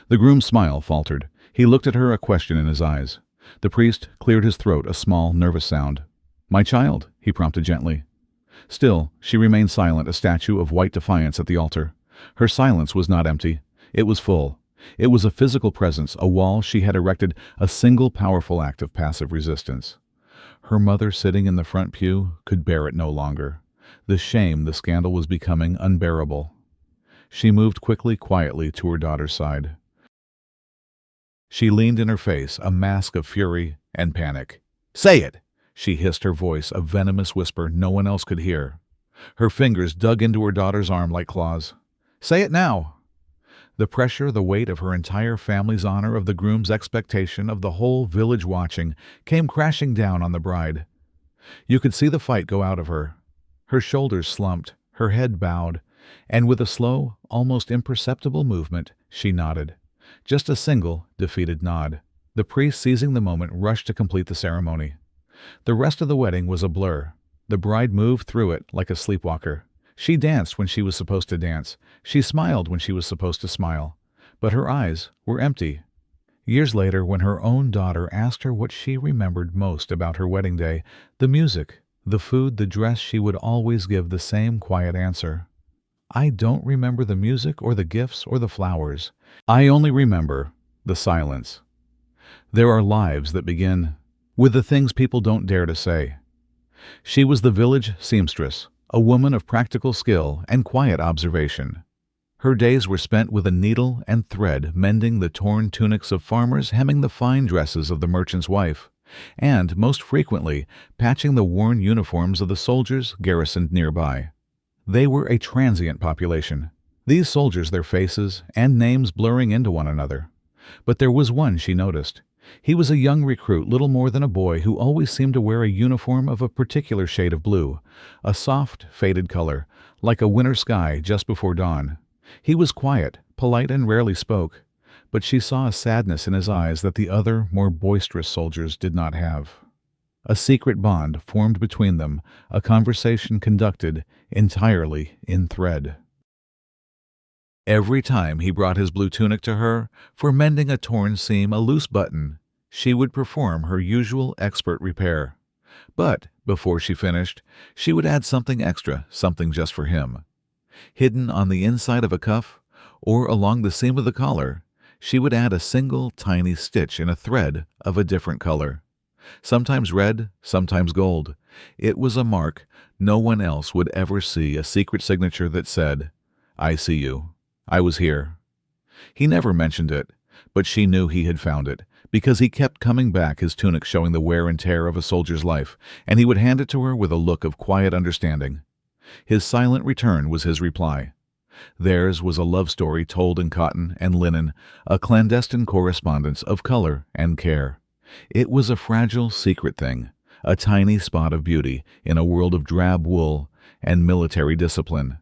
The groom's smile faltered. He looked at her, a question in his eyes. The priest cleared his throat, a small, nervous sound. "My child," he prompted gently. Still, she remained silent, a statue of white defiance at the altar. Her silence was not empty. It was full. It was a physical presence, a wall she had erected, a single powerful act of passive resistance. Her mother, sitting in the front pew, could bear it no longer. The shame, the scandal was becoming unbearable. She moved quickly, quietly to her daughter's side. She leaned in her face, a mask of fury and panic. "Say it!" she hissed, her voice a venomous whisper no one else could hear. Her fingers dug into her daughter's arm like claws. "Say it now!" The pressure, the weight of her entire family's honor, of the groom's expectation, of the whole village watching, came crashing down on the bride. You could see the fight go out of her. Her shoulders slumped, her head bowed, and with a slow, almost imperceptible movement, she nodded. Just a single, defeated nod. The priest, seizing the moment, rushed to complete the ceremony. The rest of the wedding was a blur. The bride moved through it like a sleepwalker. She danced when she was supposed to dance. She smiled when she was supposed to smile. But her eyes were empty. Years later, when her own daughter asked her what she remembered most about her wedding day, the music, the food, the dress, she would always give the same quiet answer. "I don't remember the music or the gifts or the flowers. I only remember the silence." There are lives that begin with the things people don't dare to say. She was the village seamstress, a woman of practical skill and quiet observation. Her days were spent with a needle and thread, mending the torn tunics of farmers, hemming the fine dresses of the merchant's wife, and, most frequently, patching the worn uniforms of the soldiers garrisoned nearby. They were a transient population, these soldiers, their faces and names blurring into one another. But there was one she noticed. He was a young recruit, little more than a boy, who always seemed to wear a uniform of a particular shade of blue, a soft, faded color, like a winter sky just before dawn. He was quiet, polite, and rarely spoke, but she saw a sadness in his eyes that the other, more boisterous soldiers did not have. A secret bond formed between them, a conversation conducted entirely in thread. Every time he brought his blue tunic to her, for mending a torn seam, a loose button, she would perform her usual expert repair. But, before she finished, she would add something extra, something just for him. Hidden on the inside of a cuff, or along the seam of the collar, she would add a single tiny stitch in a thread of a different color. Sometimes red, sometimes gold. It was a mark no one else would ever see, a secret signature that said, "I see you. I was here." He never mentioned it, but she knew he had found it, because he kept coming back, his tunic showing the wear and tear of a soldier's life, and he would hand it to her with a look of quiet understanding. His silent return was his reply. Theirs was a love story told in cotton and linen, a clandestine correspondence of color and care. It was a fragile, secret thing, a tiny spot of beauty in a world of drab wool and military discipline.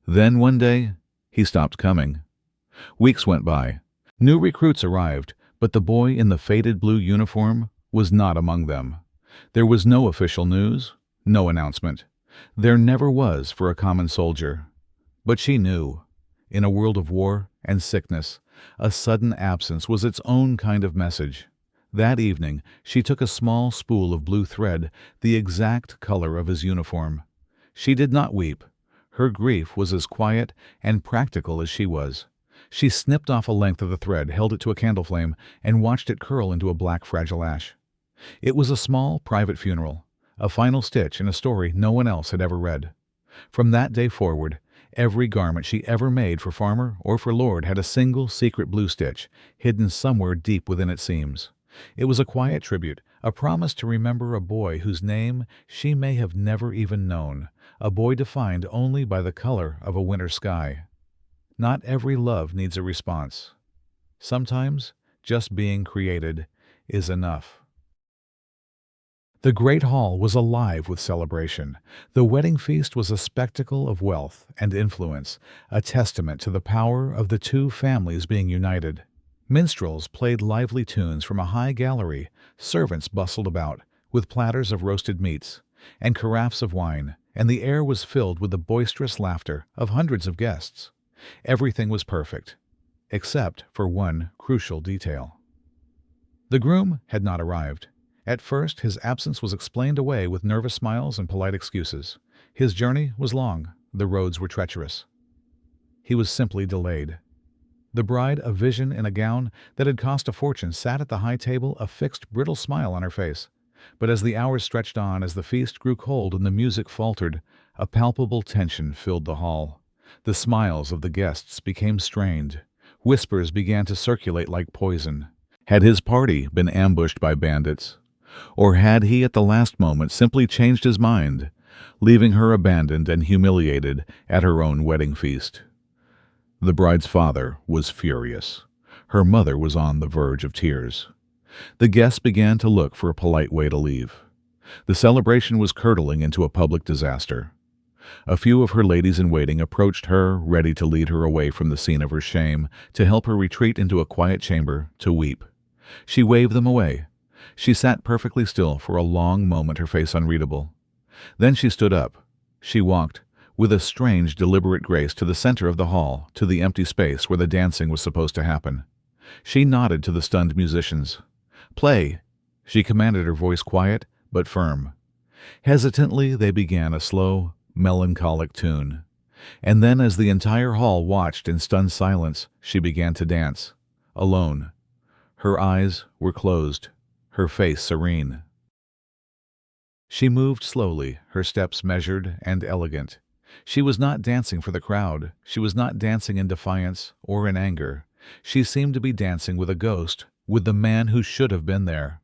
Then one day, he stopped coming. Weeks went by. New recruits arrived, but the boy in the faded blue uniform was not among them. There was no official news, no announcement. There never was for a common soldier. But she knew. In a world of war and sickness, a sudden absence was its own kind of message. That evening, she took a small spool of blue thread, the exact color of his uniform. She did not weep. Her grief was as quiet and practical as she was. She snipped off a length of the thread, held it to a candle flame, and watched it curl into a black, fragile ash. It was a small, private funeral, a final stitch in a story no one else had ever read. From that day forward, every garment she ever made for farmer or for lord had a single secret blue stitch, hidden somewhere deep within its seams. It was a quiet tribute, a promise to remember a boy whose name she may have never even known, a boy defined only by the color of a winter sky. Not every love needs a response. Sometimes just being created is enough. The great hall was alive with celebration. The wedding feast was a spectacle of wealth and influence, a testament to the power of the two families being united. Minstrels played lively tunes from a high gallery, servants bustled about, with platters of roasted meats, and carafes of wine, and the air was filled with the boisterous laughter of hundreds of guests. Everything was perfect, except for one crucial detail. The groom had not arrived. At first, his absence was explained away with nervous smiles and polite excuses. His journey was long, the roads were treacherous. He was simply delayed. The bride, a vision in a gown that had cost a fortune, sat at the high table, a fixed, brittle smile on her face. But as the hours stretched on, as the feast grew cold and the music faltered, a palpable tension filled the hall. The smiles of the guests became strained. Whispers began to circulate like poison. Had his party been ambushed by bandits? Or had he at the last moment simply changed his mind, leaving her abandoned and humiliated at her own wedding feast? The bride's father was furious. Her mother was on the verge of tears. The guests began to look for a polite way to leave. The celebration was curdling into a public disaster. A few of her ladies-in-waiting approached her, ready to lead her away from the scene of her shame, to help her retreat into a quiet chamber to weep. She waved them away. She sat perfectly still for a long moment, her face unreadable. Then she stood up. She walked, with a strange, deliberate grace, to the center of the hall, to the empty space where the dancing was supposed to happen. She nodded to the stunned musicians. "Play," she commanded, her voice quiet but firm. Hesitantly they began a slow, melancholic tune. And then, as the entire hall watched in stunned silence, she began to dance, alone. Her eyes were closed, her face serene. She moved slowly, her steps measured and elegant. She was not dancing for the crowd. She was not dancing in defiance or in anger. She seemed to be dancing with a ghost, with the man who should have been there.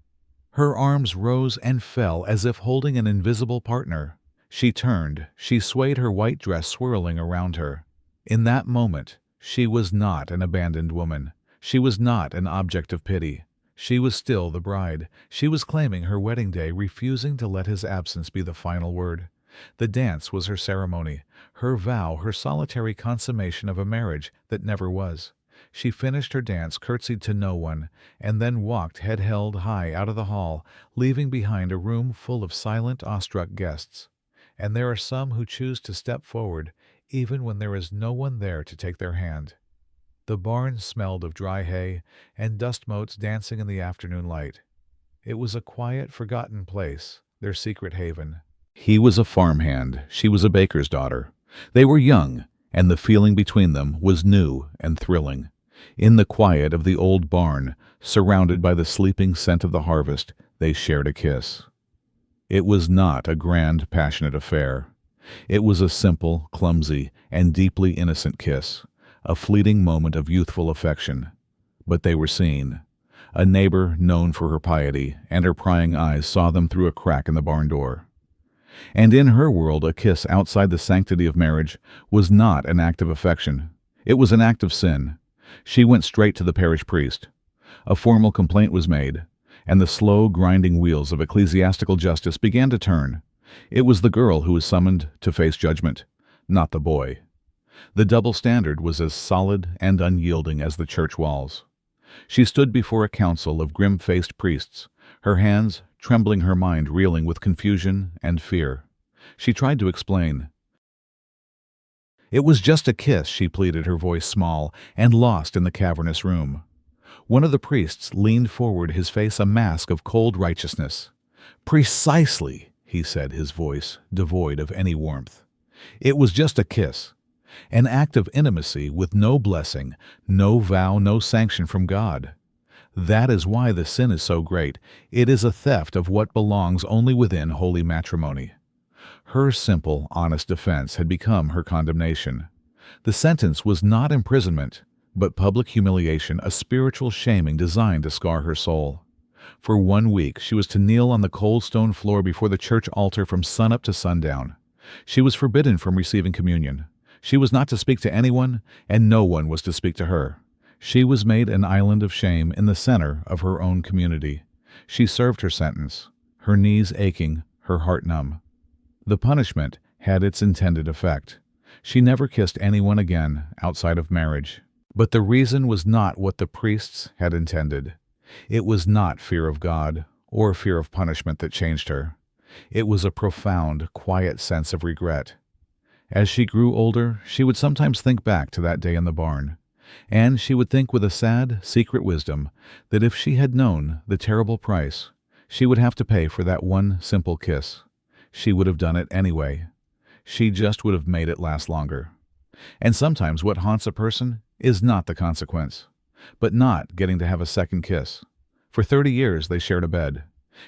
Her arms rose and fell as if holding an invisible partner. She turned, she swayed, her white dress swirling around her. In that moment, she was not an abandoned woman. She was not an object of pity. She was still the bride. She was claiming her wedding day, refusing to let his absence be the final word. The dance was her ceremony, her vow, her solitary consummation of a marriage that never was. She finished her dance, curtsied to no one, and then walked head held high out of the hall, leaving behind a room full of silent, awestruck guests. And there are some who choose to step forward, even when there is no one there to take their hand. The barn smelled of dry hay and dust motes dancing in the afternoon light. It was a quiet, forgotten place, their secret haven. He was a farmhand, she was a baker's daughter. They were young, and the feeling between them was new and thrilling. In the quiet of the old barn, surrounded by the sleeping scent of the harvest, they shared a kiss. It was not a grand, passionate affair. It was a simple, clumsy, and deeply innocent kiss, a fleeting moment of youthful affection. But they were seen. A neighbor known for her piety and her prying eyes saw them through a crack in the barn door. And in her world, a kiss outside the sanctity of marriage was not an act of affection. It was an act of sin. She went straight to the parish priest. A formal complaint was made, and the slow, grinding wheels of ecclesiastical justice began to turn. It was the girl who was summoned to face judgment, not the boy. The double standard was as solid and unyielding as the church walls. She stood before a council of grim-faced priests, her hands trembling, her mind reeling with confusion and fear. She tried to explain. "It was just a kiss," she pleaded, her voice small and lost in the cavernous room. One of the priests leaned forward, his face a mask of cold righteousness. "Precisely," he said, his voice devoid of any warmth. "It was just a kiss. An act of intimacy with no blessing, no vow, no sanction from God. That is why the sin is so great. It is a theft of what belongs only within holy matrimony." Her simple, honest defense had become her condemnation. The sentence was not imprisonment, but public humiliation, a spiritual shaming designed to scar her soul. For 1 week she was to kneel on the cold stone floor before the church altar from sunup to sundown. She was forbidden from receiving communion. She was not to speak to anyone, and no one was to speak to her. She was made an island of shame in the center of her own community. She served her sentence, her knees aching, her heart numb. The punishment had its intended effect. She never kissed anyone again outside of marriage. But the reason was not what the priests had intended. It was not fear of God or fear of punishment that changed her. It was a profound, quiet sense of regret. As she grew older, she would sometimes think back to that day in the barn. And she would think with a sad, secret wisdom that if she had known the terrible price she would have to pay for that one simple kiss, she would have done it anyway. She just would have made it last longer. And sometimes what haunts a person is not the consequence, but not getting to have a second kiss. For 30 years they shared a bed,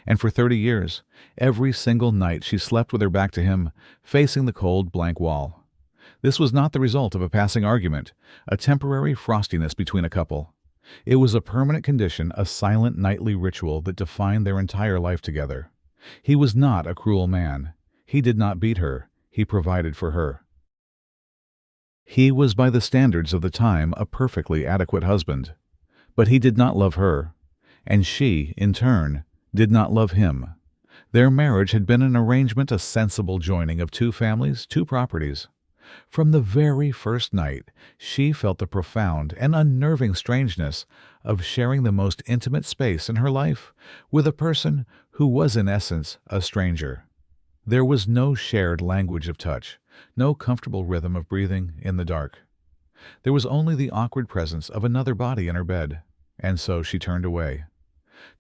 and for 30 years, every single night she slept with her back to him, facing the cold, blank wall. This was not the result of a passing argument, a temporary frostiness between a couple. It was a permanent condition, a silent nightly ritual that defined their entire life together. He was not a cruel man. He did not beat her. He provided for her. He was, by the standards of the time, a perfectly adequate husband. But he did not love her, and she, in turn, did not love him. Their marriage had been an arrangement, a sensible joining of two families, two properties. From the very first night, she felt the profound and unnerving strangeness of sharing the most intimate space in her life with a person who was in essence a stranger. There was no shared language of touch, no comfortable rhythm of breathing in the dark. There was only the awkward presence of another body in her bed, and so she turned away.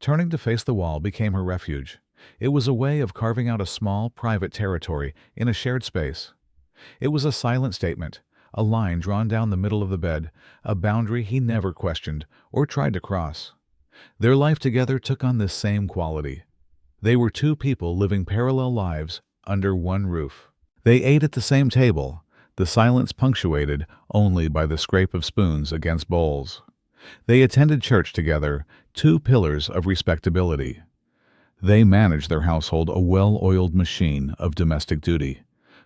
Turning to face the wall became her refuge. It was a way of carving out a small, private territory in a shared space. It was a silent statement, a line drawn down the middle of the bed, a boundary he never questioned or tried to cross. Their life together took on this same quality. They were two people living parallel lives under one roof. They ate at the same table, the silence punctuated only by the scrape of spoons against bowls. They attended church together, two pillars of respectability. They managed their household, a well-oiled machine of domestic duty.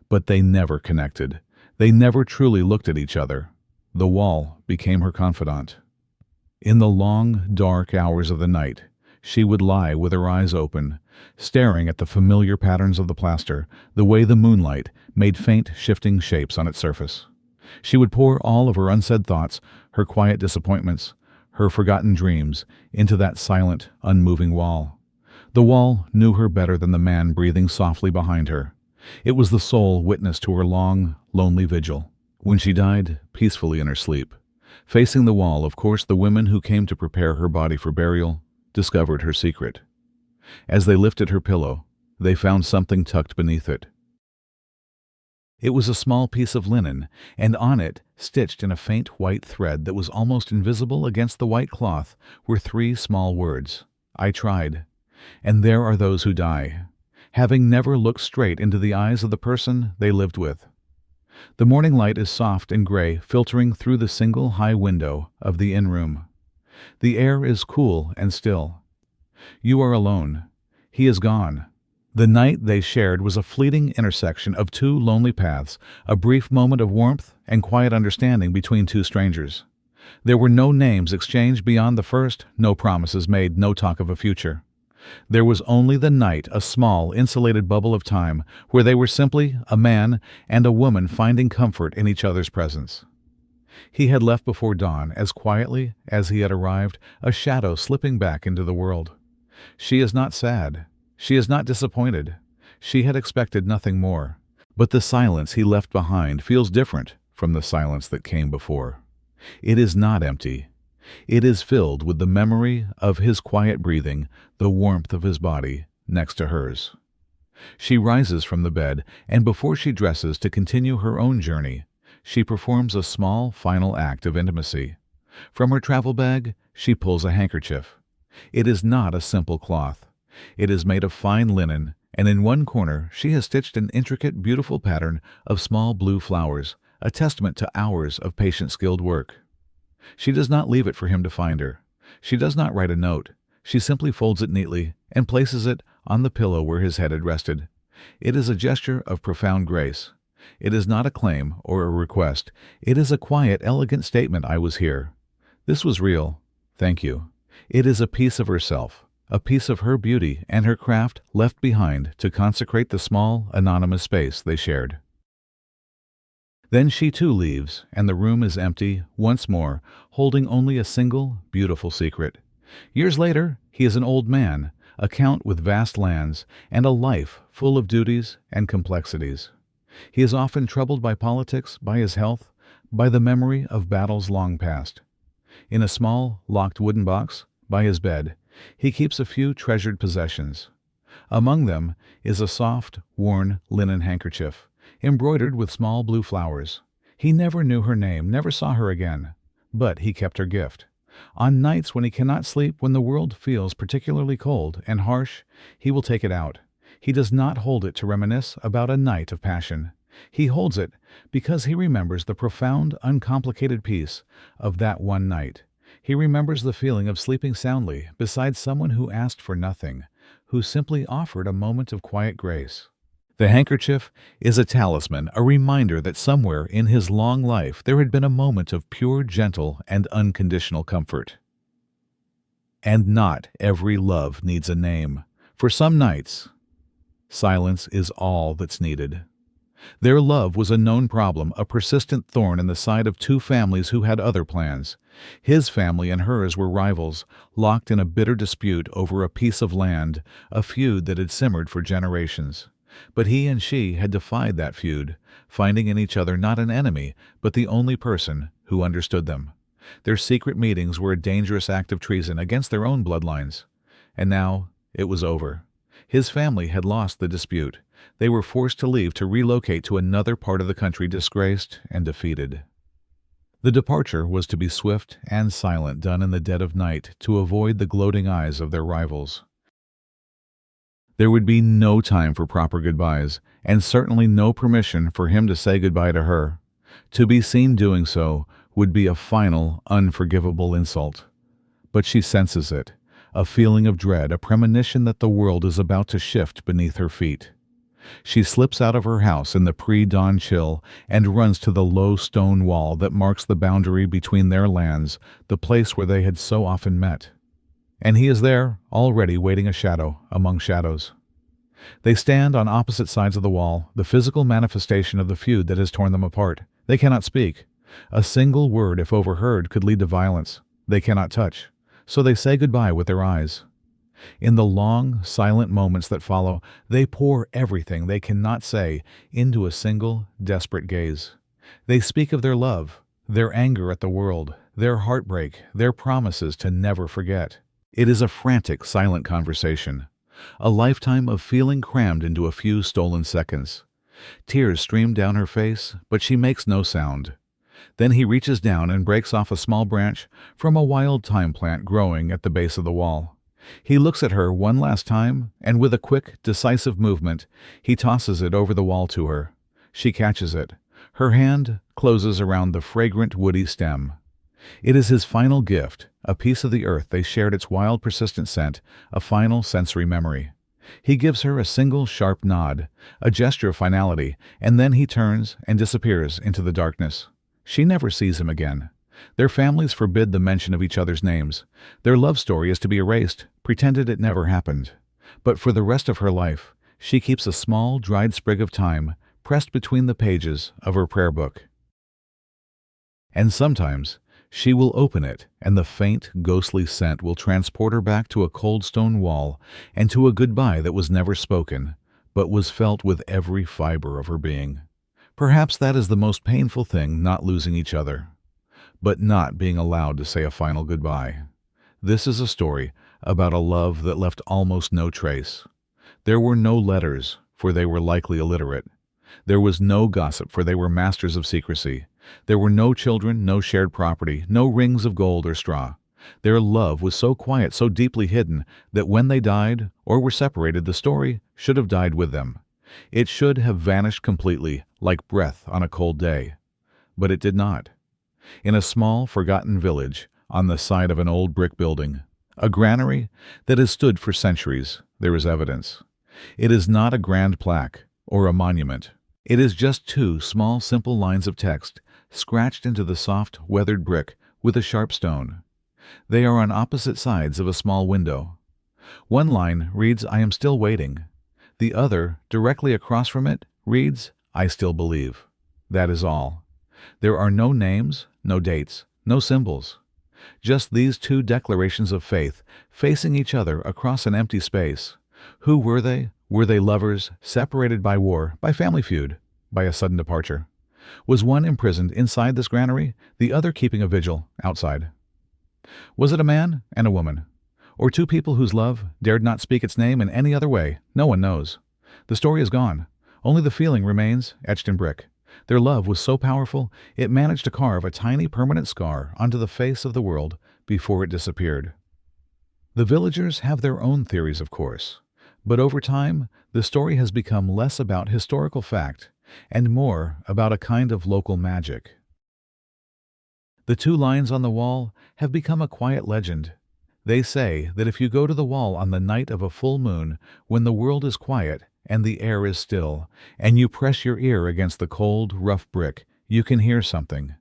But they never connected. They never truly looked at each other. The wall became her confidant. In the long, dark hours of the night, she would lie with her eyes open, staring at the familiar patterns of the plaster, the way the moonlight made faint, shifting shapes on its surface. She would pour all of her unsaid thoughts, her quiet disappointments, her forgotten dreams, into that silent, unmoving wall. The wall knew her better than the man breathing softly behind her. It was the sole witness to her long, lonely vigil. When she died peacefully in her sleep, facing the wall, of course, the women who came to prepare her body for burial discovered her secret. As they lifted her pillow, they found something tucked beneath it. It was a small piece of linen, and on it, stitched in a faint white thread that was almost invisible against the white cloth, were 3 small words: "I tried, and there are those who die," having never looked straight into the eyes of the person they lived with. The morning light is soft and gray, filtering through the single high window of the inn room. The air is cool and still. You are alone. He is gone. The night they shared was a fleeting intersection of 2 lonely paths, a brief moment of warmth and quiet understanding between 2 strangers. There were no names exchanged beyond the first, no promises made, no talk of a future. There was only the night, a small, insulated bubble of time, where they were simply a man and a woman finding comfort in each other's presence. He had left before dawn, as quietly as he had arrived, a shadow slipping back into the world. She is not sad. She is not disappointed. She had expected nothing more. But the silence he left behind feels different from the silence that came before. It is not empty. It is filled with the memory of his quiet breathing, the warmth of his body next to hers. She rises from the bed, and before she dresses to continue her own journey, she performs a small final act of intimacy. From her travel bag, she pulls a handkerchief. It is not a simple cloth. It is made of fine linen, and in one corner she has stitched an intricate, beautiful pattern of small blue flowers, a testament to hours of patient, skilled work. She does not leave it for him to find her. She does not write a note. She simply folds it neatly and places it on the pillow where his head had rested. It is a gesture of profound grace. It is not a claim or a request. It is a quiet, elegant statement: I was here. This was real. Thank you. It is a piece of herself, a piece of her beauty and her craft left behind to consecrate the small, anonymous space they shared. Then she too leaves, and the room is empty once more, holding only a single, beautiful secret. Years later, he is an old man, a count with vast lands, and a life full of duties and complexities. He is often troubled by politics, by his health, by the memory of battles long past. In a small, locked wooden box, by his bed, he keeps a few treasured possessions. Among them is a soft, worn linen handkerchief, embroidered with small blue flowers. He never knew her name, never saw her again, But he kept her gift. On nights when he cannot sleep, when the world feels particularly cold and harsh, he will take it out. He does not hold it to reminisce about a night of passion. He holds it because he remembers the profound, uncomplicated peace of that one night. He remembers the feeling of sleeping soundly beside someone who asked for nothing, who simply offered a moment of quiet grace. The handkerchief is a talisman, a reminder that somewhere in his long life there had been a moment of pure, gentle, and unconditional comfort. And not every love needs a name. For some nights, silence is all that's needed. Their love was a known problem, a persistent thorn in the side of two families who had other plans. His family and hers were rivals, locked in a bitter dispute over a piece of land, a feud that had simmered for generations. But he and she had defied that feud, finding in each other not an enemy, but the only person who understood them. Their secret meetings were a dangerous act of treason against their own bloodlines. And now it was over. His family had lost the dispute. They were forced to leave to relocate to another part of the country, disgraced and defeated. The departure was to be swift and silent, done in the dead of night, to avoid the gloating eyes of their rivals. There would be no time for proper goodbyes, and certainly no permission for him to say goodbye to her. To be seen doing so would be a final, unforgivable insult. But she senses it, a feeling of dread, a premonition that the world is about to shift beneath her feet. She slips out of her house in the pre-dawn chill and runs to the low stone wall that marks the boundary between their lands, the place where they had so often met. And he is there, already waiting a shadow among shadows. They stand on opposite sides of the wall, the physical manifestation of the feud that has torn them apart. They cannot speak. A single word, if overheard, could lead to violence. They cannot touch. So they say goodbye with their eyes. In the long, silent moments that follow, they pour everything they cannot say into a single, desperate gaze. They speak of their love, their anger at the world, their heartbreak, their promises to never forget. It is a frantic, silent conversation, a lifetime of feeling crammed into a few stolen seconds. Tears stream down her face, but she makes no sound. Then he reaches down and breaks off a small branch from a wild thyme plant growing at the base of the wall. He looks at her one last time, and with a quick, decisive movement, he tosses it over the wall to her. She catches it. Her hand closes around the fragrant, woody stem. It is his final gift, a piece of the earth they shared, its wild, persistent scent, a final sensory memory. He gives her a single sharp nod, a gesture of finality, and then he turns and disappears into the darkness. She never sees him again. Their families forbid the mention of each other's names. Their love story is to be erased, pretended it never happened. But for the rest of her life, she keeps a small, dried sprig of thyme pressed between the pages of her prayer book. And sometimes she will open it, and the faint, ghostly scent will transport her back to a cold stone wall and to a goodbye that was never spoken, but was felt with every fiber of her being. Perhaps that is the most painful thing, not losing each other, but not being allowed to say a final goodbye. This is a story about a love that left almost no trace. There were no letters, for they were likely illiterate. There was no gossip, for they were masters of secrecy. There were no children, no shared property, no rings of gold or straw. Their love was so quiet, so deeply hidden, that when they died or were separated, the story should have died with them. It should have vanished completely, like breath on a cold day. But it did not. In a small, forgotten village, on the side of an old brick building, a granary that has stood for centuries, there is evidence. It is not a grand plaque or a monument. It is just two small, simple lines of text, scratched into the soft, weathered brick with a sharp stone. They are on opposite sides of a small window. One line reads, "I am still waiting." The other, directly across from it, reads, "I still believe." That is all. There are no names, no dates, no symbols. Just these two declarations of faith, facing each other across an empty space. Who were they? Were they lovers, separated by war, by family feud, by a sudden departure? Was one imprisoned inside this granary, the other keeping a vigil outside? Was it a man and a woman? Or two people whose love dared not speak its name in any other way? No one knows. The story is gone. Only the feeling remains, etched in brick. Their love was so powerful, it managed to carve a tiny permanent scar onto the face of the world before it disappeared. The villagers have their own theories, of course, but over time, the story has become less about historical fact and more about a kind of local magic. The two lines on the wall have become a quiet legend. They say that if you go to the wall on the night of a full moon, when the world is quiet and the air is still, and you press your ear against the cold, rough brick, you can hear something.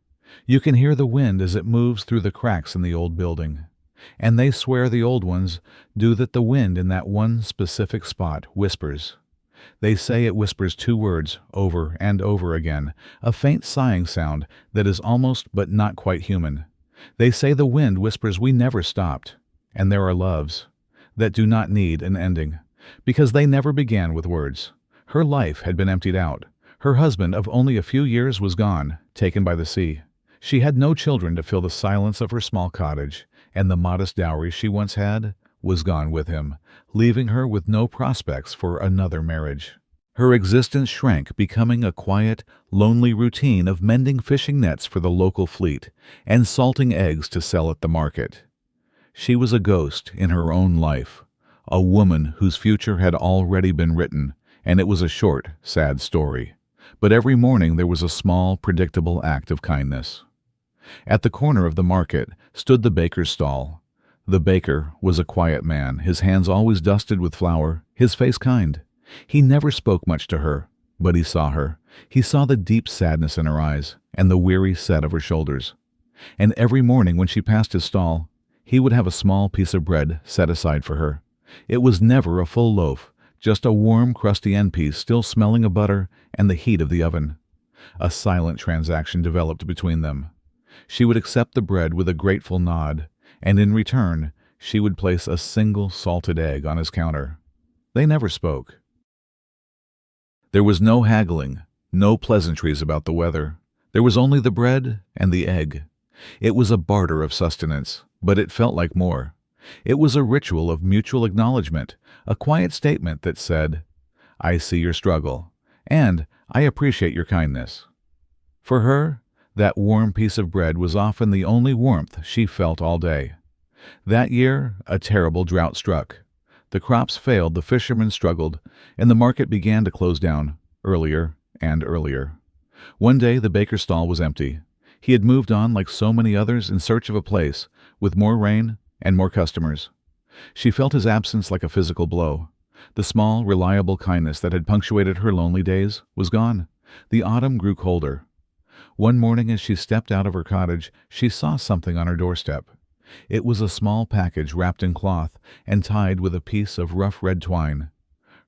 You can hear the wind as it moves through the cracks in the old building. And they swear, the old ones do, that the wind in that one specific spot whispers. They say it whispers two words over and over again, a faint sighing sound that is almost but not quite human. They say the wind whispers, "We never stopped." And there are loves that do not need an ending, because they never began with words. Her life had been emptied out. Her husband of only a few years was gone, taken by the sea. She had no children to fill the silence of her small cottage, and the modest dowry she once had was gone with him, leaving her with no prospects for another marriage. Her existence shrank, becoming a quiet, lonely routine of mending fishing nets for the local fleet and salting eggs to sell at the market. She was a ghost in her own life, a woman whose future had already been written, and it was a short, sad story. But every morning there was a small, predictable act of kindness. At the corner of the market stood the baker's stall. The baker was a quiet man, his hands always dusted with flour, his face kind. He never spoke much to her, but he saw her. He saw the deep sadness in her eyes and the weary set of her shoulders. And every morning when she passed his stall, he would have a small piece of bread set aside for her. It was never a full loaf, just a warm, crusty end piece still smelling of butter and the heat of the oven. A silent transaction developed between them. She would accept the bread with a grateful nod, and in return she would place a single salted egg on his counter. They never spoke. There was no haggling, no pleasantries about the weather. There was only the bread and the egg. It was a barter of sustenance, but it felt like more. It was a ritual of mutual acknowledgement, a quiet statement that said, "I see your struggle, and I appreciate your kindness." For her, that warm piece of bread was often the only warmth she felt all day. That year, a terrible drought struck. The crops failed, the fishermen struggled, and the market began to close down, earlier and earlier. One day the baker's stall was empty. He had moved on like so many others in search of a place, with more rain and more customers. She felt his absence like a physical blow. The small, reliable kindness that had punctuated her lonely days was gone. The autumn grew colder. One morning as she stepped out of her cottage, she saw something on her doorstep. It was a small package wrapped in cloth and tied with a piece of rough red twine.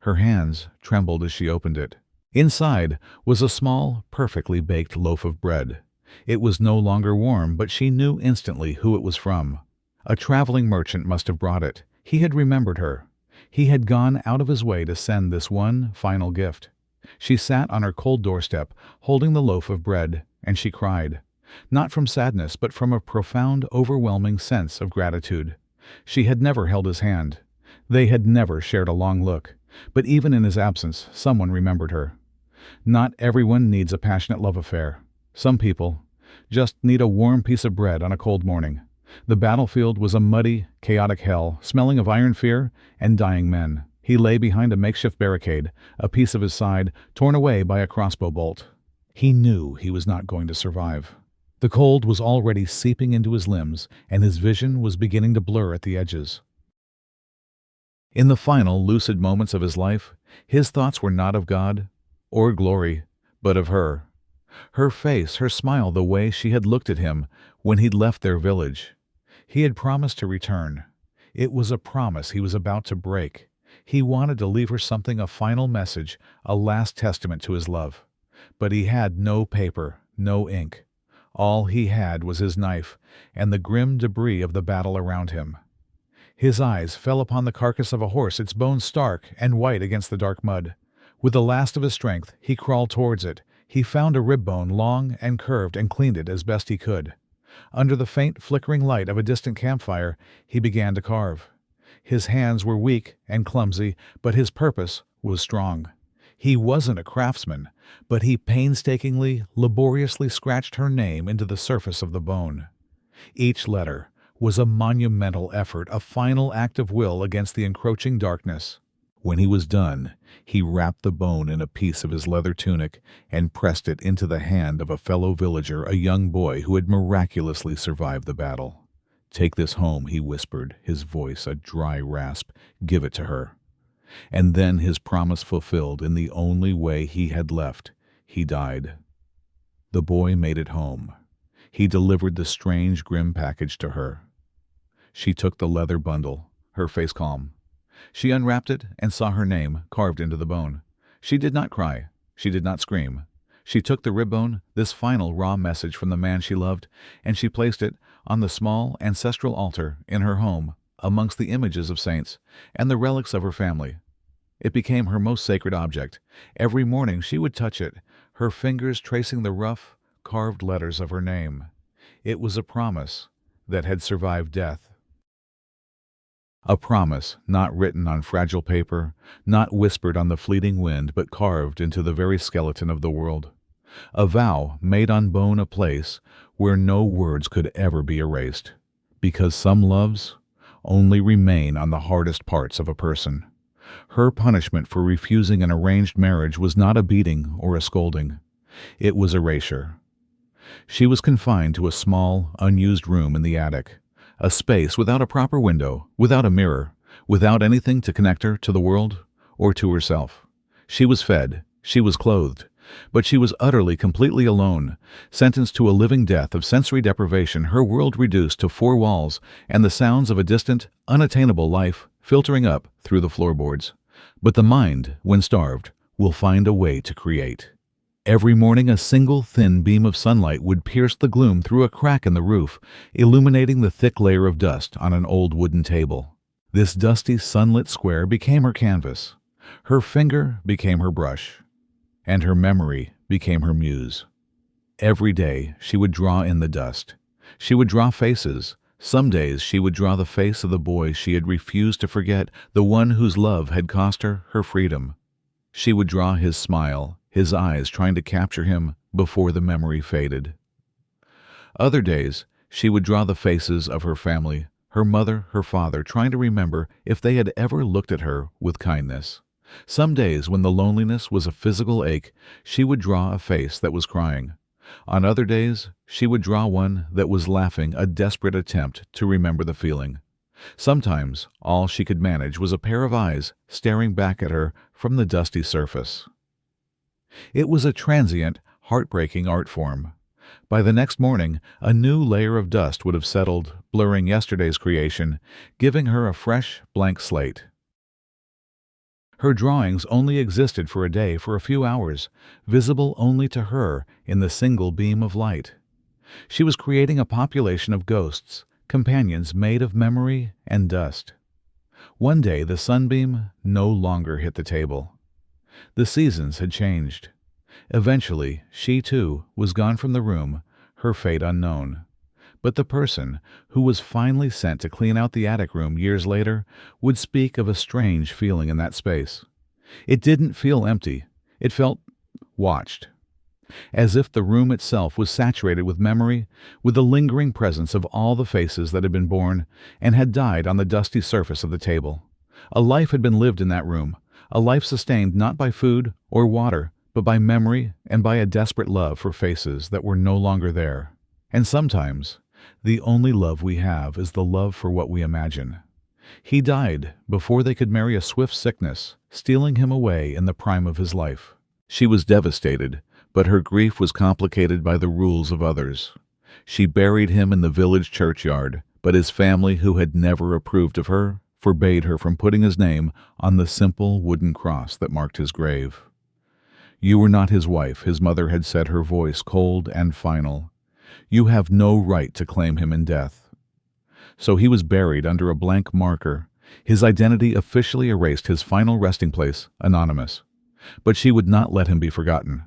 Her hands trembled as she opened it. Inside was a small, perfectly baked loaf of bread. It was no longer warm, but she knew instantly who it was from. A traveling merchant must have brought it. He had remembered her. He had gone out of his way to send this one final gift. She sat on her cold doorstep, holding the loaf of bread, and she cried. Not from sadness, but from a profound, overwhelming sense of gratitude. She had never held his hand. They had never shared a long look. But even in his absence, someone remembered her. Not everyone needs a passionate love affair. Some people just need a warm piece of bread on a cold morning. The battlefield was a muddy, chaotic hell, smelling of iron fear and dying men. He lay behind a makeshift barricade, a piece of his side torn away by a crossbow bolt. He knew he was not going to survive. The cold was already seeping into his limbs, and his vision was beginning to blur at the edges. In the final, lucid moments of his life, his thoughts were not of God or glory, but of her. Her face, her smile, the way she had looked at him when he'd left their village. He had promised to return. It was a promise he was about to break. He wanted to leave her something, a final message, a last testament to his love. But he had no paper, no ink. All he had was his knife and the grim debris of the battle around him. His eyes fell upon the carcass of a horse, its bones stark and white against the dark mud. With the last of his strength, he crawled towards it. He found a rib bone, long and curved, and cleaned it as best he could. Under the faint, flickering light of a distant campfire, he began to carve. His hands were weak and clumsy, but his purpose was strong. He wasn't a craftsman, but he painstakingly, laboriously scratched her name into the surface of the bone. Each letter was a monumental effort, a final act of will against the encroaching darkness. When he was done, he wrapped the bone in a piece of his leather tunic and pressed it into the hand of a fellow villager, a young boy who had miraculously survived the battle. "Take this home," he whispered, his voice a dry rasp. "Give it to her." And then, his promise fulfilled in the only way he had left, he died. The boy made it home. He delivered the strange, grim package to her. She took the leather bundle, her face calm. She unwrapped it and saw her name carved into the bone. She did not cry. She did not scream. She took the rib bone, this final raw message from the man she loved, and she placed it on the small ancestral altar in her home, amongst the images of saints and the relics of her family. It became her most sacred object. Every morning she would touch it, her fingers tracing the rough, carved letters of her name. It was a promise that had survived death. A promise not written on fragile paper, not whispered on the fleeting wind, but carved into the very skeleton of the world. A vow made on bone, a place where no words could ever be erased, because some loves only remain on the hardest parts of a person. Her punishment for refusing an arranged marriage was not a beating or a scolding. It was erasure. She was confined to a small, unused room in the attic, a space without a proper window, without a mirror, without anything to connect her to the world or to herself. She was fed, she was clothed, but she was utterly, completely alone, sentenced to a living death of sensory deprivation, her world reduced to four walls and the sounds of a distant, unattainable life filtering up through the floorboards. But the mind, when starved, will find a way to create. Every morning a single thin beam of sunlight would pierce the gloom through a crack in the roof, illuminating the thick layer of dust on an old wooden table. This dusty, sunlit square became her canvas. Her finger became her brush, and her memory became her muse. Every day she would draw in the dust. She would draw faces. Some days she would draw the face of the boy she had refused to forget, the one whose love had cost her her freedom. She would draw his smile, his eyes trying to capture him before the memory faded. Other days she would draw the faces of her family, her mother, her father, trying to remember if they had ever looked at her with kindness. Some days, when the loneliness was a physical ache, she would draw a face that was crying. On other days, she would draw one that was laughing, a desperate attempt to remember the feeling. Sometimes, all she could manage was a pair of eyes staring back at her from the dusty surface. It was a transient, heartbreaking art form. By the next morning, a new layer of dust would have settled, blurring yesterday's creation, giving her a fresh, blank slate. Her drawings only existed for a day, for a few hours, visible only to her in the single beam of light. She was creating a population of ghosts, companions made of memory and dust. One day the sunbeam no longer hit the table. The seasons had changed. Eventually, she too was gone from the room, her fate unknown. But the person who was finally sent to clean out the attic room years later would speak of a strange feeling in that space. It didn't feel empty. It felt watched, as if the room itself was saturated with memory, with the lingering presence of all the faces that had been born and had died on the dusty surface of the table. A life had been lived in that room, a life sustained not by food or water, but by memory and by a desperate love for faces that were no longer there. And sometimes, the only love we have is the love for what we imagine. He died before they could marry a swift sickness, stealing him away in the prime of his life. She was devastated, but her grief was complicated by the rules of others. She buried him in the village churchyard, but his family, who had never approved of her, forbade her from putting his name on the simple wooden cross that marked his grave. "You were not his wife," his mother had said, her voice cold and final. "You have no right to claim him in death." So he was buried under a blank marker, his identity officially erased, his final resting place anonymous. But she would not let him be forgotten.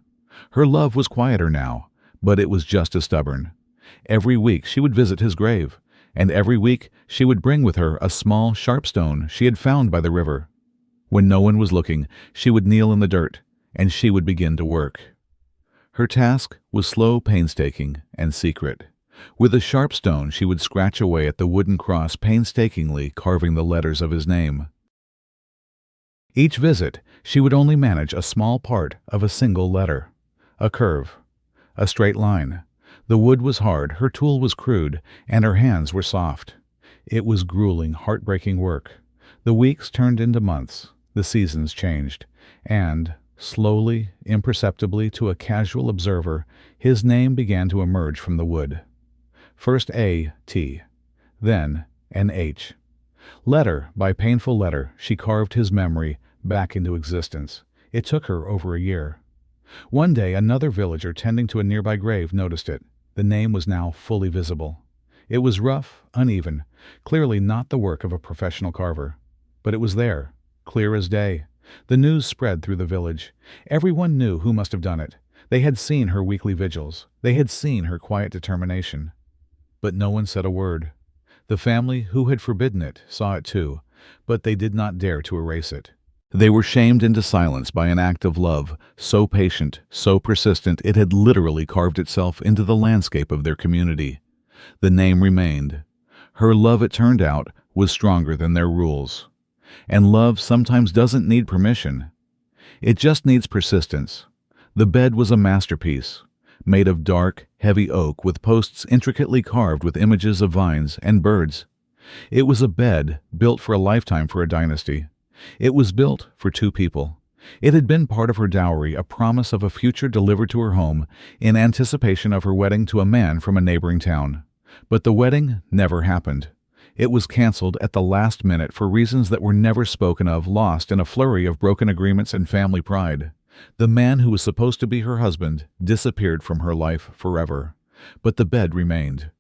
Her love was quieter now, but it was just as stubborn. Every week she would visit his grave, and every week she would bring with her a small, sharp stone she had found by the river. When no one was looking, she would kneel in the dirt, and she would begin to work. Her task was slow, painstaking, and secret. With a sharp stone, she would scratch away at the wooden cross, painstakingly carving the letters of his name. Each visit, she would only manage a small part of a single letter. A curve. A straight line. The wood was hard, her tool was crude, and her hands were soft. It was grueling, heartbreaking work. The weeks turned into months. The seasons changed. And, slowly, imperceptibly to a casual observer, his name began to emerge from the wood. First A, T, then an H. Letter by painful letter, she carved his memory back into existence. It took her over a year. One day, another villager tending to a nearby grave noticed it. The name was now fully visible. It was rough, uneven, clearly not the work of a professional carver. But it was there, clear as day. The news spread through the village. Everyone knew who must have done it. They had seen her weekly vigils. They had seen her quiet determination. But no one said a word. The family who had forbidden it saw it too, but they did not dare to erase it. They were shamed into silence by an act of love, so patient, so persistent, it had literally carved itself into the landscape of their community. The name remained. Her love, it turned out, was stronger than their rules. And love sometimes doesn't need permission. It just needs persistence. The bed was a masterpiece, made of dark, heavy oak with posts intricately carved with images of vines and birds. It was a bed built for a lifetime, for a dynasty. It was built for two people. It had been part of her dowry, a promise of a future delivered to her home in anticipation of her wedding to a man from a neighboring town. But the wedding never happened. It was canceled at the last minute for reasons that were never spoken of, lost in a flurry of broken agreements and family pride. The man who was supposed to be her husband disappeared from her life forever. But the bed remained.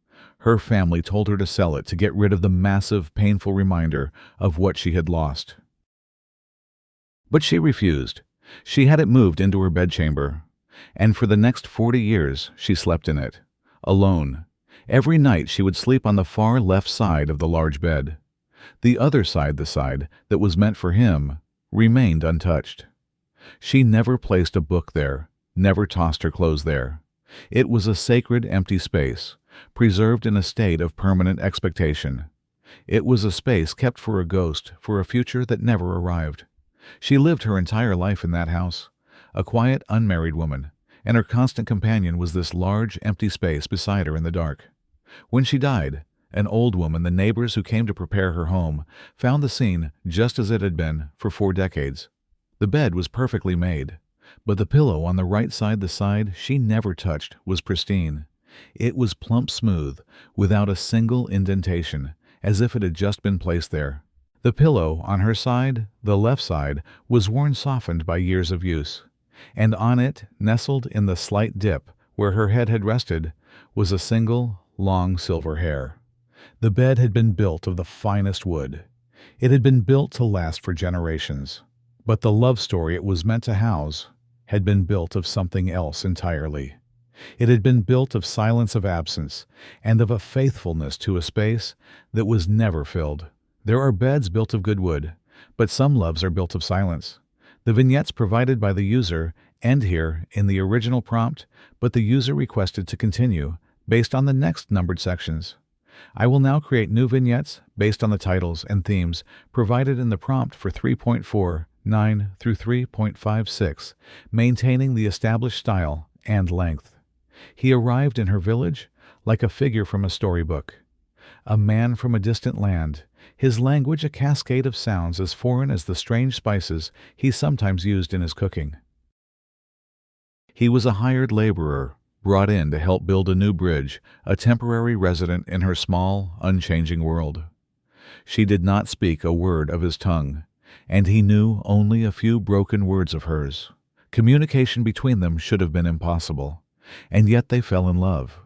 Her family told her to sell it to get rid of the massive, painful reminder of what she had lost. But she refused. She had it moved into her bedchamber, and for the next 40 years she slept in it, alone. Every night she would sleep on the far left side of the large bed. The other side, the side that was meant for him, remained untouched. She never placed a book there, never tossed her clothes there. It was a sacred, empty space, preserved in a state of permanent expectation. It was a space kept for a ghost, for a future that never arrived. She lived her entire life in that house, a quiet, unmarried woman, and her constant companion was this large, empty space beside her in the dark. When she died, an old woman, the neighbors who came to prepare her home, found the scene just as it had been for 4 decades. The bed was perfectly made, but the pillow on the right side, the side she never touched, was pristine. It was plump smooth, without a single indentation, as if it had just been placed there. The pillow on her side, the left side, was worn softened by years of use, and on it, nestled in the slight dip where her head had rested, was a single, long silver hair. The bed had been built of the finest wood. It had been built to last for generations. But the love story it was meant to house had been built of something else entirely. It had been built of silence of absence and of a faithfulness to a space that was never filled. There are beds built of good wood, but some loves are built of silence. The vignettes provided by the user end here in the original prompt, but the user requested to continue based on the next numbered sections. I will now create new vignettes based on the titles and themes provided in the prompt for 3.49 through 3.56, maintaining the established style and length. He arrived in her village like a figure from a storybook. A man from a distant land, his language a cascade of sounds as foreign as the strange spices he sometimes used in his cooking. He was a hired laborer, brought in to help build a new bridge, a temporary resident in her small, unchanging world. She did not speak a word of his tongue, and he knew only a few broken words of hers. Communication between them should have been impossible, and yet they fell in love.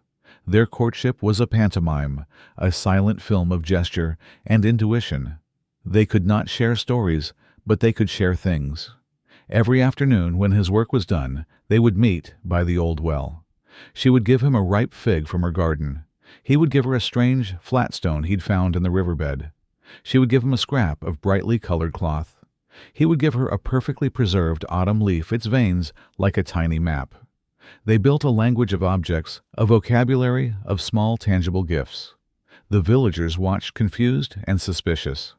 Their courtship was a pantomime, a silent film of gesture and intuition. They could not share stories, but they could share things. Every afternoon, when his work was done, they would meet by the old well. She would give him a ripe fig from her garden. He would give her a strange, flat stone he'd found in the riverbed. She would give him a scrap of brightly colored cloth. He would give her a perfectly preserved autumn leaf, its veins like a tiny map. They built a language of objects, a vocabulary of small tangible gifts. The villagers watched confused and suspicious.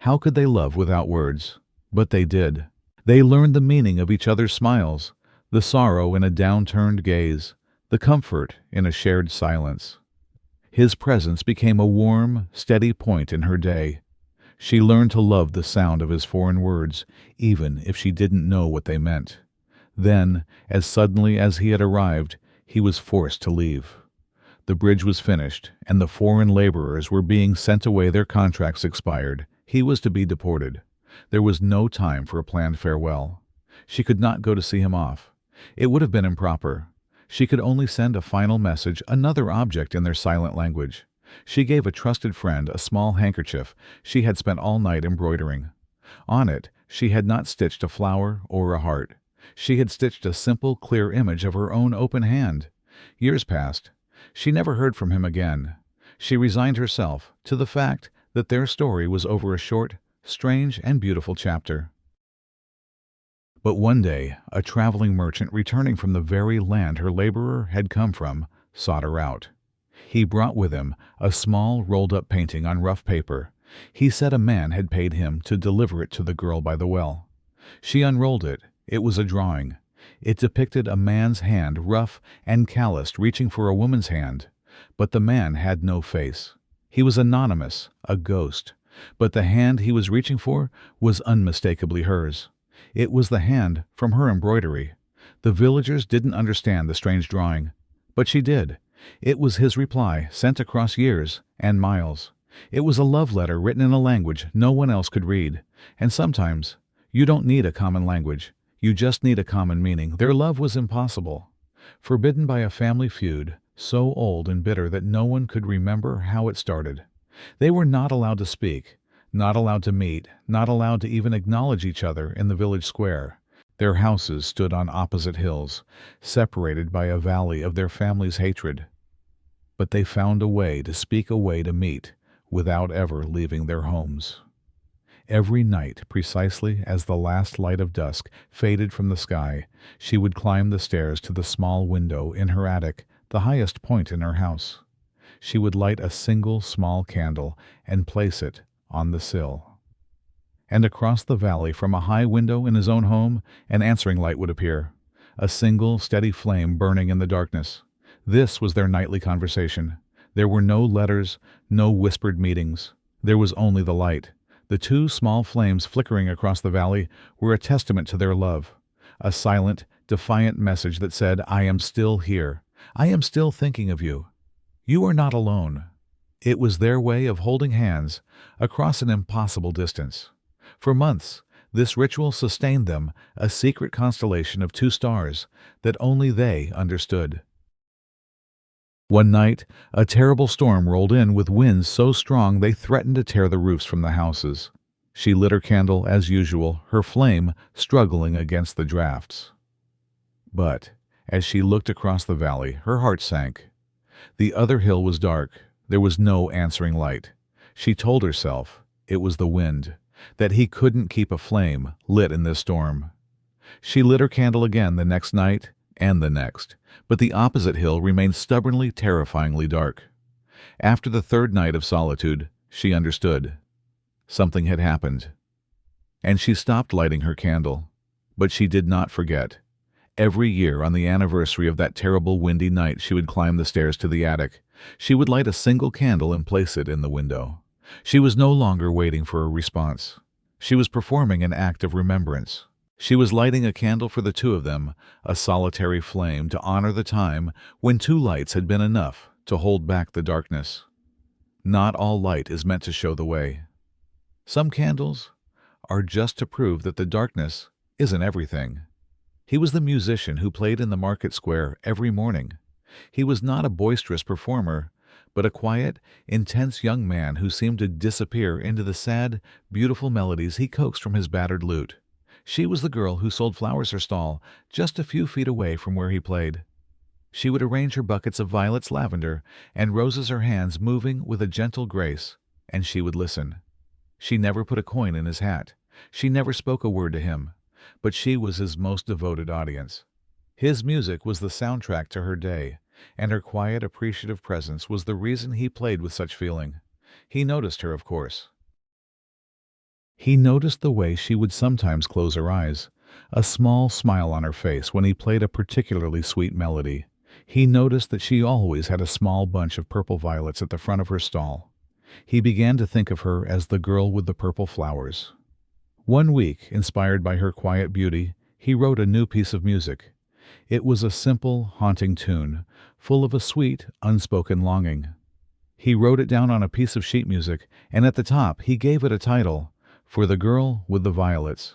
How could they love without words? But they did. They learned the meaning of each other's smiles, the sorrow in a downturned gaze, the comfort in a shared silence. His presence became a warm, steady point in her day. She learned to love the sound of his foreign words, even if she didn't know what they meant. Then, as suddenly as he had arrived, he was forced to leave. The bridge was finished, and the foreign laborers were being sent away. Their contracts expired. He was to be deported. There was no time for a planned farewell. She could not go to see him off. It would have been improper. She could only send a final message, another object in their silent language. She gave a trusted friend a small handkerchief she had spent all night embroidering. On it, she had not stitched a flower or a heart. She had stitched a simple, clear image of her own open hand. Years passed. She never heard from him again. She resigned herself to the fact that their story was over a short, strange, and beautiful chapter. But one day, a traveling merchant returning from the very land her laborer had come from sought her out. He brought with him a small rolled-up painting on rough paper. He said a man had paid him to deliver it to the girl by the well. She unrolled it. It was a drawing. It depicted a man's hand, rough and calloused, reaching for a woman's hand. But the man had no face. He was anonymous, a ghost. But the hand he was reaching for was unmistakably hers. It was the hand from her embroidery. The villagers didn't understand the strange drawing, but she did. It was his reply, sent across years and miles. It was a love letter written in a language no one else could read. And sometimes, you don't need a common language. You just need a common meaning. Their love was impossible. Forbidden by a family feud, so old and bitter that no one could remember how it started. They were not allowed to speak, not allowed to meet, not allowed to even acknowledge each other in the village square. Their houses stood on opposite hills, separated by a valley of their family's hatred. But they found a way to speak, a way to meet, without ever leaving their homes. Every night, precisely as the last light of dusk faded from the sky, she would climb the stairs to the small window in her attic, the highest point in her house. She would light a single small candle and place it on the sill. And across the valley from a high window in his own home, an answering light would appear, a single steady flame burning in the darkness. This was their nightly conversation. There were no letters, no whispered meetings. There was only the light. The two small flames flickering across the valley were a testament to their love, a silent, defiant message that said, "I am still here. I am still thinking of you. You are not alone." It was their way of holding hands across an impossible distance. For months, this ritual sustained them, a secret constellation of two stars that only they understood. One night, a terrible storm rolled in with winds so strong they threatened to tear the roofs from the houses. She lit her candle as usual, her flame struggling against the drafts. But as she looked across the valley, her heart sank. The other hill was dark. There was no answering light. She told herself it was the wind, that he couldn't keep a flame lit in this storm. She lit her candle again the next night and the next, but the opposite hill remained stubbornly, terrifyingly dark. After the third night of solitude, she understood. Something had happened. And she stopped lighting her candle. But she did not forget. Every year on the anniversary of that terrible windy night, she would climb the stairs to the attic. She would light a single candle and place it in the window. She was no longer waiting for a response. She was performing an act of remembrance. She was lighting a candle for the two of them, a solitary flame to honor the time when two lights had been enough to hold back the darkness. Not all light is meant to show the way. Some candles are just to prove that the darkness isn't everything. He was the musician who played in the market square every morning. He was not a boisterous performer, but a quiet, intense young man who seemed to disappear into the sad, beautiful melodies he coaxed from his battered lute. She was the girl who sold flowers her stall just a few feet away from where he played. She would arrange her buckets of violets, lavender, and roses, her hands moving with a gentle grace, and she would listen. She never put a coin in his hat. She never spoke a word to him, but she was his most devoted audience. His music was the soundtrack to her day, and her quiet, appreciative presence was the reason he played with such feeling. He noticed her, of course. He noticed the way she would sometimes close her eyes, a small smile on her face when he played a particularly sweet melody. He noticed that she always had a small bunch of purple violets at the front of her stall. He began to think of her as the girl with the purple flowers. One week, inspired by her quiet beauty, he wrote a new piece of music. It was a simple, haunting tune, full of a sweet, unspoken longing. He wrote it down on a piece of sheet music, and at the top he gave it a title, For the Girl with the Violets.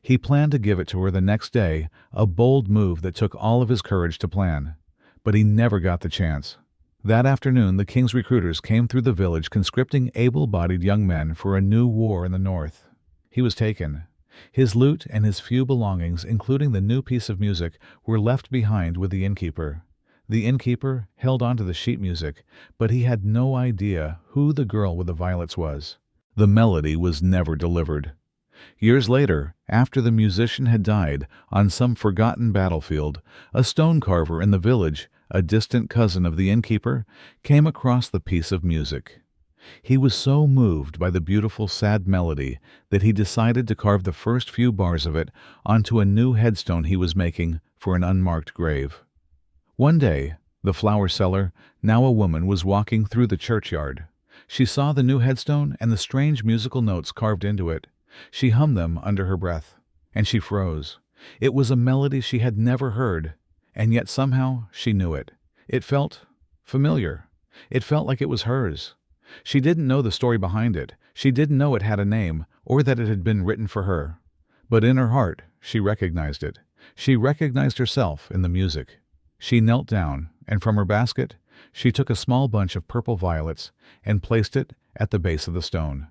He planned to give it to her the next day, a bold move that took all of his courage to plan. But he never got the chance. That afternoon, the king's recruiters came through the village conscripting able-bodied young men for a new war in the north. He was taken. His lute and his few belongings, including the new piece of music, were left behind with the innkeeper. The innkeeper held on to the sheet music, but he had no idea who the girl with the violets was. The melody was never delivered. Years later, after the musician had died on some forgotten battlefield, a stone carver in the village, a distant cousin of the innkeeper, came across the piece of music. He was so moved by the beautiful, sad melody that he decided to carve the first few bars of it onto a new headstone he was making for an unmarked grave. One day, the flower seller, now a woman, was walking through the churchyard. She saw the new headstone and the strange musical notes carved into it. She hummed them under her breath, and she froze. It was a melody she had never heard, and yet somehow she knew it. It felt familiar. It felt like it was hers. She didn't know the story behind it. She didn't know it had a name, or that it had been written for her. But in her heart, she recognized it. She recognized herself in the music. She knelt down, and from her basket, she took a small bunch of purple violets and placed it at the base of the stone.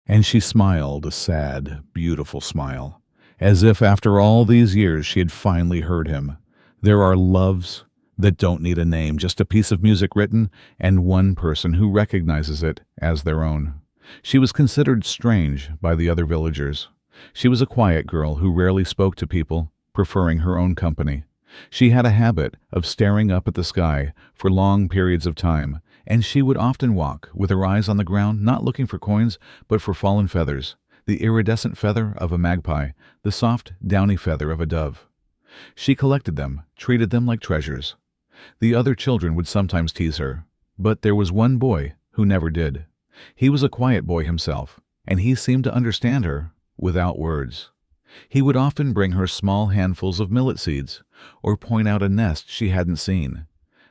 And she smiled a sad, beautiful smile, as if after all these years she had finally heard him. There are loves that don't need a name, just a piece of music written, and one person who recognizes it as their own. She was considered strange by the other villagers. She was a quiet girl who rarely spoke to people, preferring her own company. She had a habit of staring up at the sky for long periods of time, and she would often walk with her eyes on the ground, not looking for coins, but for fallen feathers, the iridescent feather of a magpie, the soft, downy feather of a dove. She collected them, treated them like treasures. The other children would sometimes tease her, but there was one boy who never did. He was a quiet boy himself, and he seemed to understand her without words. He would often bring her small handfuls of millet seeds, or point out a nest she hadn't seen.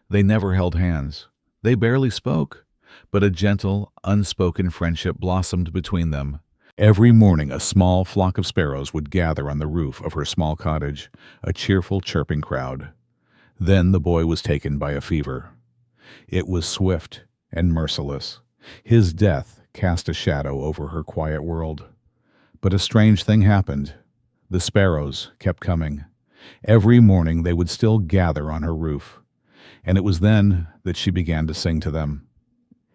They never held hands. They barely spoke, but a gentle, unspoken friendship blossomed between them. Every morning a small flock of sparrows would gather on the roof of her small cottage, a cheerful, chirping crowd. Then the boy was taken by a fever. It was swift and merciless. His death cast a shadow over her quiet world. But a strange thing happened. The sparrows kept coming. Every morning they would still gather on her roof, and it was then that she began to sing to them.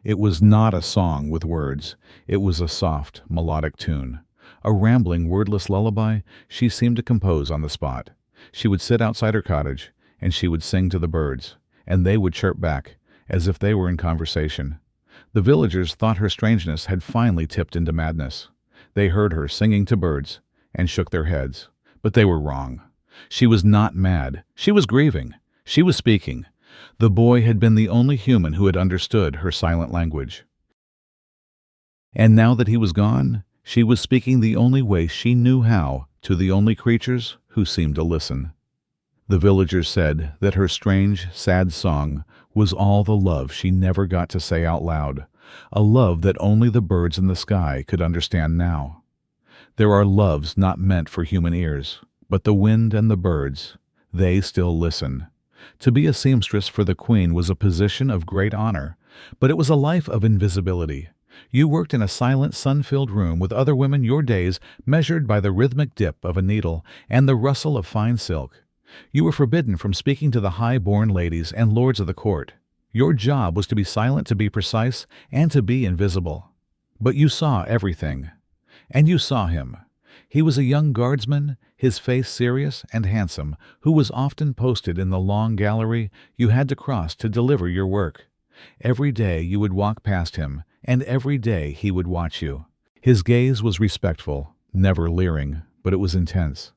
It was not a song with words. It was a soft, melodic tune. A rambling, wordless lullaby she seemed to compose on the spot. She would sit outside her cottage, and she would sing to the birds, and they would chirp back, as if they were in conversation. The villagers thought her strangeness had finally tipped into madness. They heard her singing to birds, and shook their heads. But they were wrong. She was not mad. She was grieving. She was speaking. The boy had been the only human who had understood her silent language. And now that he was gone, she was speaking the only way she knew how to the only creatures who seemed to listen. The villagers said that her strange, sad song was all the love she never got to say out loud, a love that only the birds in the sky could understand now. There are loves not meant for human ears, but the wind and the birds, they still listen. To be a seamstress for the queen was a position of great honor, but it was a life of invisibility. You worked in a silent, sun-filled room with other women, your days measured by the rhythmic dip of a needle and the rustle of fine silk. You were forbidden from speaking to the high-born ladies and lords of the court. Your job was to be silent, to be precise, and to be invisible. But you saw everything. And you saw him. He was a young guardsman, his face serious and handsome, who was often posted in the long gallery you had to cross to deliver your work. Every day you would walk past him, and every day he would watch you. His gaze was respectful, never leering, but it was intense.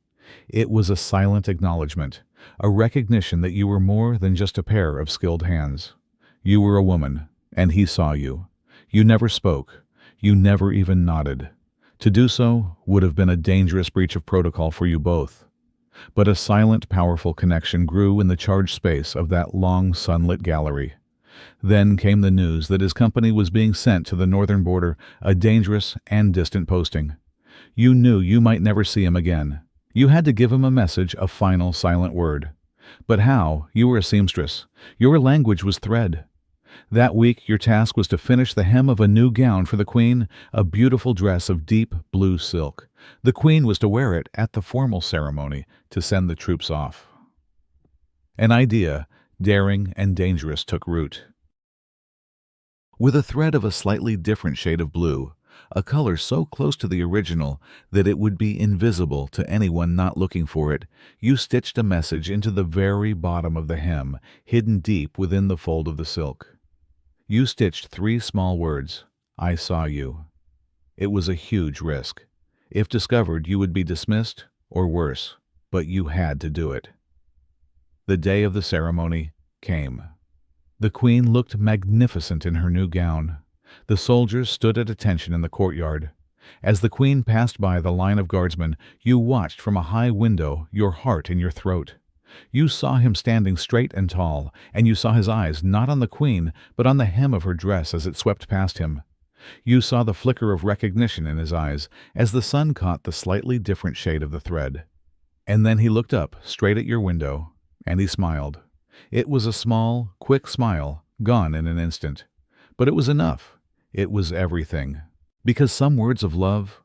It was a silent acknowledgement, a recognition that you were more than just a pair of skilled hands. You were a woman, and he saw you. You never spoke. You never even nodded. To do so would have been a dangerous breach of protocol for you both. But a silent, powerful connection grew in the charged space of that long, sunlit gallery. Then came the news that his company was being sent to the northern border, a dangerous and distant posting. You knew you might never see him again. You had to give him a message, a final silent word. But how? You were a seamstress. Your language was thread. That week your task was to finish the hem of a new gown for the Queen, a beautiful dress of deep blue silk. The Queen was to wear it at the formal ceremony to send the troops off. An idea, daring and dangerous, took root. With a thread of a slightly different shade of blue, a color so close to the original that it would be invisible to anyone not looking for it, you stitched a message into the very bottom of the hem, hidden deep within the fold of the silk. You stitched 3 small words, "I saw you." It was a huge risk. If discovered, you would be dismissed, or worse, but you had to do it. The day of the ceremony came. The Queen looked magnificent in her new gown. The soldiers stood at attention in the courtyard. As the Queen passed by the line of guardsmen, you watched from a high window, your heart in your throat. You saw him standing straight and tall, and you saw his eyes not on the Queen, but on the hem of her dress as it swept past him. You saw the flicker of recognition in his eyes as the sun caught the slightly different shade of the thread. And then he looked up, straight at your window, and he smiled. It was a small, quick smile, gone in an instant. But it was enough. It was everything. Because some words of love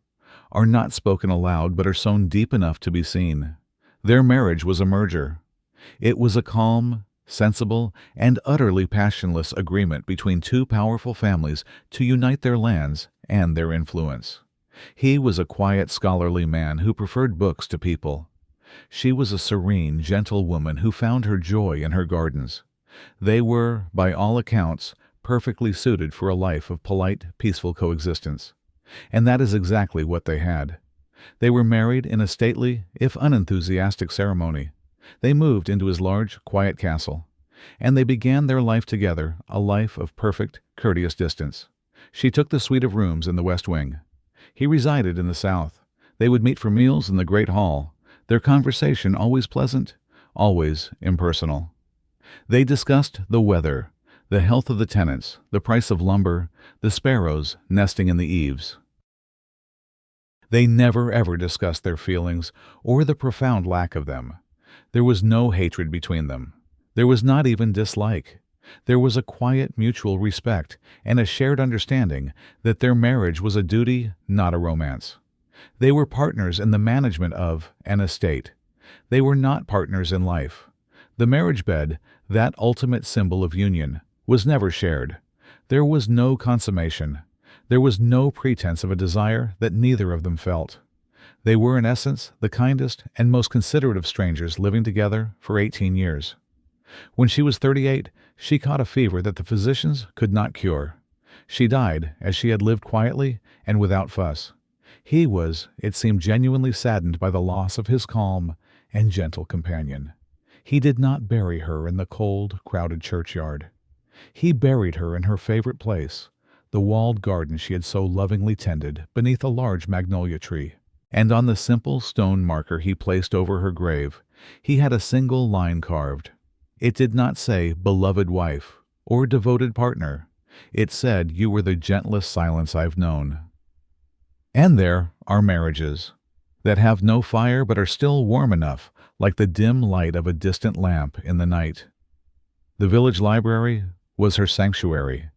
are not spoken aloud but are sown deep enough to be seen. Their marriage was a merger. It was a calm, sensible, and utterly passionless agreement between 2 powerful families to unite their lands and their influence. He was a quiet, scholarly man who preferred books to people. She was a serene, gentle woman who found her joy in her gardens. They were, by all accounts, perfectly suited for a life of polite, peaceful coexistence. And that is exactly what they had. They were married in a stately, if unenthusiastic ceremony. They moved into his large, quiet castle, and they began their life together, a life of perfect, courteous distance. She took the suite of rooms in the West Wing. He resided in the South. They would meet for meals in the Great Hall, their conversation always pleasant, always impersonal. They discussed the weather, the health of the tenants, the price of lumber, the sparrows nesting in the eaves. They never ever discussed their feelings or the profound lack of them. There was no hatred between them. There was not even dislike. There was a quiet mutual respect and a shared understanding that their marriage was a duty, not a romance. They were partners in the management of an estate. They were not partners in life. The marriage bed, that ultimate symbol of union, was never shared. There was no consummation. There was no pretense of a desire that neither of them felt. They were, in essence, the kindest and most considerate of strangers living together for 18 years. When she was 38, she caught a fever that the physicians could not cure. She died as she had lived quietly and without fuss. He was, it seemed, genuinely saddened by the loss of his calm and gentle companion. He did not bury her in the cold, crowded churchyard. He buried her in her favorite place, the walled garden she had so lovingly tended beneath a large magnolia tree. And on the simple stone marker he placed over her grave, he had a single line carved. It did not say, "Beloved wife," or "Devoted partner." It said, "You were the gentlest silence I've known." And there are marriages that have no fire but are still warm enough, like the dim light of a distant lamp in the night. The village library was her sanctuary.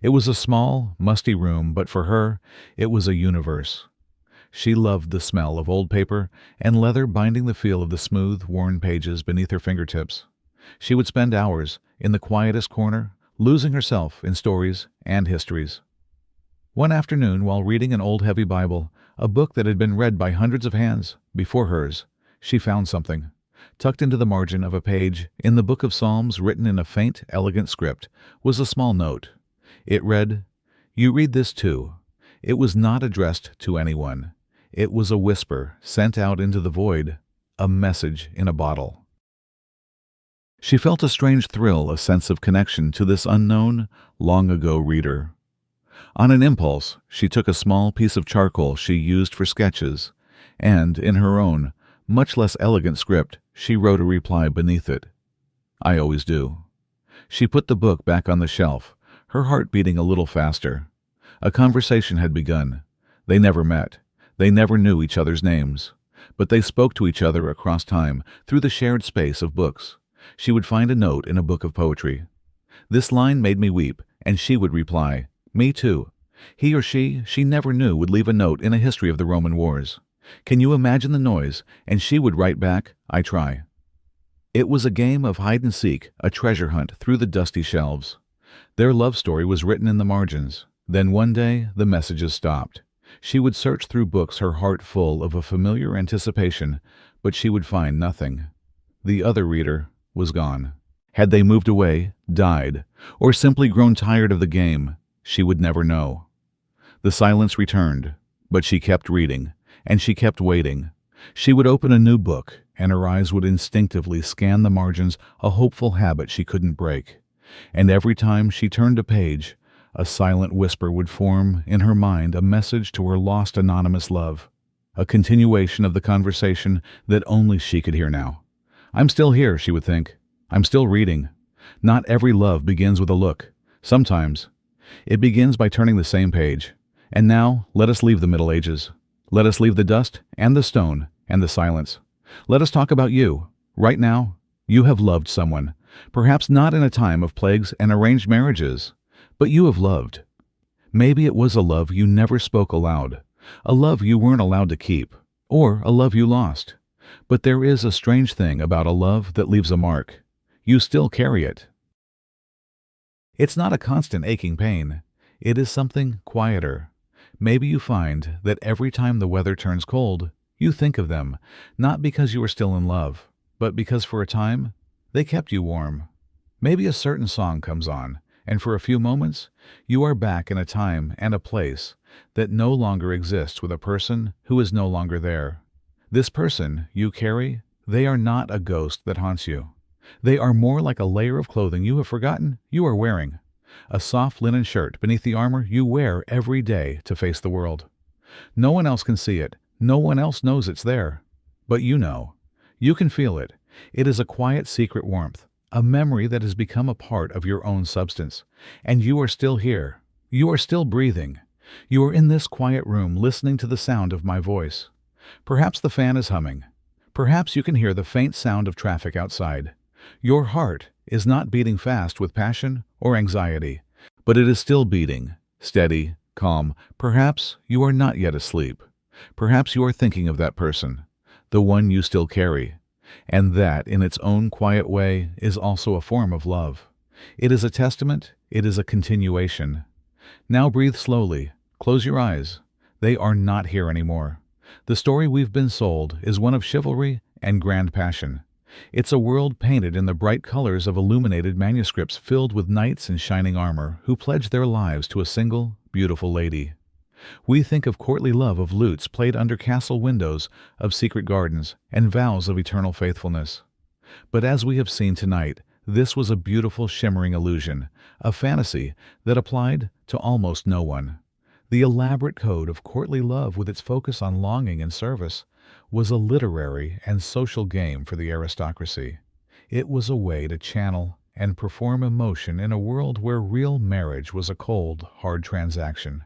It was a small, musty room, but for her, it was a universe. She loved the smell of old paper and leather binding the feel of the smooth, worn pages beneath her fingertips. She would spend hours in the quietest corner, losing herself in stories and histories. One afternoon, while reading an old heavy Bible, A book that had been read by hundreds of hands before hers. She found something. Tucked into the margin of a page, in the Book of Psalms written in a faint, elegant script, was a small note. It read, "You read this too." It was not addressed to anyone. It was a whisper sent out into the void, a message in a bottle. She felt a strange thrill, a sense of connection to this unknown, long-ago reader. On an impulse, she took a small piece of charcoal she used for sketches, and, in her own, much less elegant script, she wrote a reply beneath it. "I always do." She put the book back on the shelf, her heart beating a little faster. A conversation had begun. They never met. They never knew each other's names. But they spoke to each other across time, through the shared space of books. She would find a note in a book of poetry. "This line made me weep," and she would reply, "Me too." He or she never knew, would leave a note in a history of the Roman wars. Can you imagine the noise? And she would write back, "I try." It was a game of hide-and-seek, a treasure hunt through the dusty shelves. Their love story was written in the margins. Then one day, the messages stopped. She would search through books, her heart full of a familiar anticipation, but she would find nothing. The other reader was gone. Had they moved away, died, or simply grown tired of the game? She would never know. The silence returned, but she kept reading, and she kept waiting. She would open a new book, and her eyes would instinctively scan the margins, a hopeful habit she couldn't break. And every time she turned a page, a silent whisper would form in her mind, a message to her lost anonymous love, a continuation of the conversation that only she could hear now. "I'm still here," she would think. "I'm still reading." Not every love begins with a look. Sometimes it begins by turning the same page. And now, let us leave the Middle Ages. Let us leave the dust and the stone and the silence. Let us talk about you. Right now, you have loved someone. Perhaps not in a time of plagues and arranged marriages, but you have loved. Maybe it was a love you never spoke aloud, a love you weren't allowed to keep, or a love you lost. But there is a strange thing about a love that leaves a mark. You still carry it. It's not a constant aching pain. It is something quieter. Maybe you find that every time the weather turns cold, you think of them, not because you are still in love, but because for a time, they kept you warm. Maybe a certain song comes on, and for a few moments, you are back in a time and a place that no longer exists with a person who is no longer there. This person you carry, they are not a ghost that haunts you. They are more like a layer of clothing you have forgotten you are wearing. A soft linen shirt beneath the armor you wear every day to face the world. No one else can see it. No one else knows it's there. But you know. You can feel it. It is a quiet, secret warmth, a memory that has become a part of your own substance. And you are still here. You are still breathing. You are in this quiet room listening to the sound of my voice. Perhaps the fan is humming. Perhaps you can hear the faint sound of traffic outside. Your heart is not beating fast with passion or anxiety, but it is still beating, steady, calm. Perhaps you are not yet asleep. Perhaps you are thinking of that person, the one you still carry, and that, in its own quiet way, is also a form of love. It is a testament, it is a continuation. Now breathe slowly, close your eyes. They are not here anymore. The story we've been sold is one of chivalry and grand passion. It's a world painted in the bright colors of illuminated manuscripts filled with knights in shining armor who pledged their lives to a single, beautiful lady. We think of courtly love, of lutes played under castle windows, of secret gardens, and vows of eternal faithfulness. But as we have seen tonight, this was a beautiful shimmering illusion, a fantasy that applied to almost no one. The elaborate code of courtly love, with its focus on longing and service, was a literary and social game for the aristocracy. It was a way to channel and perform emotion in a world where real marriage was a cold, hard transaction.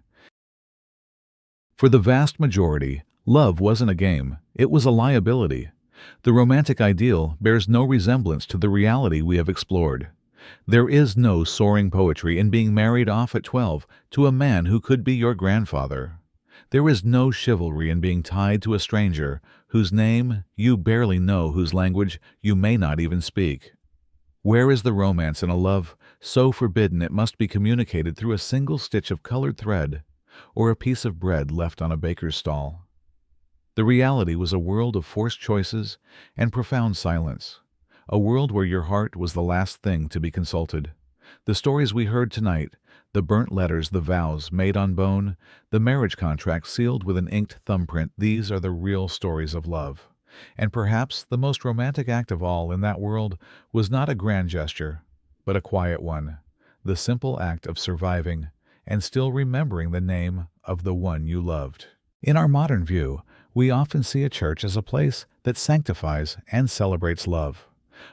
For the vast majority, love wasn't a game, it was a liability. The romantic ideal bears no resemblance to the reality we have explored. There is no soaring poetry in being married off at 12 to a man who could be your grandfather. There is no chivalry in being tied to a stranger whose name you barely know, whose language you may not even speak. Where is the romance in a love so forbidden it must be communicated through a single stitch of colored thread? or a piece of bread left on a baker's stall. The reality was a world of forced choices and profound silence, a world where your heart was the last thing to be consulted. The stories we heard tonight, the burnt letters, the vows made on bone, the marriage contract sealed with an inked thumbprint, these are the real stories of love. And perhaps the most romantic act of all in that world was not a grand gesture, but a quiet one, the simple act of surviving and still remembering the name of the one you loved. In our modern view, we often see a church as a place that sanctifies and celebrates love.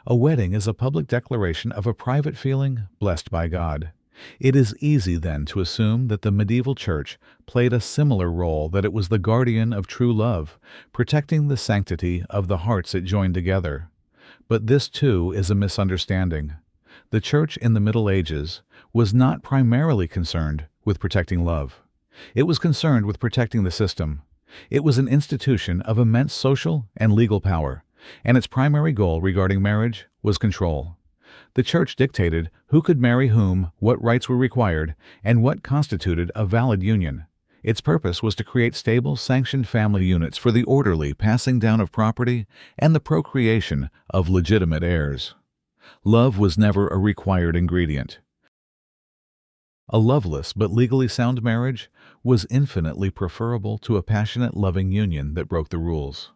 A wedding is a public declaration of a private feeling blessed by God. It is easy then to assume that the medieval church played a similar role, that it was the guardian of true love, protecting the sanctity of the hearts it joined together. But this too is a misunderstanding. The church in the Middle Ages was not primarily concerned with protecting love. It was concerned with protecting the system. It was an institution of immense social and legal power, and its primary goal regarding marriage was control. The church dictated who could marry whom, what rights were required, and what constituted a valid union. Its purpose was to create stable, sanctioned family units for the orderly passing down of property and the procreation of legitimate heirs. Love was never a required ingredient. A loveless but legally sound marriage was infinitely preferable to a passionate, loving union that broke the rules.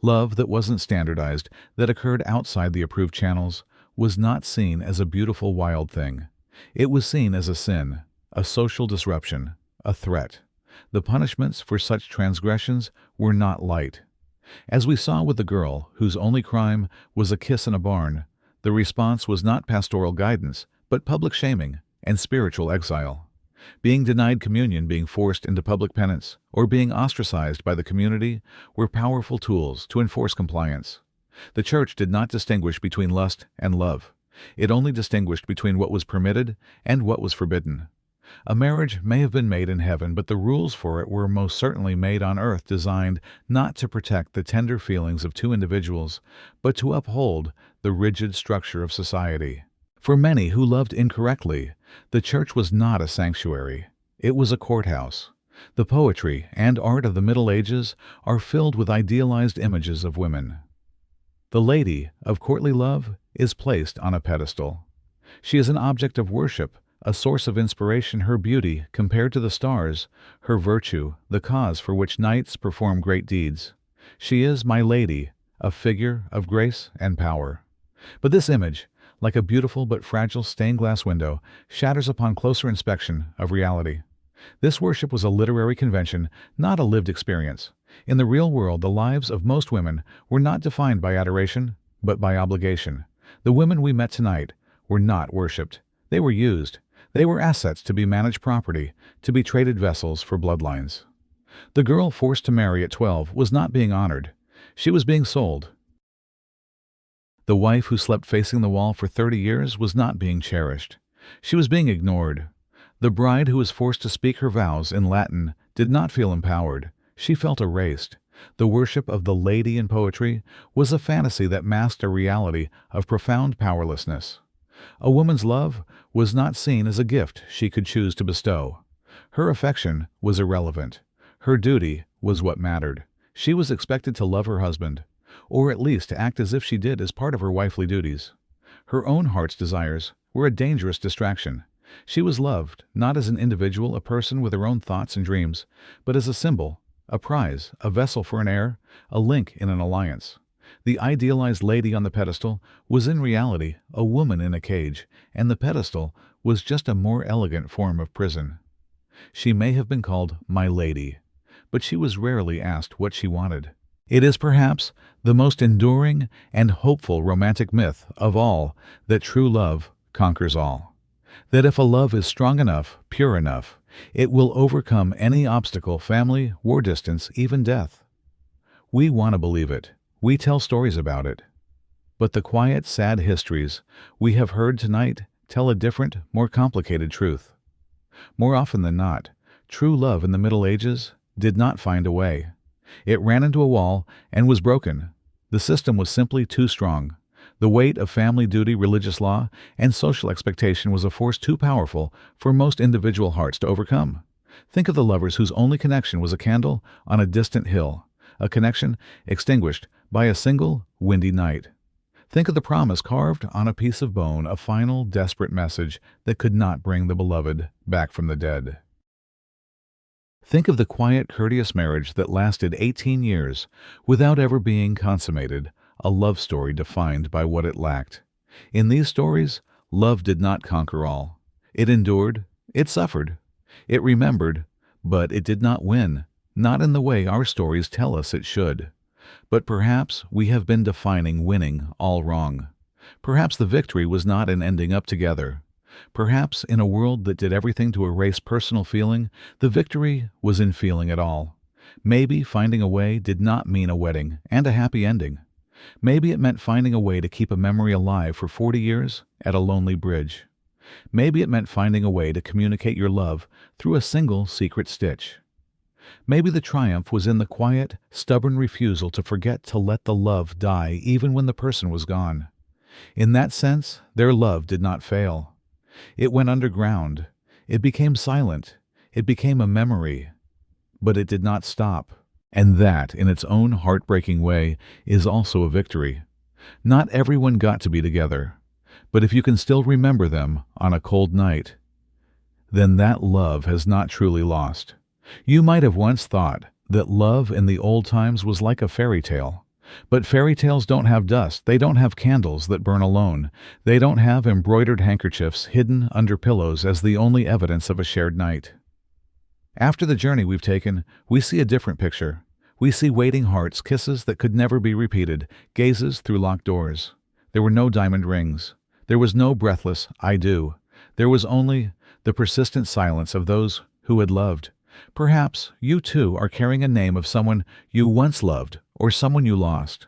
Love that wasn't standardized, that occurred outside the approved channels, was not seen as a beautiful, wild thing. It was seen as a sin, a social disruption, a threat. The punishments for such transgressions were not light. As we saw with the girl whose only crime was a kiss in a barn, the response was not pastoral guidance, but public shaming and spiritual exile. Being denied communion, being forced into public penance, or being ostracized by the community were powerful tools to enforce compliance. The church did not distinguish between lust and love. It only distinguished between what was permitted and what was forbidden. A marriage may have been made in heaven, but the rules for it were most certainly made on earth, designed not to protect the tender feelings of two individuals, but to uphold the rigid structure of society. For many who loved incorrectly, the church was not a sanctuary. It was a courthouse. The poetry and art of the Middle Ages are filled with idealized images of women. The lady of courtly love is placed on a pedestal. She is an object of worship, a source of inspiration, her beauty compared to the stars, her virtue, the cause for which knights perform great deeds. She is my lady, a figure of grace and power. But this image, like a beautiful but fragile stained glass window, shatters upon closer inspection of reality. This worship was a literary convention, not a lived experience. In the real world, the lives of most women were not defined by adoration, but by obligation. The women we met tonight were not worshipped. They were used. They were assets to be managed property, to be traded vessels for bloodlines. The girl forced to marry at 12 was not being honored. She was being sold. The wife who slept facing the wall for 30 years was not being cherished. She was being ignored. The bride who was forced to speak her vows in Latin did not feel empowered. She felt erased. The worship of the lady in poetry was a fantasy that masked a reality of profound powerlessness. A woman's love was not seen as a gift she could choose to bestow. Her affection was irrelevant. Her duty was what mattered. She was expected to love her husband, or at least to act as if she did as part of her wifely duties. Her own heart's desires were a dangerous distraction. She was loved not as an individual, a person with her own thoughts and dreams, but as a symbol, a prize, a vessel for an heir, a link in an alliance. The idealized lady on the pedestal was in reality a woman in a cage, and the pedestal was just a more elegant form of prison. She may have been called my lady, but she was rarely asked what she wanted. It is perhaps the most enduring and hopeful romantic myth of all that true love conquers all. That if a love is strong enough, pure enough, it will overcome any obstacle, family, war distance, even death. We want to believe it. We tell stories about it. But the quiet, sad histories we have heard tonight tell a different, more complicated truth. More often than not, true love in the Middle Ages did not find a way. It ran into a wall and was broken. The system was simply too strong. The weight of family duty, religious law, and social expectation was a force too powerful for most individual hearts to overcome. Think of the lovers whose only connection was a candle on a distant hill, a connection extinguished by a single windy night. Think of the promise carved on a piece of bone, a final, desperate message that could not bring the beloved back from the dead. Think of the quiet, courteous marriage that lasted 18 years without ever being consummated, a love story defined by what it lacked. In these stories, love did not conquer all. It endured, it suffered, it remembered, but it did not win, not in the way our stories tell us it should. But perhaps we have been defining winning all wrong. Perhaps the victory was not in ending up together. Perhaps in a world that did everything to erase personal feeling, the victory was in feeling it all. Maybe finding a way did not mean a wedding and a happy ending. Maybe it meant finding a way to keep a memory alive for 40 years at a lonely bridge. Maybe it meant finding a way to communicate your love through a single secret stitch. Maybe the triumph was in the quiet, stubborn refusal to forget to let the love die even when the person was gone. In that sense, their love did not fail. It went underground. It became silent. It became a memory. But it did not stop. And that, in its own heartbreaking way, is also a victory. Not everyone got to be together. But if you can still remember them on a cold night, then that love has not truly lost. You might have once thought that love in the old times was like a fairy tale. But fairy tales don't have dust. They don't have candles that burn alone. They don't have embroidered handkerchiefs hidden under pillows as the only evidence of a shared night. After the journey we've taken, we see a different picture. We see waiting hearts, kisses that could never be repeated, gazes through locked doors. There were no diamond rings. There was no breathless "I do." There was only the persistent silence of those who had loved. Perhaps you too are carrying a name of someone you once loved or someone you lost.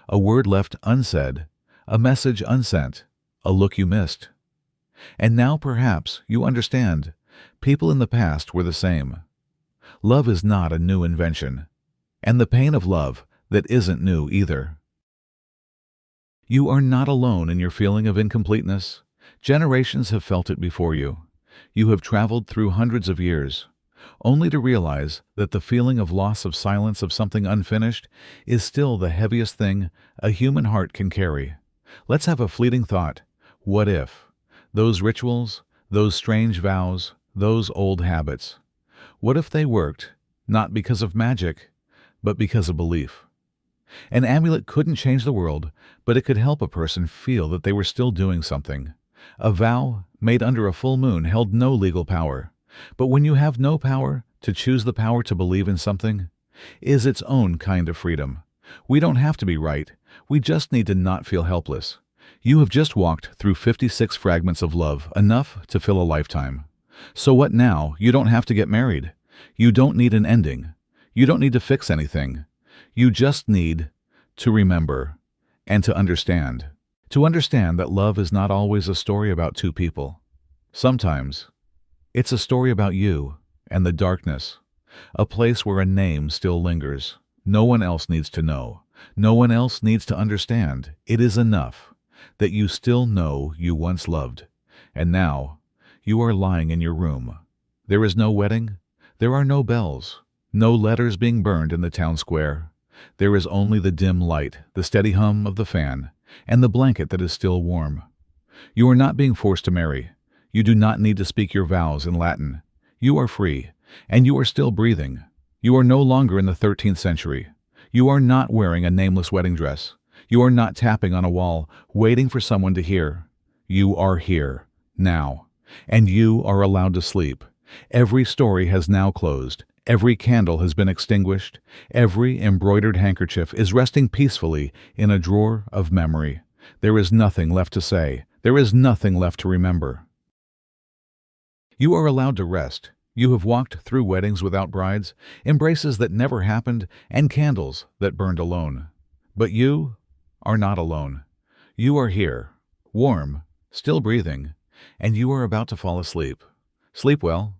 A word left unsaid, a message unsent, a look you missed. And now perhaps you understand. People in the past were the same. Love is not a new invention, and the pain of love that isn't new either. You are not alone in your feeling of incompleteness. Generations have felt it before you. You have traveled through hundreds of years, only to realize that the feeling of loss of silence of something unfinished is still the heaviest thing a human heart can carry. Let's have a fleeting thought. What if? Those rituals, those strange vows, those old habits. What if they worked, not because of magic, but because of belief? An amulet couldn't change the world, but it could help a person feel that they were still doing something. A vow made under a full moon held no legal power. But when you have no power, to choose the power to believe in something is its own kind of freedom. We don't have to be right. We just need to not feel helpless. You have just walked through 56 fragments of love, enough to fill a lifetime. So what now? You don't have to get married. You don't need an ending. You don't need to fix anything. You just need to remember and to understand. To understand that love is not always a story about two people. Sometimes it's a story about you and the darkness, a place where a name still lingers. No one else needs to know. No one else needs to understand. It is enough that you still know you once loved, and now you are lying in your room. There is no wedding. There are no bells. No letters being burned in the town square. There is only the dim light, the steady hum of the fan, and the blanket that is still warm. You are not being forced to marry. You do not need to speak your vows in Latin. You are free, and you are still breathing. You are no longer in the 13th century. You are not wearing a nameless wedding dress. You are not tapping on a wall, waiting for someone to hear. You are here, now, and you are allowed to sleep. Every story has now closed. Every candle has been extinguished. Every embroidered handkerchief is resting peacefully in a drawer of memory. There is nothing left to say. There is nothing left to remember. You are allowed to rest. You have walked through weddings without brides, embraces that never happened, and candles that burned alone. But you are not alone. You are here, warm, still breathing, and you are about to fall asleep. Sleep well.